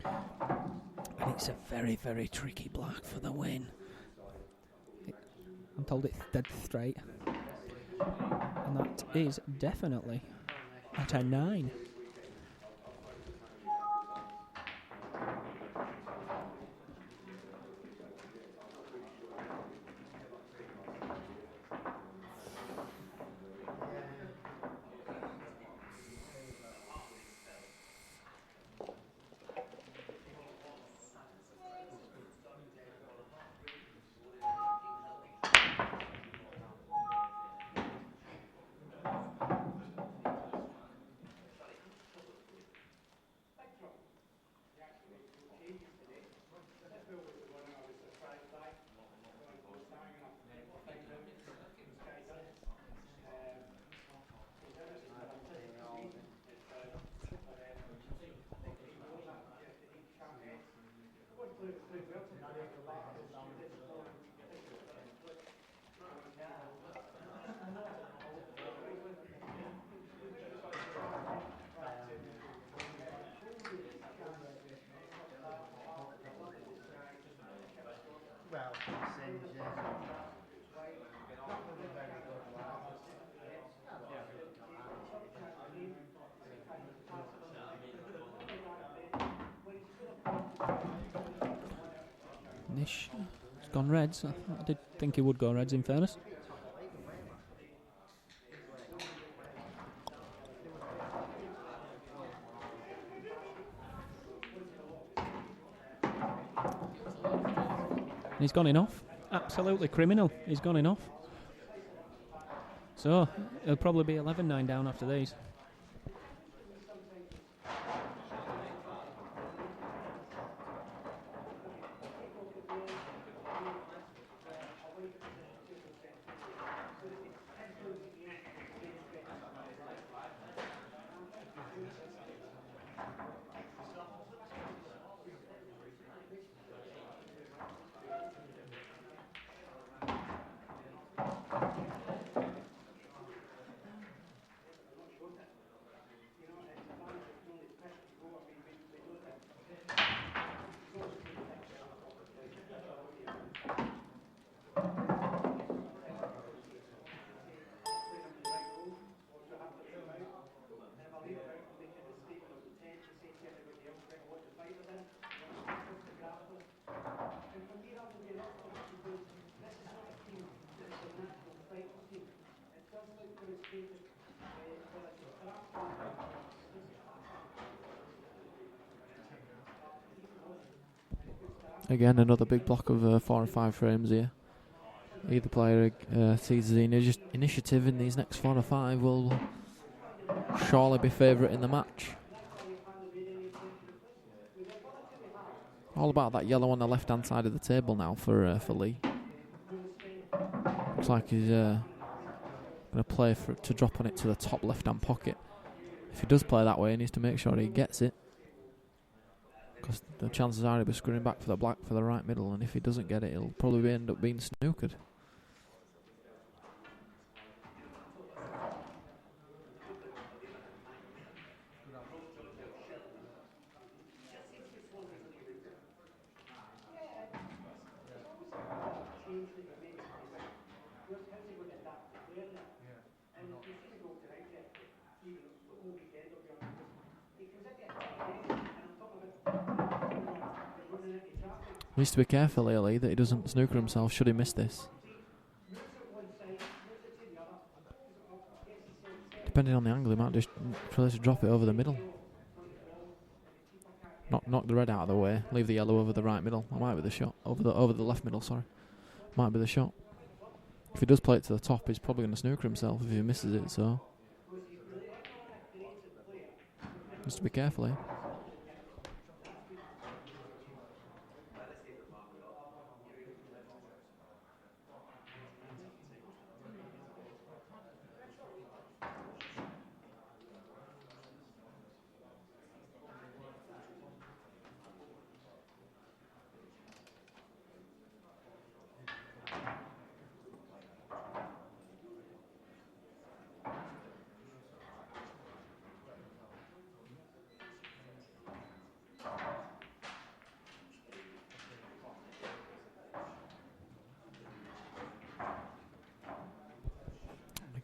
And it's a very, very tricky black for the win. I'm told it's dead straight. And that is definitely at a 9. Well, since Nish has gone Reds. I did think he would go Reds, in fairness. He's gone in off. Absolutely criminal. He's gone in off. So, it'll probably be 11-9 down after these. Again, another big block of 4 and 5 frames here. Either player sees the initiative in these next 4 or 5 will surely be favourite in the match. All about that yellow on the left-hand side of the table now for Lee. Looks like he's going to play for it to drop on it to the top left-hand pocket. If he does play that way, he needs to make sure he gets it, because the chances are he'll be screwing back for the black for the right middle, and if he doesn't get it, he'll probably end up being snookered. He needs to be careful, Lee, that he doesn't snooker himself should he miss this. Depending on the angle, he might just try to drop it over the middle. Knock the red out of the way, leave the yellow over the right middle. That might be the shot. Over the left middle, sorry. Might be the shot. If he does play it to the top, he's probably going to snooker himself if he misses it, so just to be careful here.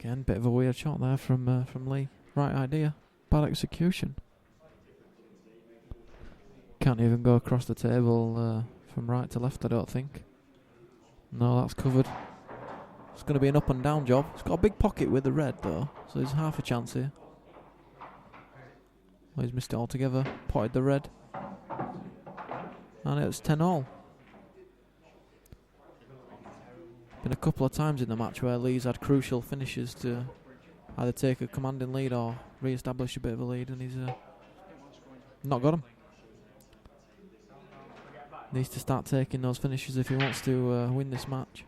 Again, bit of a weird shot there from Lee. Right idea, bad execution. Can't even go across the table from right to left, I don't think. No, that's covered. It's going to be an up and down job. It's got a big pocket with the red though, so there's half a chance here. Well, he's missed it altogether. Potted the red. And it's 10-all. Been a couple of times in the match where Lee's had crucial finishes to either take a commanding lead or re-establish a bit of a lead, and he's not got them. Needs to start taking those finishes if he wants to win this match.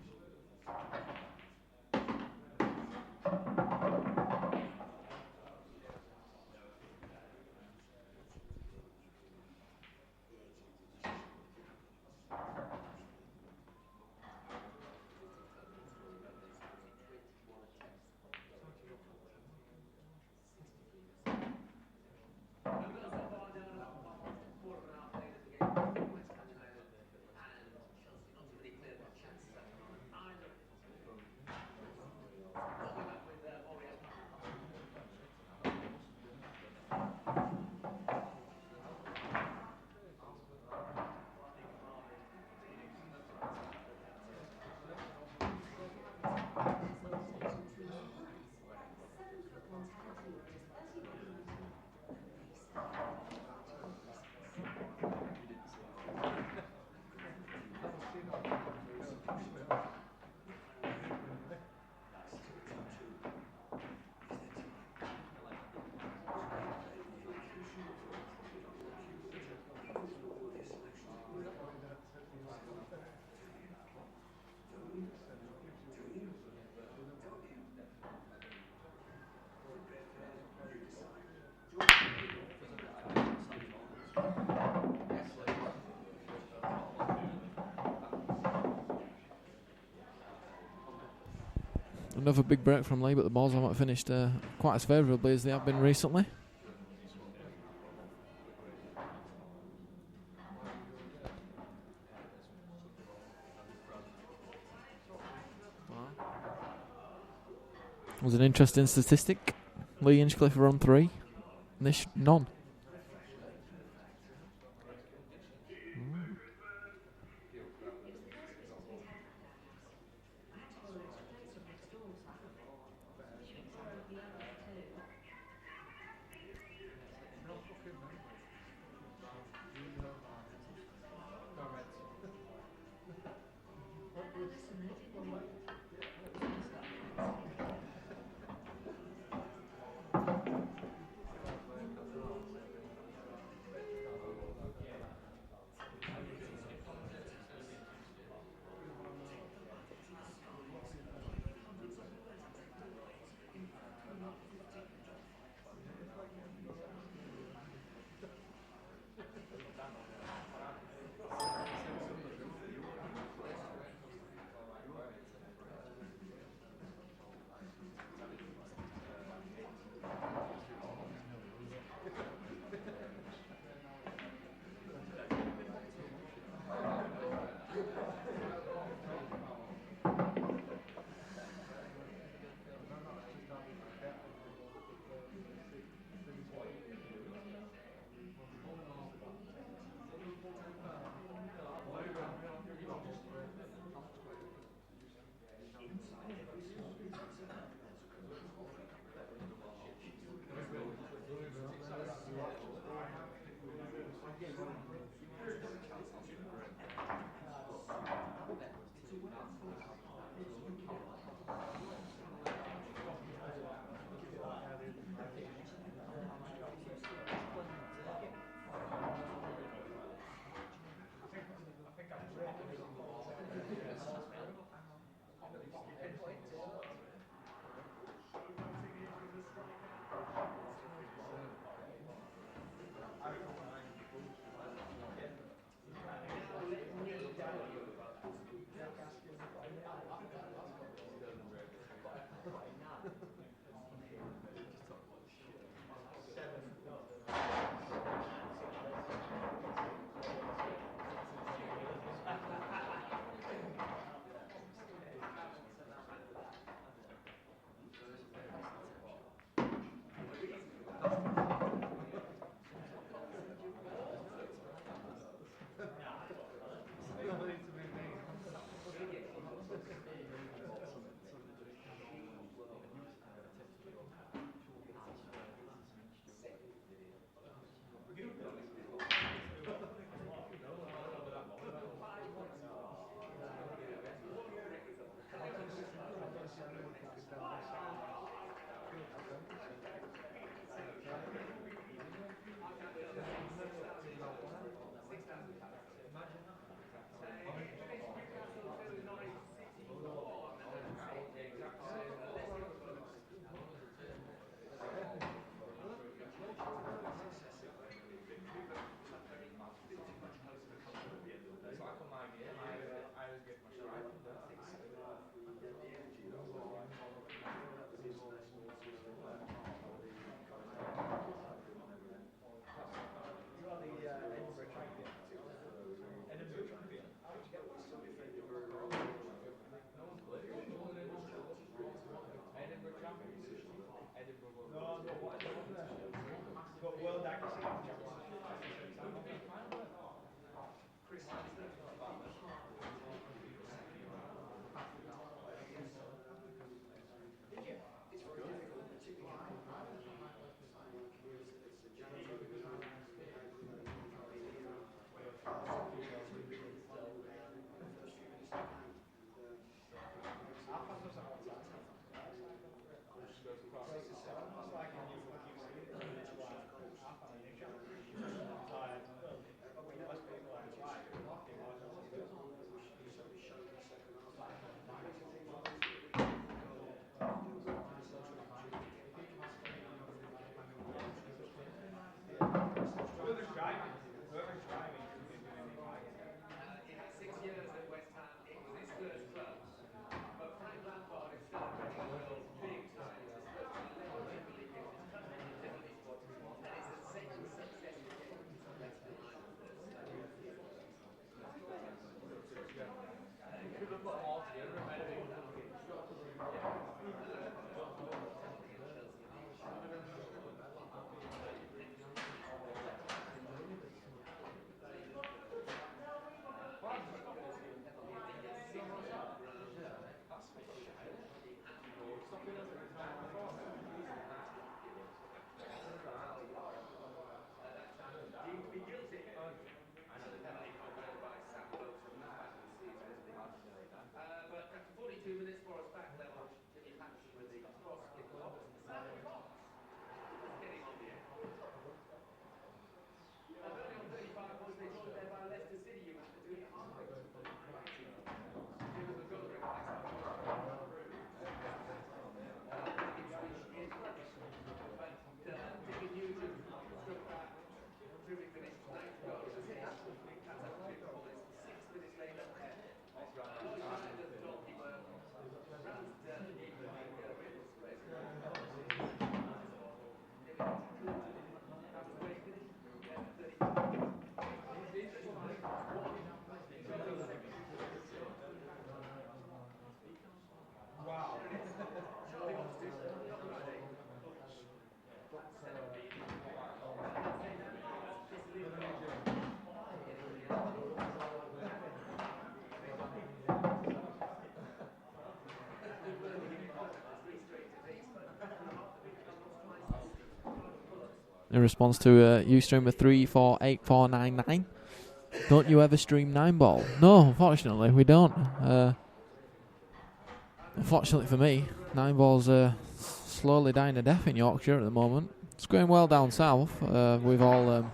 Another big break from Lee, but the balls haven't finished quite as favourably as they have been recently. It was an interesting statistic. Lee Hinchcliffe are on 3, Nish none. In response to you streamer 348499, don't you ever stream 9-ball? No, unfortunately we don't. Unfortunately for me, 9-ball's slowly dying a death in Yorkshire at the moment. It's going well down south with all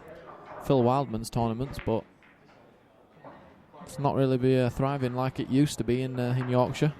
Phil Wildman's tournaments, but it's not really be thriving like it used to be in Yorkshire.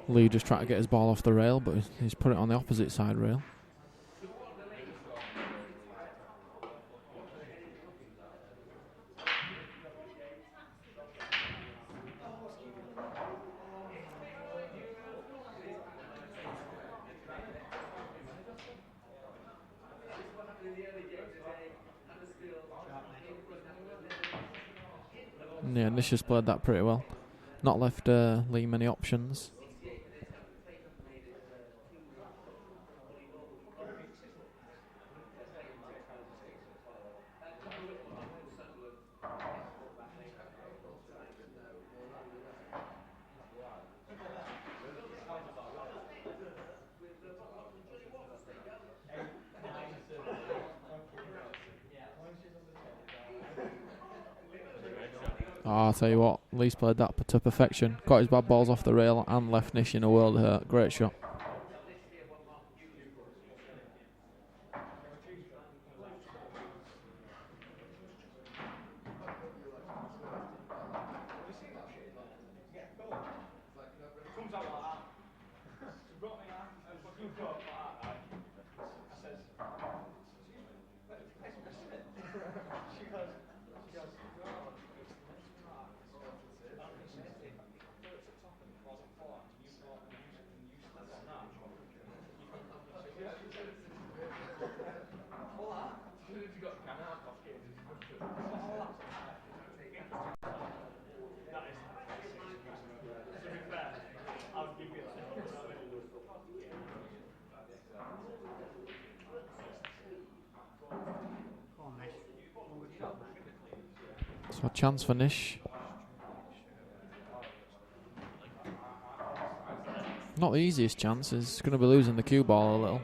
Lee just trying to get his ball off the rail, but he's put it on the opposite side rail. Yeah, Nish has played that pretty well. Not left Lee many options. Oh, I'll tell you what, Lee's played that to perfection. Got his bad balls off the rail and left Nish in a world of hurt. Great shot. So a chance for Nish. Not the easiest chance. He's going to be losing the cue ball a little.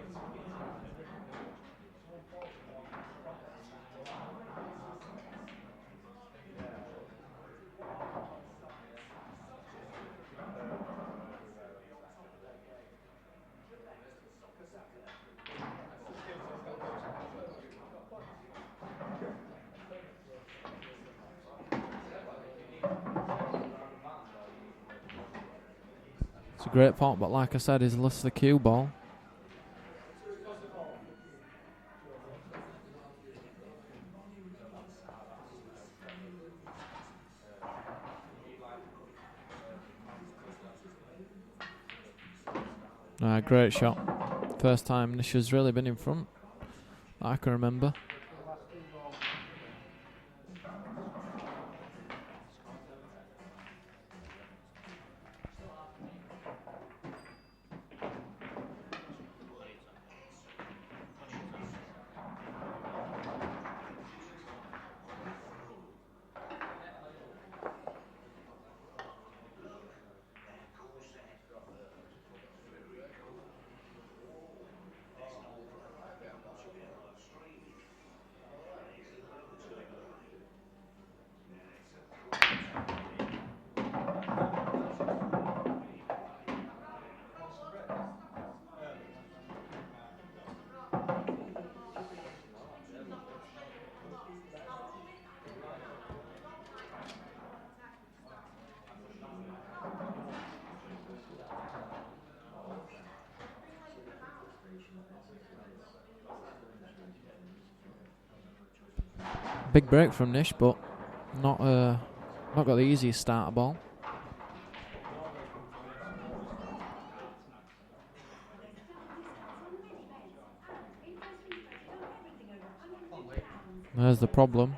It's a great pot, but like I said, he's lost the cue ball. Great shot. First time Nish has really been in front that I can remember. Big break from Nish, but not got the easiest starter ball. There's the problem.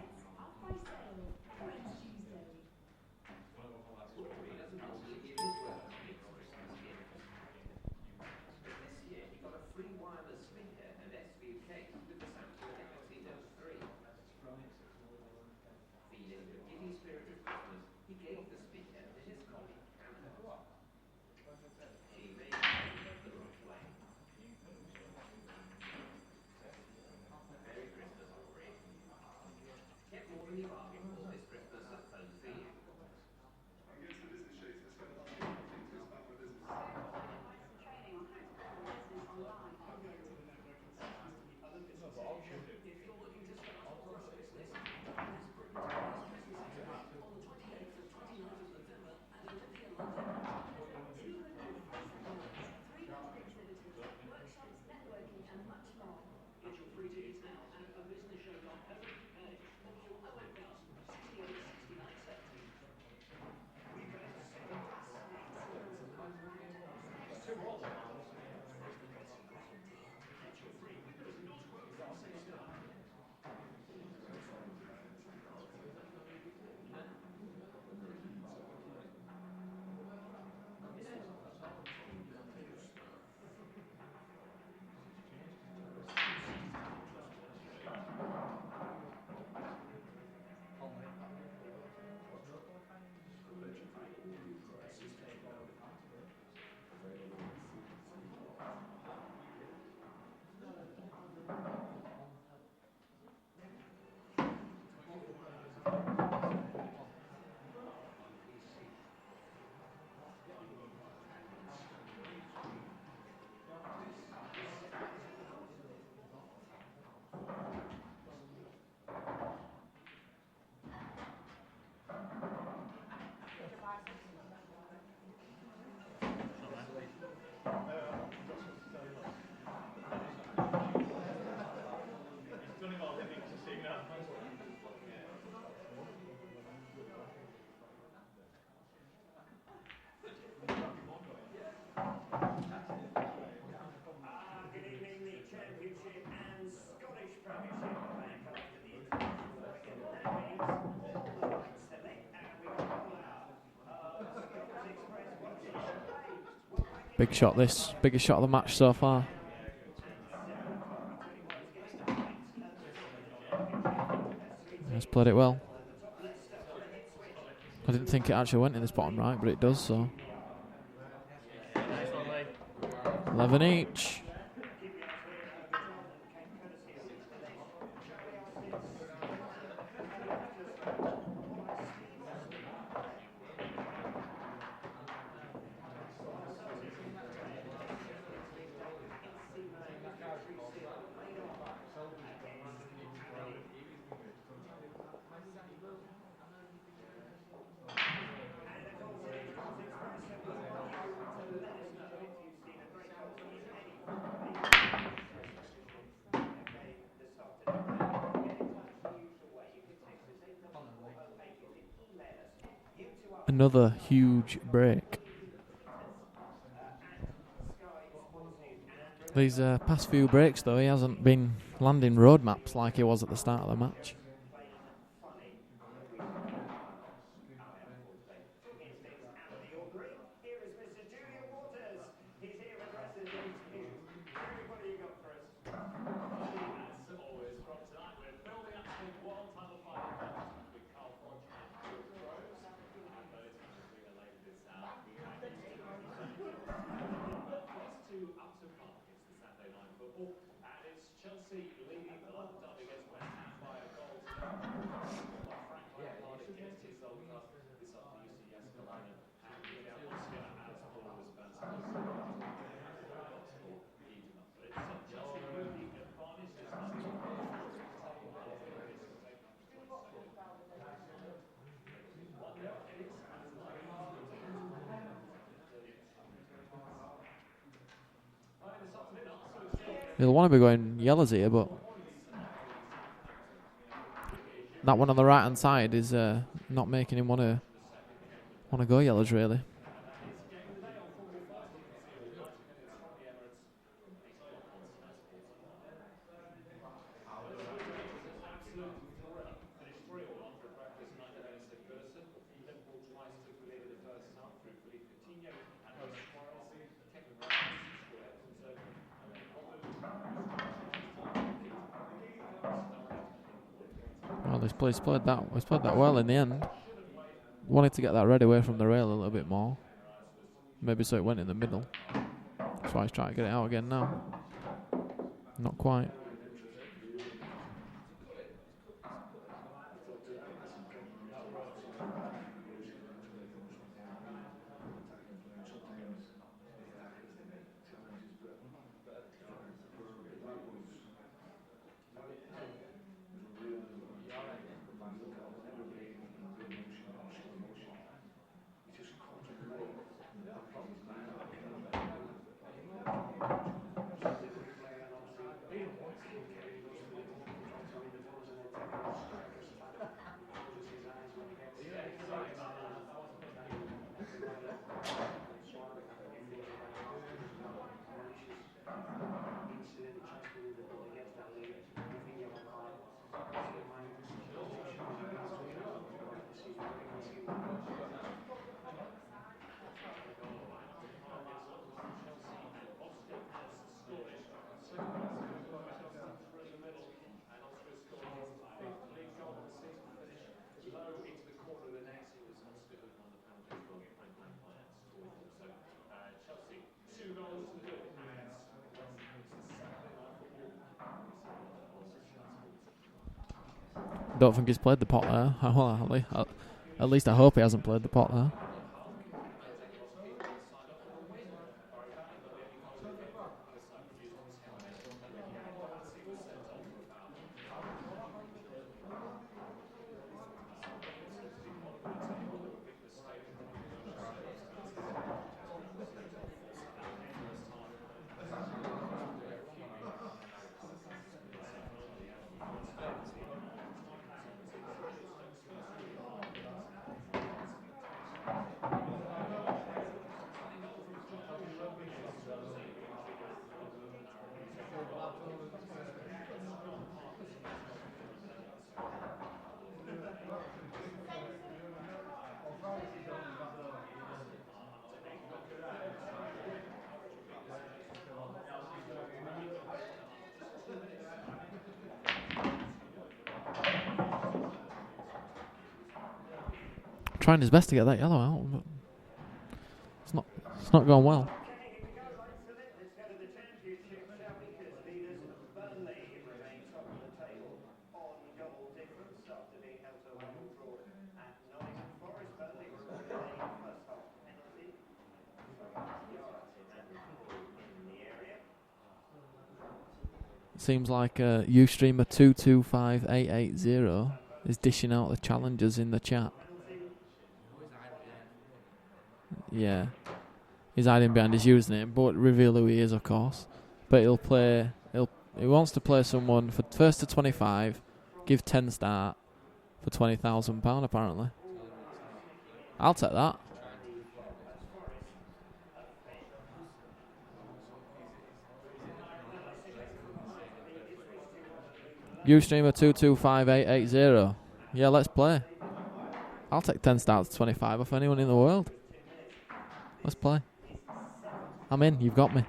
Big shot this. Biggest shot of the match so far. He's played it well. I didn't think it actually went in this bottom right, but it does, so. 11 each. Another huge break. These past few breaks, though, he hasn't been landing road maps like he was at the start of the match. He'll want to be going yellows here, but that one on the right hand side is not making him want to go yellows really. Well, he's played that well in the end. Wanted to get that red away from the rail a little bit more. Maybe so it went in the middle. That's why he's trying to get it out again now. Not quite. Don't think he's played the pot there. Well, at least I hope he hasn't played the pot there. trying his best to get that yellow out, but it's not going well. Seems like Ustreamer 225880 is dishing out the challenges in the chat. Yeah, he's hiding behind his username, but reveal who he is, of course. But he'll play. He wants to play someone for first to 25, give 10 start for £20,000 apparently. I'll take that. Ustreamer 225880. Yeah, let's play. I'll take 10 starts to 25 off anyone in the world. Let's play. I'm in. You've got me.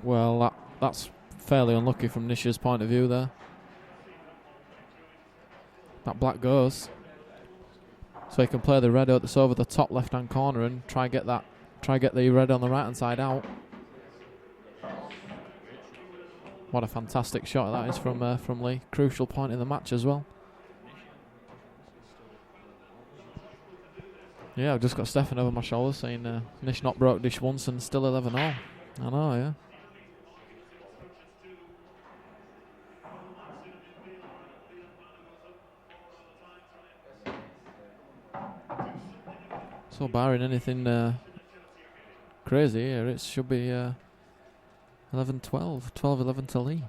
Well, that's fairly unlucky from Nisha's point of view there. That black goes. So he can play the red out that's over the top left-hand corner and try get the red on the right-hand side out. What a fantastic shot that is from Lee. Crucial point in the match as well. Yeah, I've just got Stefan over my shoulder saying Nish not broke dish once and still 11-all. I know, yeah. So barring anything crazy here, it should be 11-12, 12-11 to Lee.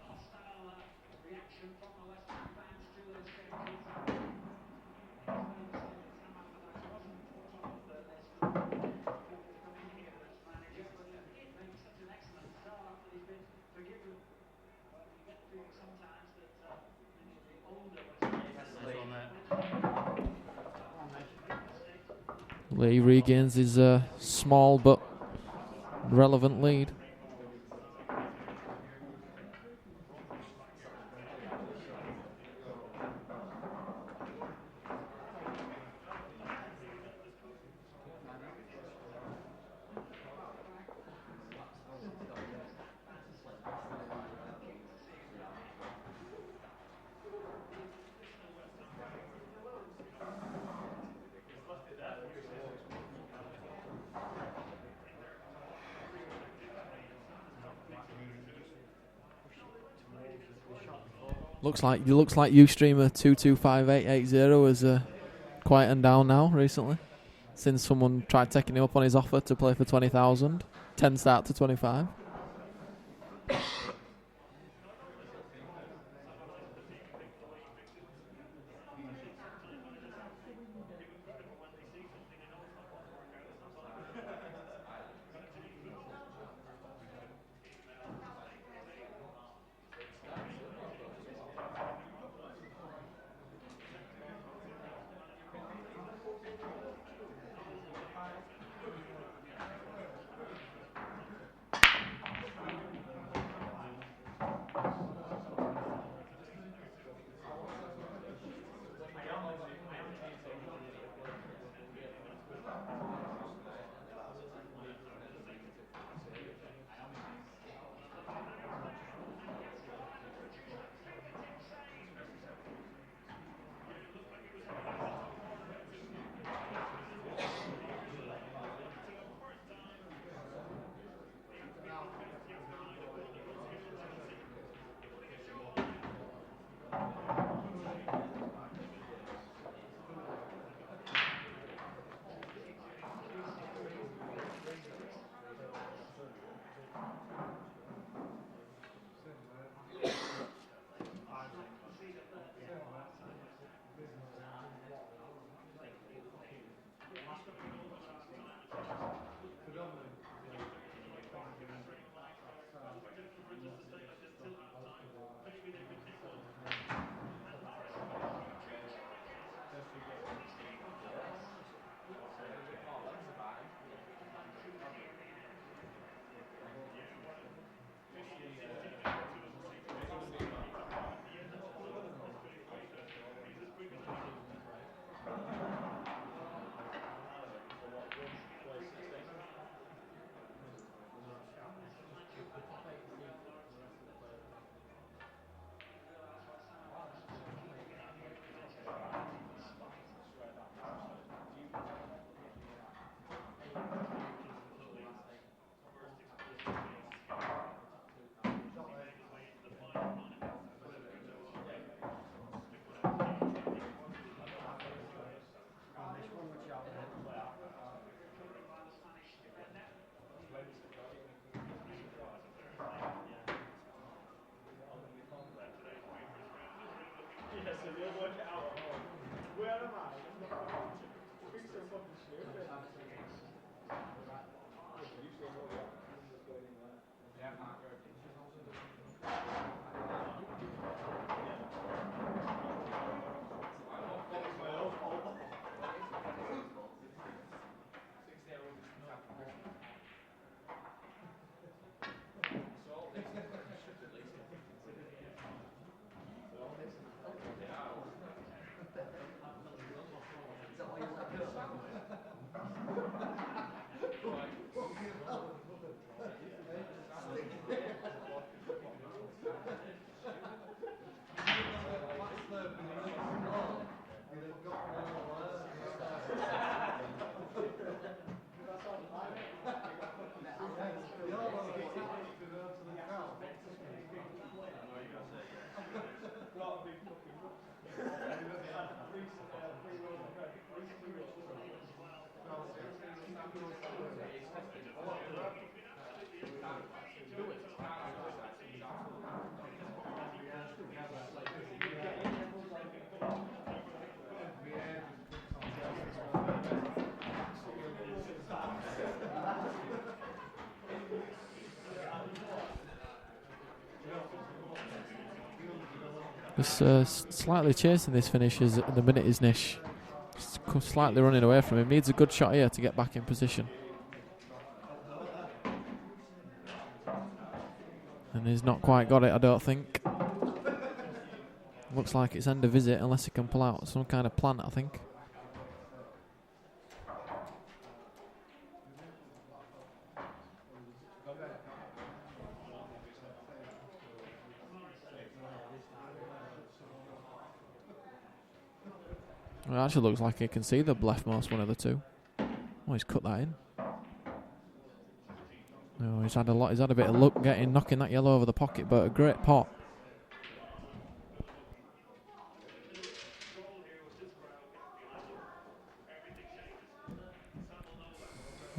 Lee regains his small but relevant lead. Looks like Ustreamer 2258880 is quietened down now recently, since someone tried taking him up on his offer to play for 20,000, 10 start to 25. Just slightly chasing this finish at the minute is Nish. Slightly running away from him. Needs a good shot here to get back in position. And he's not quite got it, I don't think. Looks like it's end of visit unless he can pull out some kind of plant, I think. Well, it actually looks like he can see the leftmost one of the two. Oh, he's cut that in. Oh, he's had a bit of luck knocking that yellow over the pocket, but a great pot.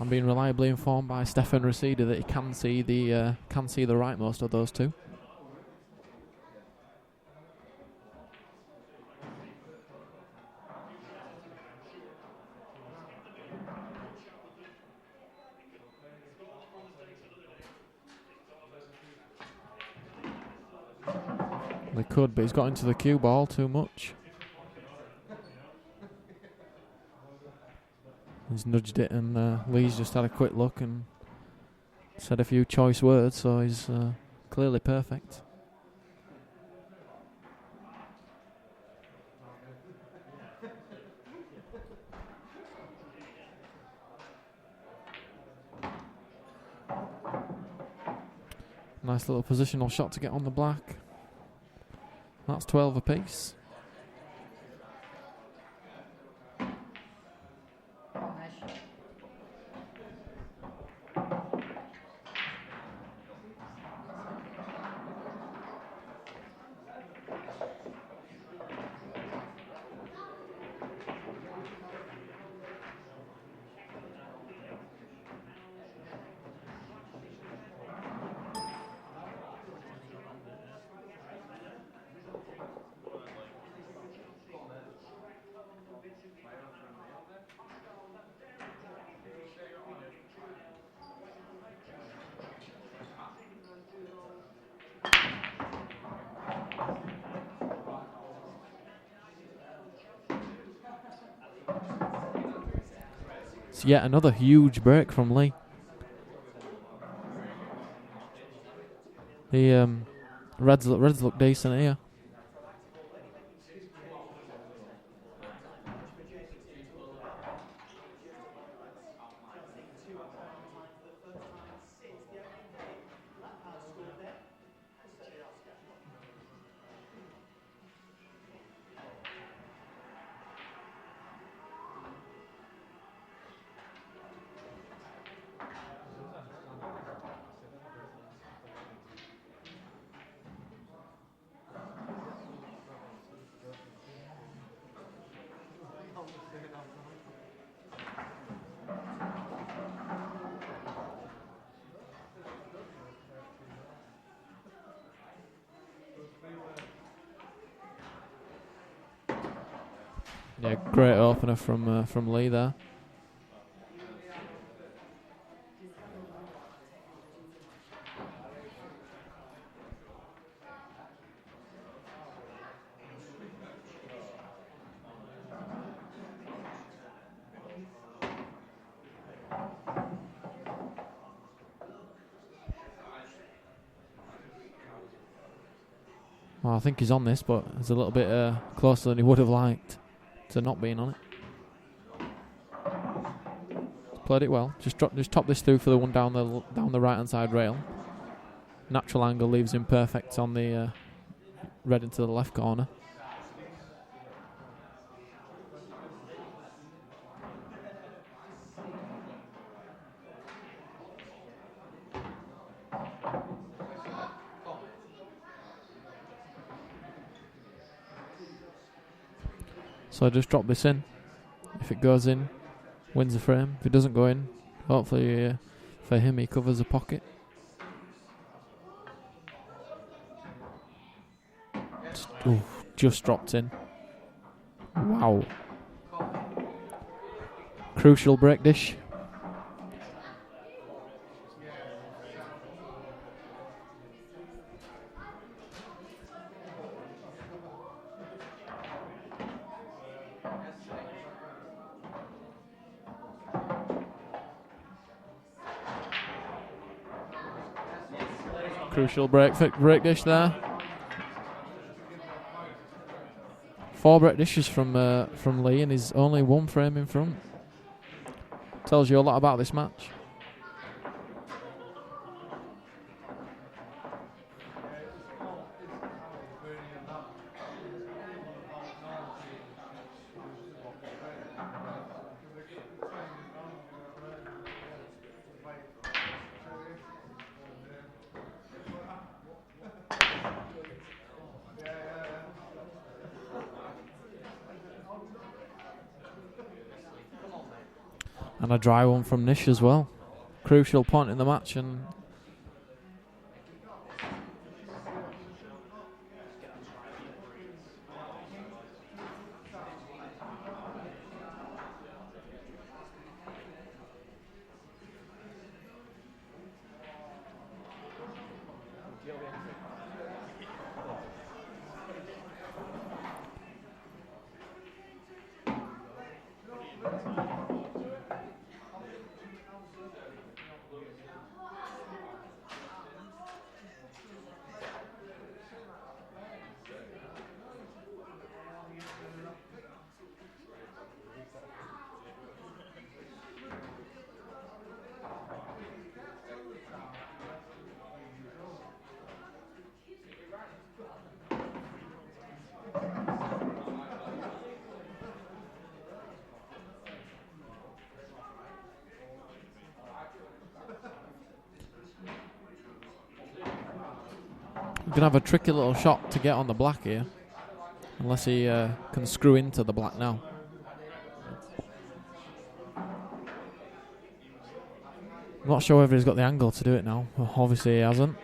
I'm being reliably informed by Stefan Reseda that he can see the rightmost of those two. They could, but he's got into the cue ball too much. He's nudged it, and Lee's just had a quick look and said a few choice words, so he's clearly perfect. Nice little positional shot to get on the black. That's 12 apiece. It's yet another huge break from Lee. The Reds look decent here. Yeah, great opener from Lee there. Well, I think he's on this, but it's a little bit closer than he would have liked to not being on it. Played it well. Just top this through for the one down the right hand side rail. Natural angle leaves him perfect on the red into the left corner. So I just drop this in. If it goes in, wins the frame. If it doesn't go in, hopefully for him he covers the pocket. Just dropped in. Wow. Crucial break dish. Crucial break dish there. 4 break dishes from Lee, and he's only 1 frame in front. Tells you a lot about this match. And a dry one from Nish as well. Crucial point in the match, and we're going to have a tricky little shot to get on the black here. Unless he can screw into the black now. I'm not sure whether he's got the angle to do it now. Well, obviously he hasn't.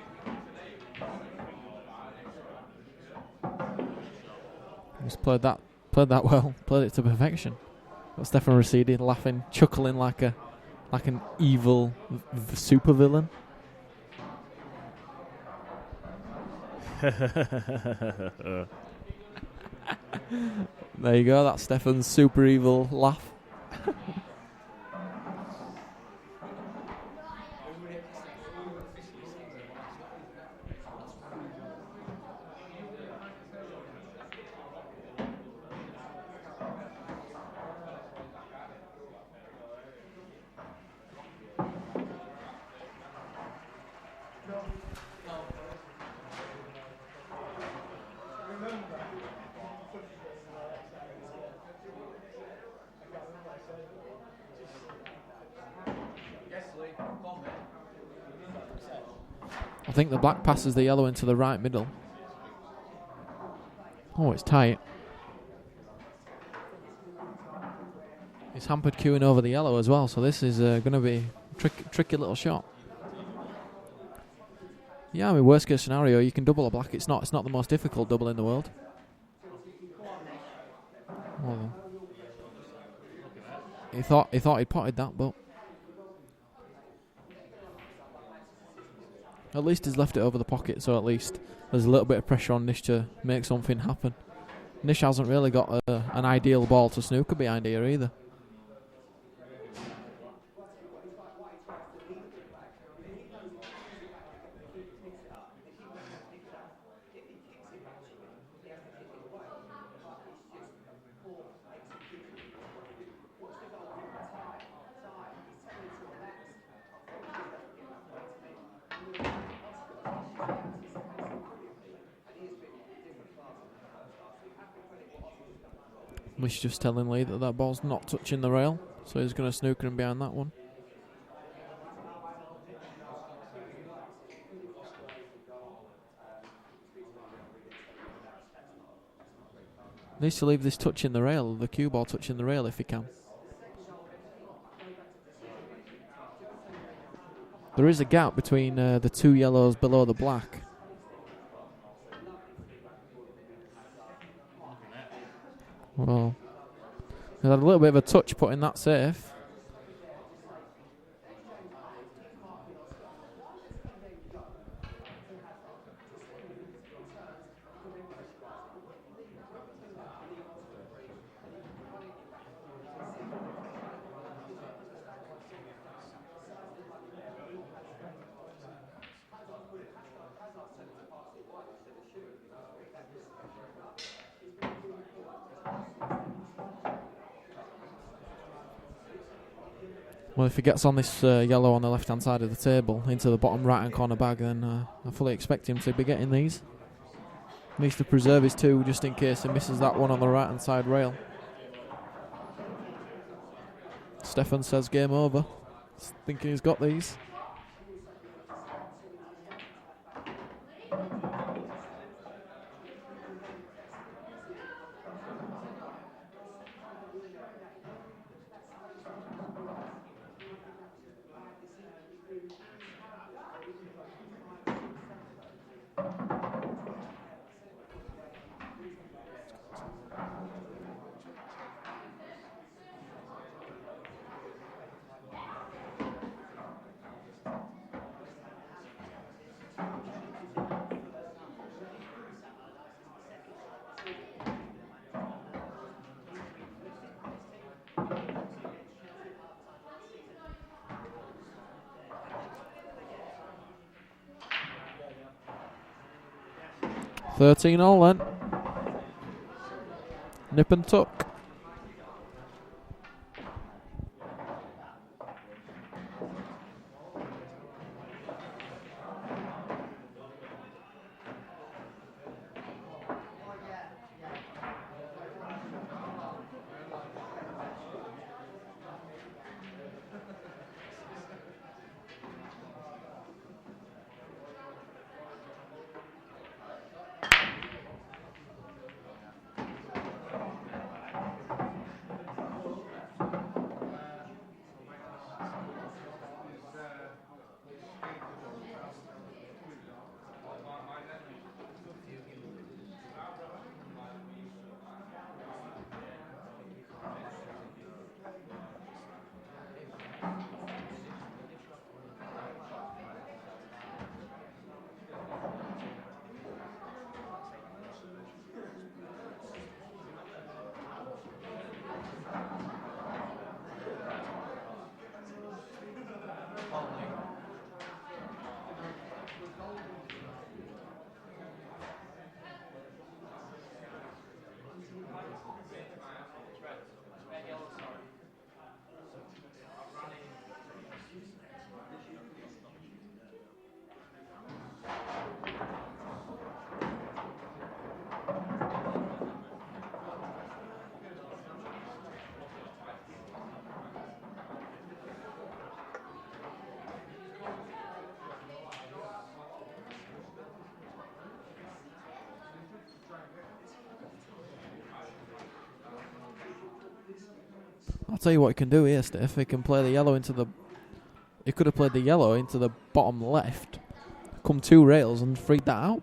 He's played that well. Played it to perfection. Got Stefan Rosidi laughing, chuckling like an evil supervillain. There you go, that's Stefan's super evil laugh. I think the black passes the yellow into the right middle. Oh, it's tight. He's hampered queuing over the yellow as well, so this is going to be a tricky little shot. Yeah, I mean, worst case scenario, you can double a black. It's not the most difficult double in the world. Well, he thought he'd potted that, but at least he's left it over the pocket, so at least there's a little bit of pressure on Nish to make something happen. Nish hasn't really got an ideal ball to snooker behind here either. Nish just telling Lee that ball's not touching the rail, so he's going to snooker him behind that one. Needs to leave this touching the rail, the cue ball touching the rail if he can. There is a gap between the two yellows below the black. Well, he had a little bit of a touch putting that safe. Well, if he gets on this yellow on the left-hand side of the table into the bottom right-hand corner bag, then I fully expect him to be getting these. Needs to preserve his two just in case he misses that one on the right-hand side rail. Stefan says game over, thinking he's got these. 13 all then. Nip and tuck. I'll tell you what he can do here, Steph. He can play the yellow into the... He could have played the yellow into the bottom left, come 2 rails and freed that out.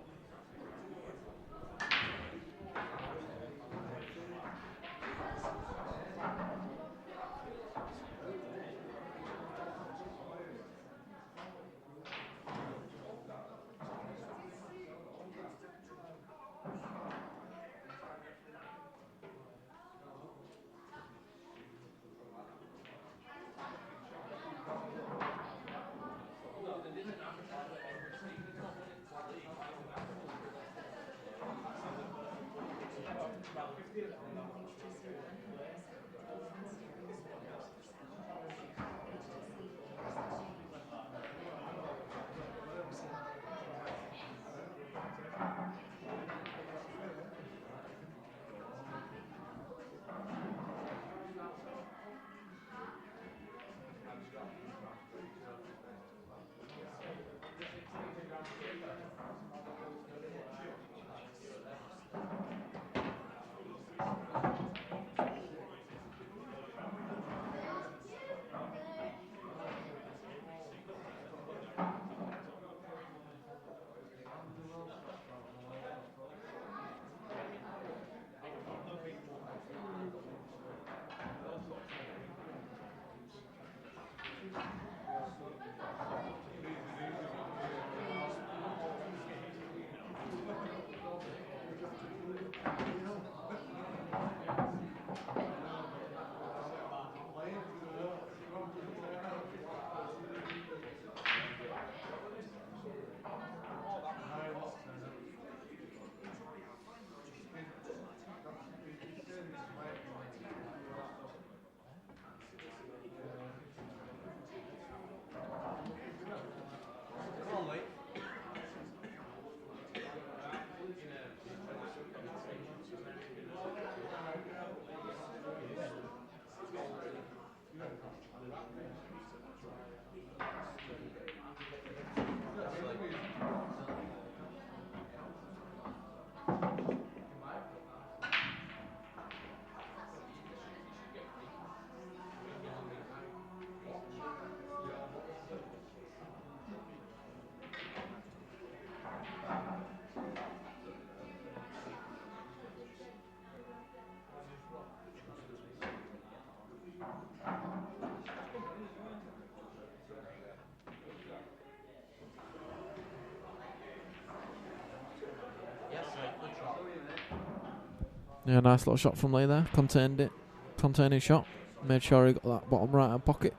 Yeah, nice little shot from Lee there. Contained it. Containing shot. Made sure he got that bottom right hand pocket.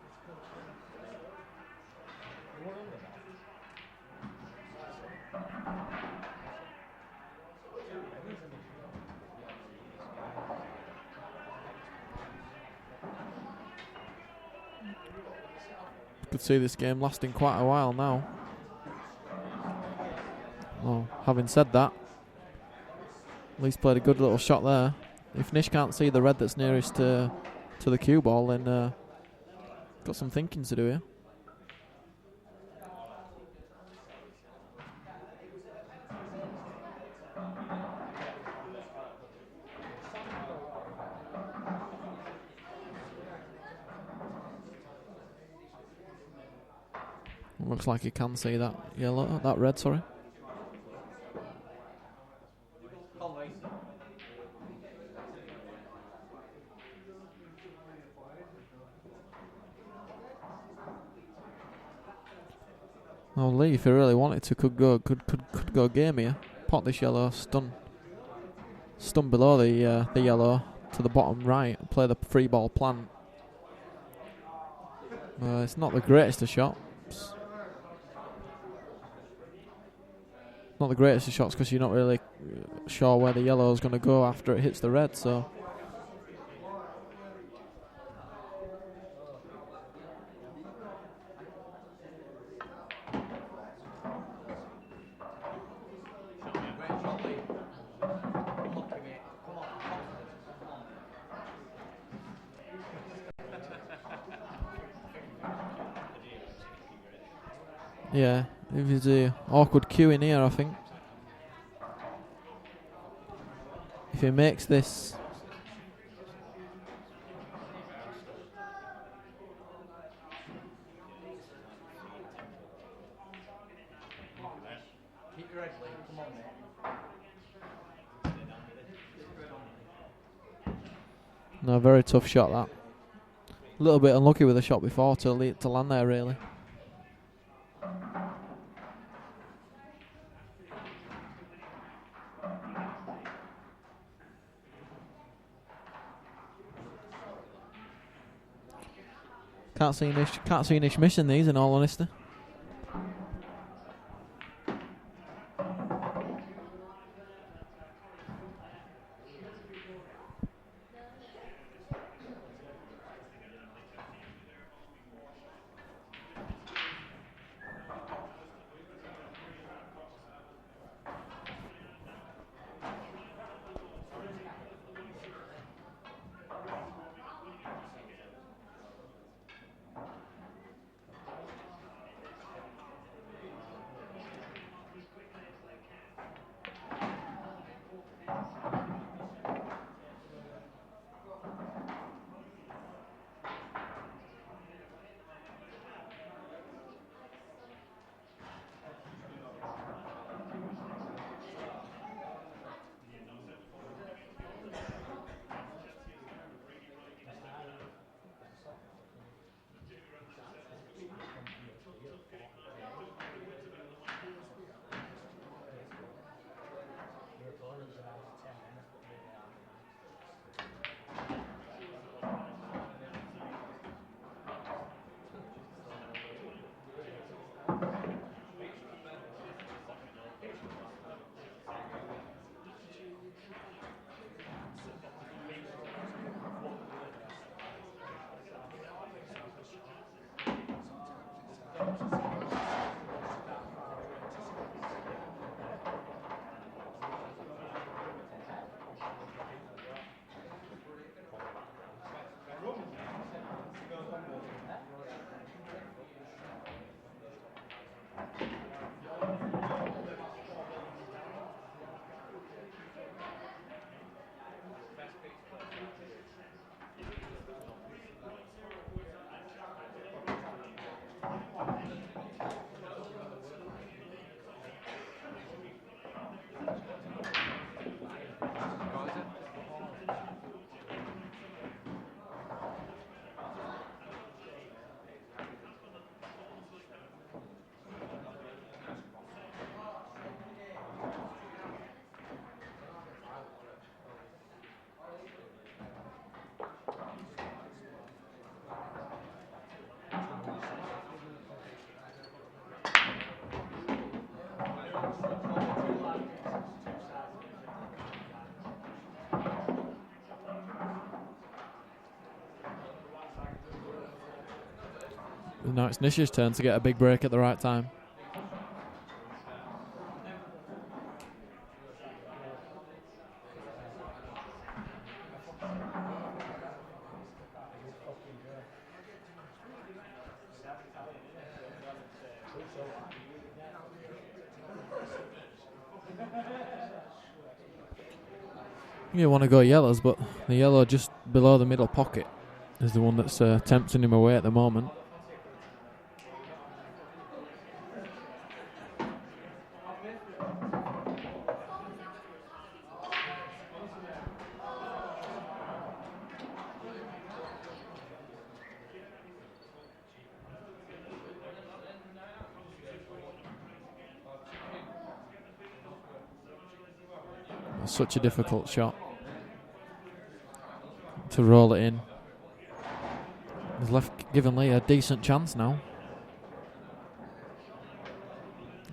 Could see this game lasting quite a while now. Well, having said that, at least played a good little shot there. If Nish can't see the red that's nearest to the cue ball, then got some thinking to do here. Looks like he can see that yellow, that red, sorry. Well, Lee, if he really wanted to, could go game here. Pot this yellow, stun below the yellow to the bottom right, and play the free ball plant. It's not the greatest of shots. Not the greatest of shots because you're not really sure where the yellow is going to go after it hits the red. So. Yeah, if it's a awkward cue in here, I think. If he makes this, Keep your head, Lee. Come on, mate. no, very tough shot that. A little bit unlucky with the shot before to land there, really. Can't see Nish missing these, in all honesty. Now it's Nish's turn to get a big break at the right time. You want to go yellows, but the yellow just below the middle pocket is the one that's tempting him away at the moment. Such a difficult shot to roll it in. He's left giving Lee a decent chance now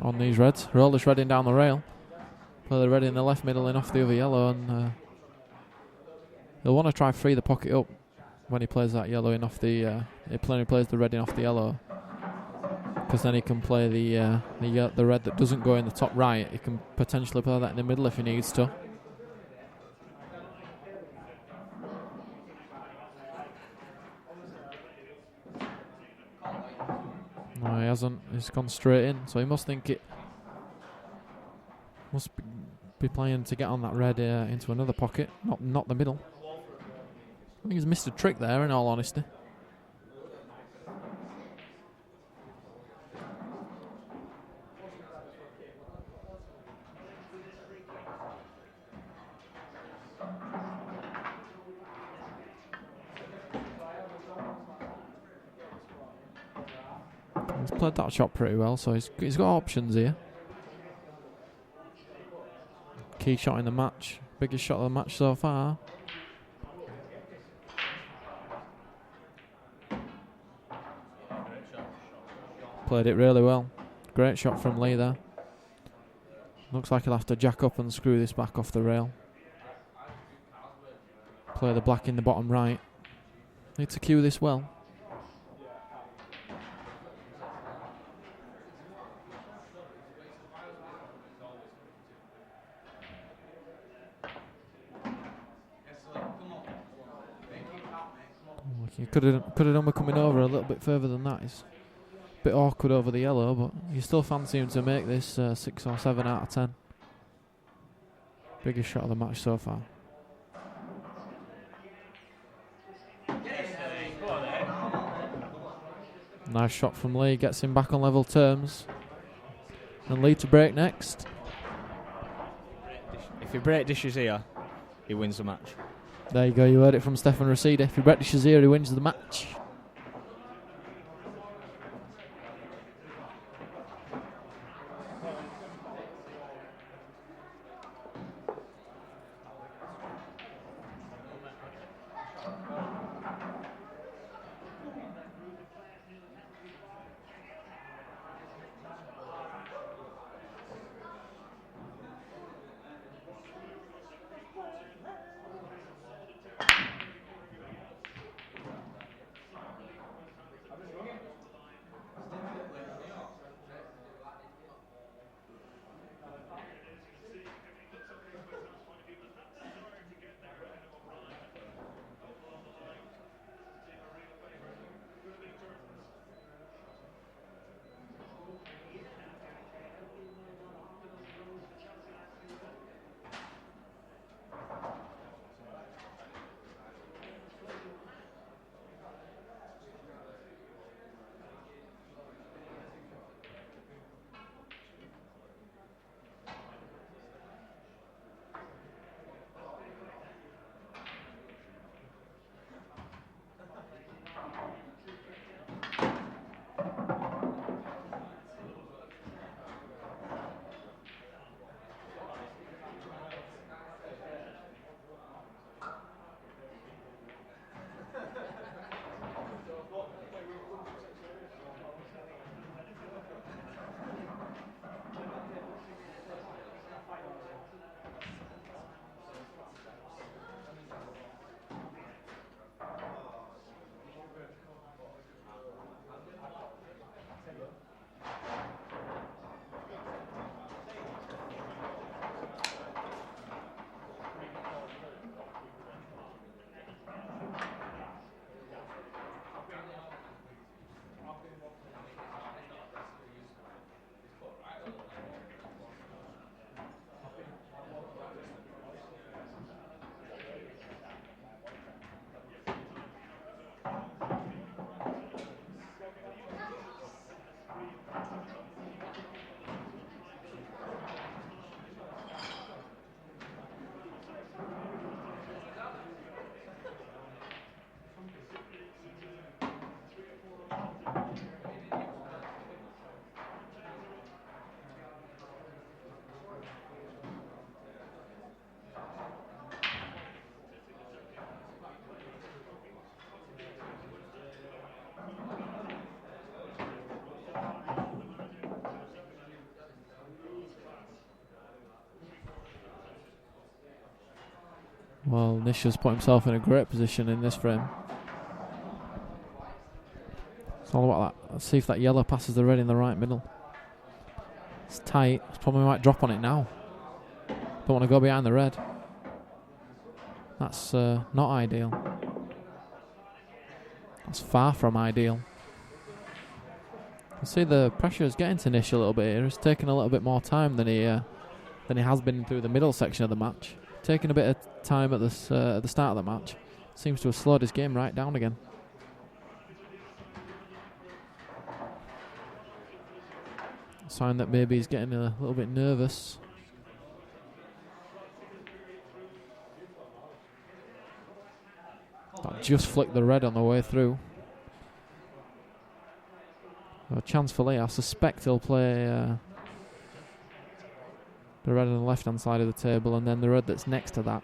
on these reds. Roll this red in down the rail. Play the red in the left middle and off the other yellow, and he'll want to try free the pocket up when he plays that yellow in off the. He plays the red in off the yellow, because then he can play the red that doesn't go in the top right. He can potentially play that in the middle if he needs to. No, he hasn't. He's gone straight in, so he must think it must be playing to get on that red into another pocket, not the middle. I think he's missed a trick there, in all honesty. He's played that shot pretty well, so he's got options here. Key shot in the match. Biggest shot of the match so far. Played it really well. Great shot from Lee there. Looks like he'll have to jack up and screw this back off the rail. Play the black in the bottom right. Need to cue this well. You could have done with coming over a little bit further than that. It's a bit awkward over the yellow, but you still fancy him to make this 6 or 7 out of 10. Biggest shot of the match so far. Nice shot from Lee, gets him back on level terms. And Lee to break next. If he break dishes here, he wins the match. There you go, you heard it from Stefan Rasida. If he break dishes here, he wins the match. Well, Nish has put himself in a great position in this frame. It's all about that. Let's see if that yellow passes the red in the right middle. It's tight. It's probably might drop on it now. Don't want to go behind the red. That's not ideal. That's far from ideal. You see the pressure is getting to Nish a little bit here. It's taking a little bit more time than he has been through the middle section of the match. Taking a bit of time at the start of the match. Seems to have slowed his game right down again. Sign that maybe he's getting a little bit nervous. That just flicked the red on the way through. A chance for Lee. I suspect he'll play the red on the left hand side of the table, and then the red that's next to that.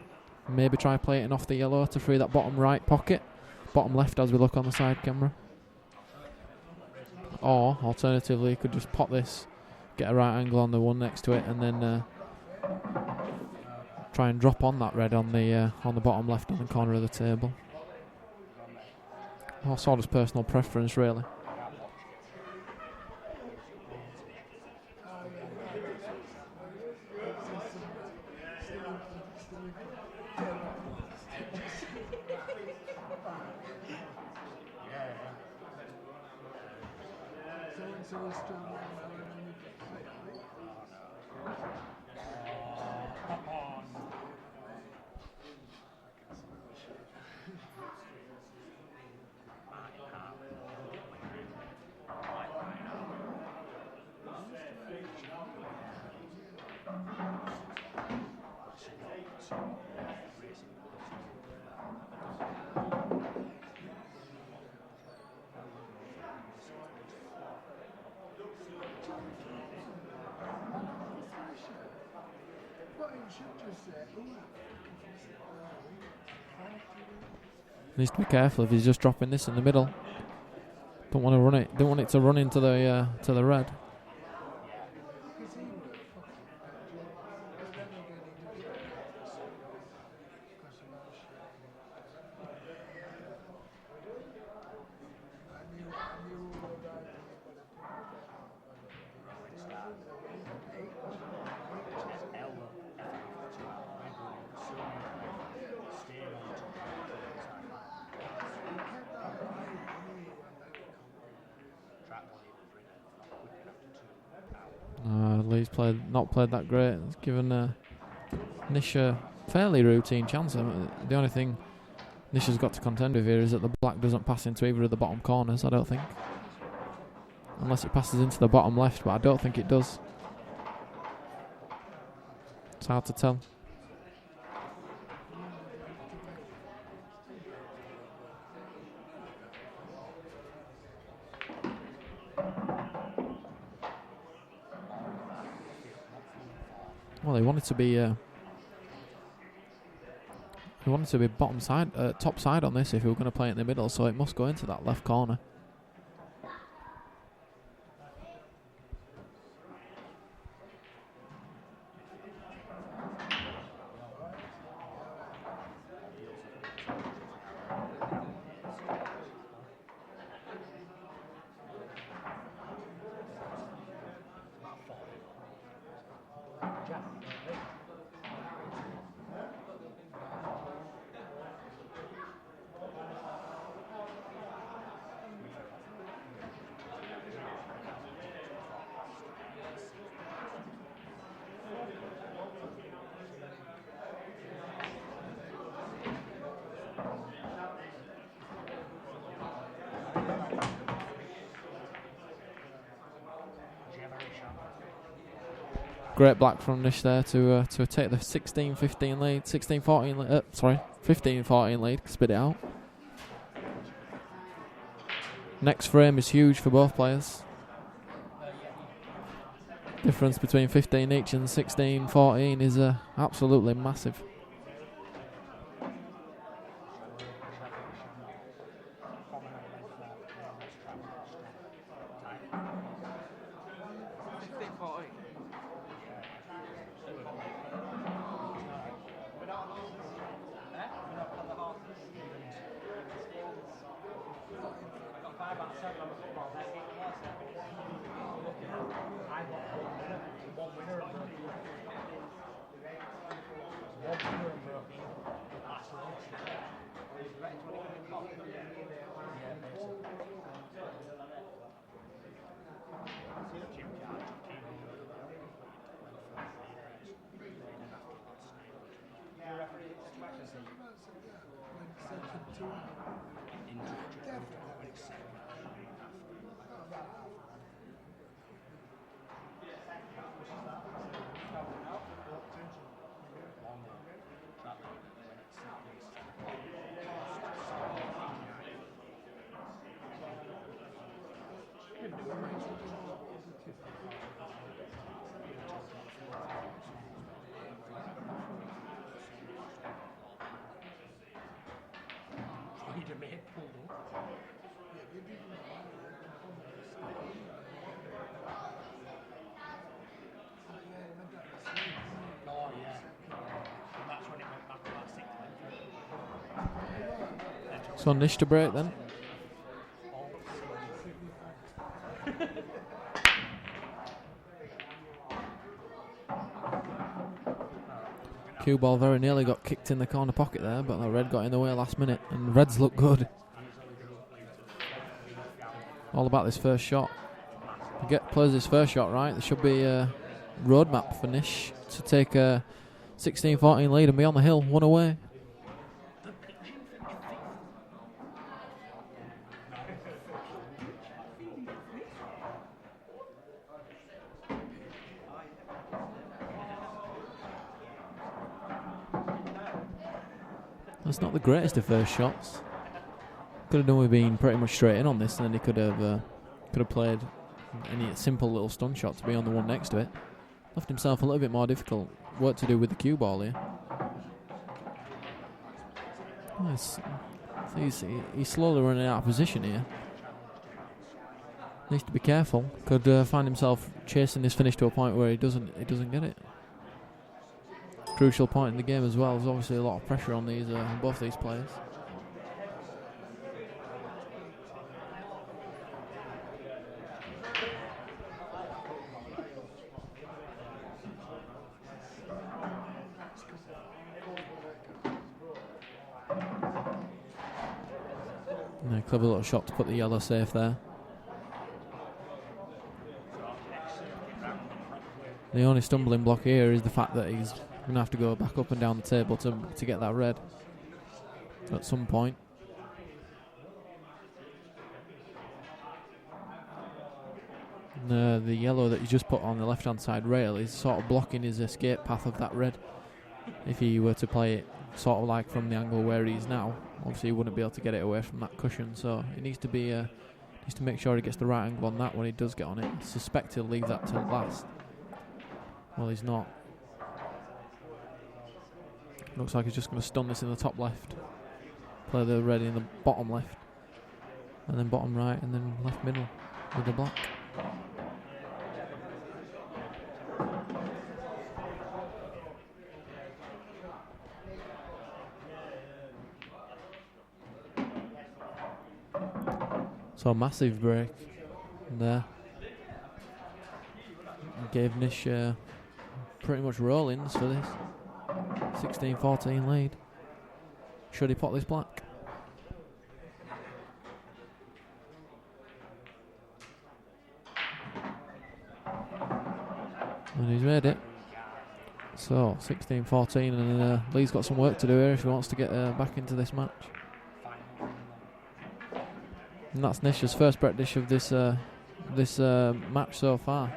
Maybe try playing off the yellow to free that bottom right pocket. Bottom left as we look on the side camera. Or alternatively, you could just pop this, get a right angle on the one next to it, and then try and drop on that red on the bottom left hand corner of the table. All sort of personal preference, really. Needs to be careful if he's just dropping this in the middle. Don't want to run it. Don't want it to run into the red. Lee's not played that great. It's given Nish a fairly routine chance. The only thing Nish has got to contend with here is that the black doesn't pass into either of the bottom corners, I don't think. Unless it passes into the bottom left, but I don't think it does. It's hard to tell. Well, he wanted to be bottom side, top side on this if he were going to play it in the middle, so it must go into that left corner. Great black from Nish there to take the 16-15 lead, 16-14 lead, 15-14 lead, spit it out. Next frame is huge for both players. Difference between 15 each and 16-14 is absolutely massive. So Nish to break then. Cue ball very nearly got kicked in the corner pocket there, but the red got in the way last minute, and Reds look good. All about this first shot. If he plays this first shot right, there should be a roadmap for Nish to take a 16-14 lead and be on the hill, one away. That's not the greatest of first shots. Could have done with being pretty much straight in on this, and then he could have played any simple little stun shot to be on the one next to it. Left himself a little bit more difficult work to do with the cue ball here. He's slowly running out of position here. Needs to be careful. Could find himself chasing this finish to a point where he doesn't get it. Crucial point in the game as well. There's obviously a lot of pressure on these on both these players. And a clever little shot to put the yellow safe there. The only stumbling block here is the fact that he's going to have to go back up and down the table to get that red at some point. And, the yellow that he just put on the left-hand side rail is sort of blocking his escape path of that red. If he were to play it sort of like from the angle where he is now, obviously he wouldn't be able to get it away from that cushion. So he needs to make sure he gets the right angle on that when he does get on it. I suspect he'll leave that till last. Well, he's not. Looks like he's just going to stun this in the top left. Play the red in the bottom left. And then bottom right, and then left middle with the black. So a massive break there. Gave Nish pretty much rollings for this 16-14 lead. Should he pot this black? And he's made it. So 16-14, and Lee's got some work to do here if he wants to get back into this match. And that's Nish's first break dish of this match so far.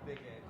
Big head.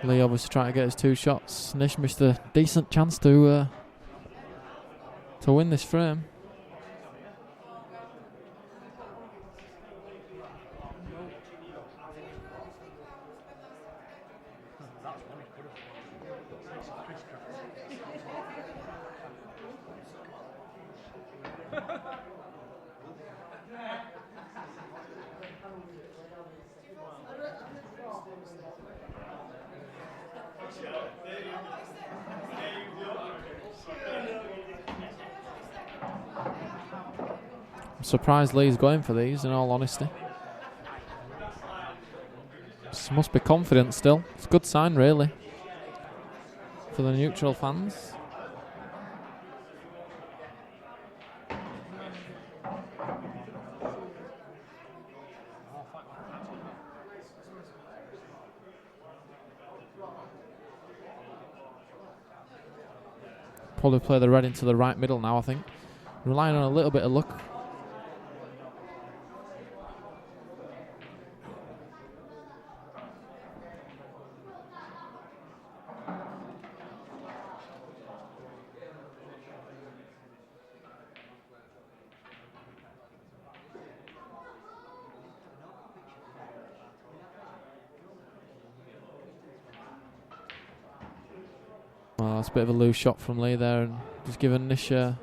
Lee obviously trying to get his 2 shots. Nish missed a decent chance to win this frame. I'm surprised Lee's going for these, in all honesty. This must be confident still. It's a good sign, really, for the neutral fans. Probably play the red into the right middle now, I think. Relying on a little bit of luck. Well, that's a bit of a loose shot from Lee there, and just giving Nish a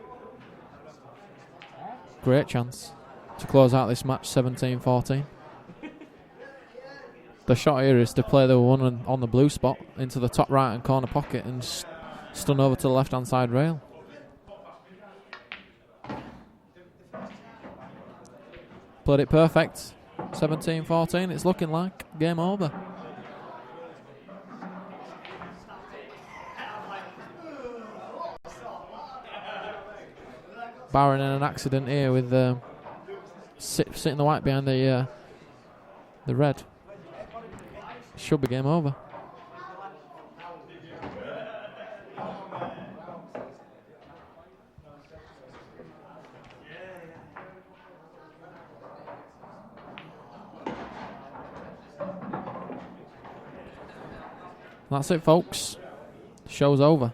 great chance to close out this match 17-14. The shot here is to play the one on the blue spot into the top right hand corner pocket and stun over to the left hand side rail. Played it perfect. 17-14, it's looking like game over. Barron in an accident here with sitting the white behind the red. Should be game over. That's it, folks. Show's over.